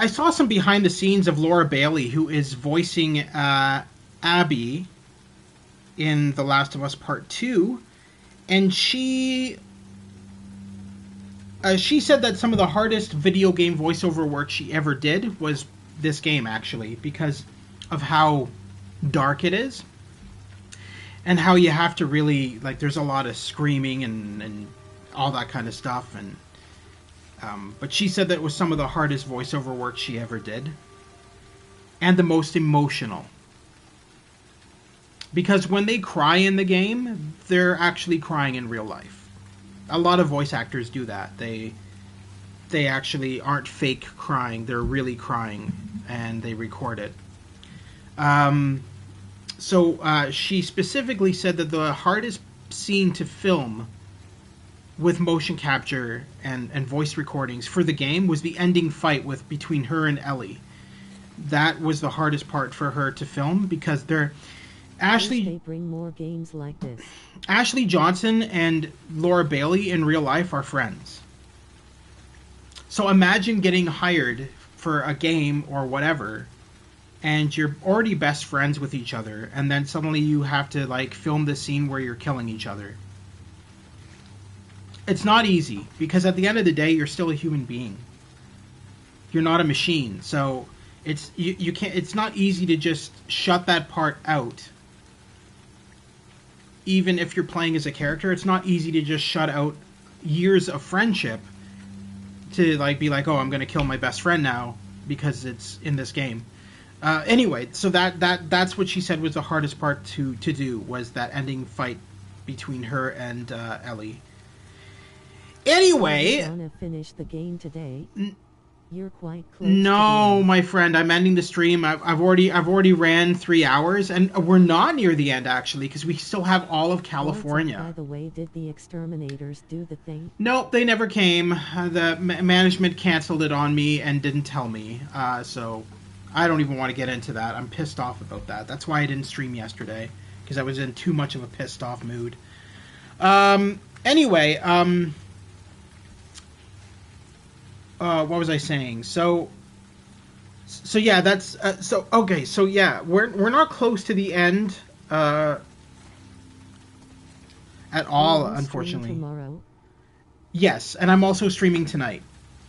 saw some behind the scenes of Laura Bailey, who is voicing Abby in The Last of Us Part 2, and she said that some of the hardest video game voiceover work she ever did was this game, actually, because of how dark it is and how you have to really, like, there's a lot of screaming and all that kind of stuff, and but she said that it was some of the hardest voiceover work she ever did and the most emotional. Because when they cry in the game, they're actually crying in real life. A lot of voice actors do that. They actually aren't fake crying. They're really crying, and they record it. She specifically said that the hardest scene to film with motion capture and voice recordings for the game was the ending fight between her and Ellie. That was the hardest part for her to film, because They bring more games like this. Ashley Johnson and Laura Bailey in real life are friends. So imagine getting hired for a game or whatever, and you're already best friends with each other, and then suddenly you have to, like, film this scene where you're killing each other. It's not easy, because at the end of the day, you're still a human being. You're not a machine, so you can't. It's not easy to just shut that part out. Even if you're playing as a character, it's not easy to just shut out years of friendship to like be like, oh, I'm gonna kill my best friend now because it's in this game. Anyway, so that's what she said was the hardest part to do, was that ending fight between her and Ellie. Anyway, you wanna finish the game today? You're quite close. No, my friend, I'm ending the stream. I've already ran 3 hours, and we're not near the end actually, because we still have all of California. By the way, did the exterminators do the thing? Nope, they never came. The management canceled it on me and didn't tell me. So I don't even want to get into that. I'm pissed off about that. That's why I didn't stream yesterday, because I was in too much of a pissed off mood. Anyway, what was I saying? So yeah, that's so okay. So yeah, we're not close to the end at all, unfortunately. Tomorrow? Yes, and I'm also streaming tonight.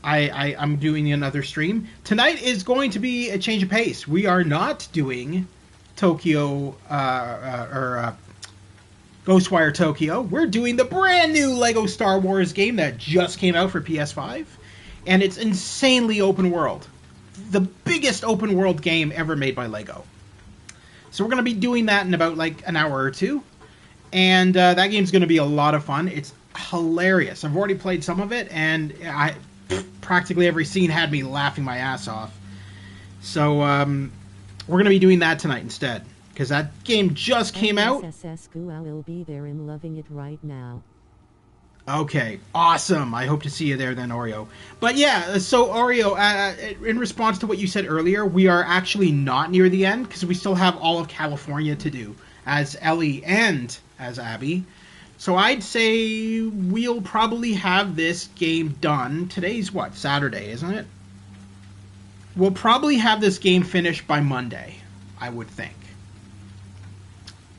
I'm doing another stream tonight. Is going to be a change of pace. We are not doing Tokyo or Ghostwire Tokyo. We're doing the brand new Lego Star Wars game that just came out for PS5. And it's insanely open world. The biggest open world game ever made by Lego. So we're going to be doing that in about like an hour or two. And that game's going to be a lot of fun. It's hilarious. I've already played some of it, and practically every scene had me laughing my ass off. So we're going to be doing that tonight instead. Because that game just came out. I will be there and loving it right now. Okay, awesome. I hope to see you there then, Oreo. But yeah, so Oreo, in response to what you said earlier, we are actually not near the end because we still have all of California to do as Ellie and as Abby. So I'd say we'll probably have this game done. Today's what? Saturday, isn't it? We'll probably have this game finished by Monday, I would think.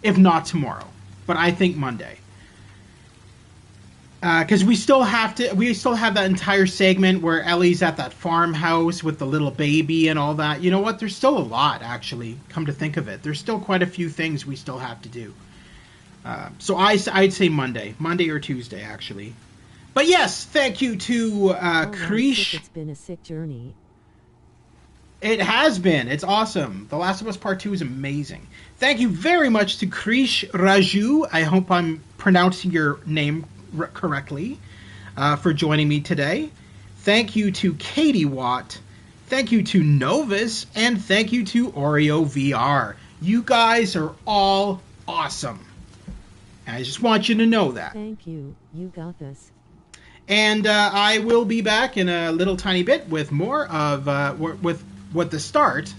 If not tomorrow. But I think Monday. Because we still have that entire segment where Ellie's at that farmhouse with the little baby and all that. You know what? There's still a lot, actually. Come to think of it, there's still quite a few things we still have to do. So I'd say Monday or Tuesday, actually. But yes, thank you to Krish. It's been a sick journey. It has been. It's awesome. The Last of Us Part 2 is amazing. Thank you very much to Krish Raju. I hope I'm pronouncing your name correctly, for joining me today. Thank you to Katie Watt. Thank you to Novus, and thank you to Oreo VR. You guys are all awesome. I just want you to know that. Thank you. You got this. And I will be back in a little tiny bit with more of the start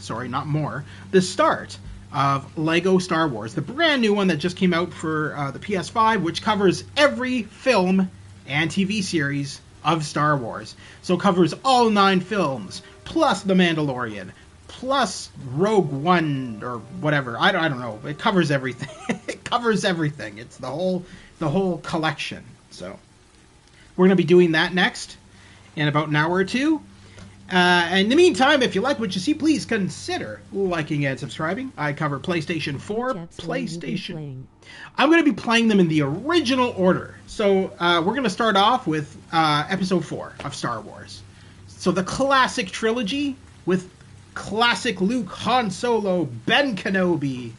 of Lego Star Wars, the brand new one that just came out for the PS5, which covers every film and TV series of Star Wars. So it covers all 9 films, plus The Mandalorian, plus Rogue One, or whatever. I don't know. It covers everything. It covers everything. It's the whole collection. So we're going to be doing that next in about an hour or two. In the meantime, if you like what you see, please consider liking and subscribing. I cover PlayStation 4, PlayStation. I'm going to be playing them in the original order. So we're going to start off with Episode 4 of Star Wars. So the classic trilogy with classic Luke, Han Solo, Ben Kenobi,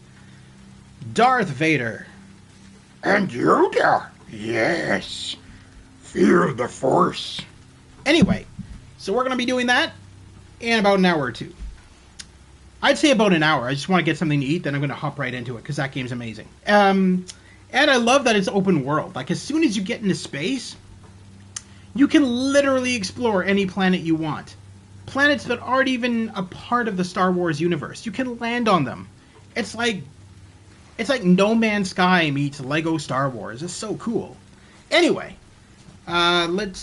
Darth Vader, and Yoda. Yes, fear the Force. Anyway. So we're going to be doing that in about an hour or two. I'd say about an hour. I just want to get something to eat, then I'm going to hop right into it, because that game's amazing. And I love that it's open world. Like, as soon as you get into space, you can literally explore any planet you want. Planets that aren't even a part of the Star Wars universe. You can land on them. It's like No Man's Sky meets Lego Star Wars. It's so cool. Anyway. But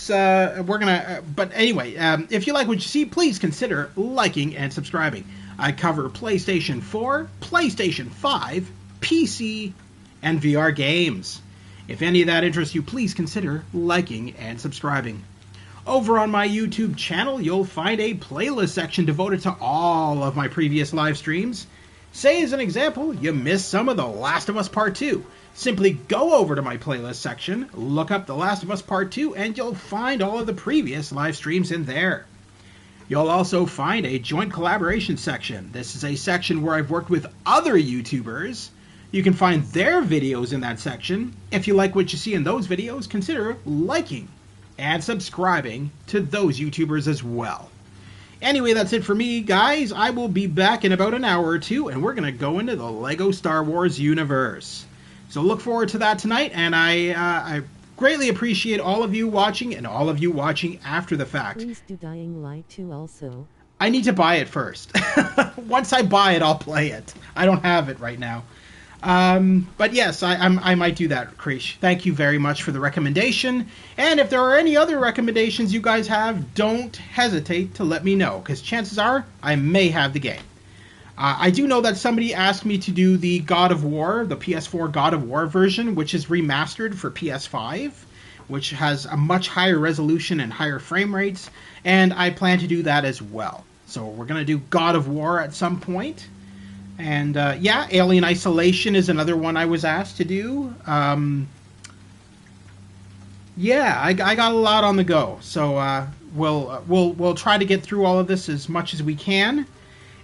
anyway, if you like what you see, please consider liking and subscribing. I cover PlayStation 4, PlayStation 5, PC, and VR games. If any of that interests you, please consider liking and subscribing. Over on my YouTube channel, you'll find a playlist section devoted to all of my previous live streams. Say, as an example, you missed some of The Last of Us Part 2. Simply go over to my playlist section, look up The Last of Us Part 2, and you'll find all of the previous live streams in there. You'll also find a joint collaboration section. This is a section where I've worked with other YouTubers. You can find their videos in that section. If you like what you see in those videos, consider liking and subscribing to those YouTubers as well. Anyway, that's it for me, guys. I will be back in about an hour or two, and we're going to go into the LEGO Star Wars universe. So look forward to that tonight, and I greatly appreciate all of you watching and all of you watching after the fact. Please do Dying Light 2 also. I need to buy it first. Once I buy it, I'll play it. I don't have it right now. But yes, I might do that, Krish. Thank you very much for the recommendation. And if there are any other recommendations you guys have, don't hesitate to let me know, because chances are I may have the game. I do know that somebody asked me to do the God of War, the PS4 God of War version, which is remastered for PS5, which has a much higher resolution and higher frame rates, and I plan to do that as well. So we're going to do God of War at some point. And yeah, Alien Isolation is another one I was asked to do. Yeah, I got a lot on the go, so we'll try to get through all of this as much as we can.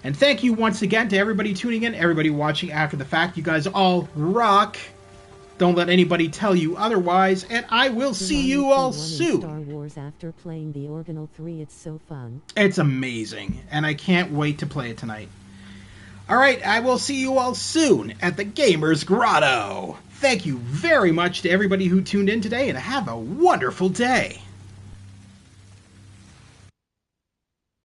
And thank you once again to everybody tuning in, everybody watching after the fact. You guys all rock. Don't let anybody tell you otherwise, and I will see you all soon. Star Wars after playing the Original 3, it's so fun. It's amazing, and I can't wait to play it tonight. Alright, I will see you all soon at the Gamers Grotto. Thank you very much to everybody who tuned in today, and have a wonderful day.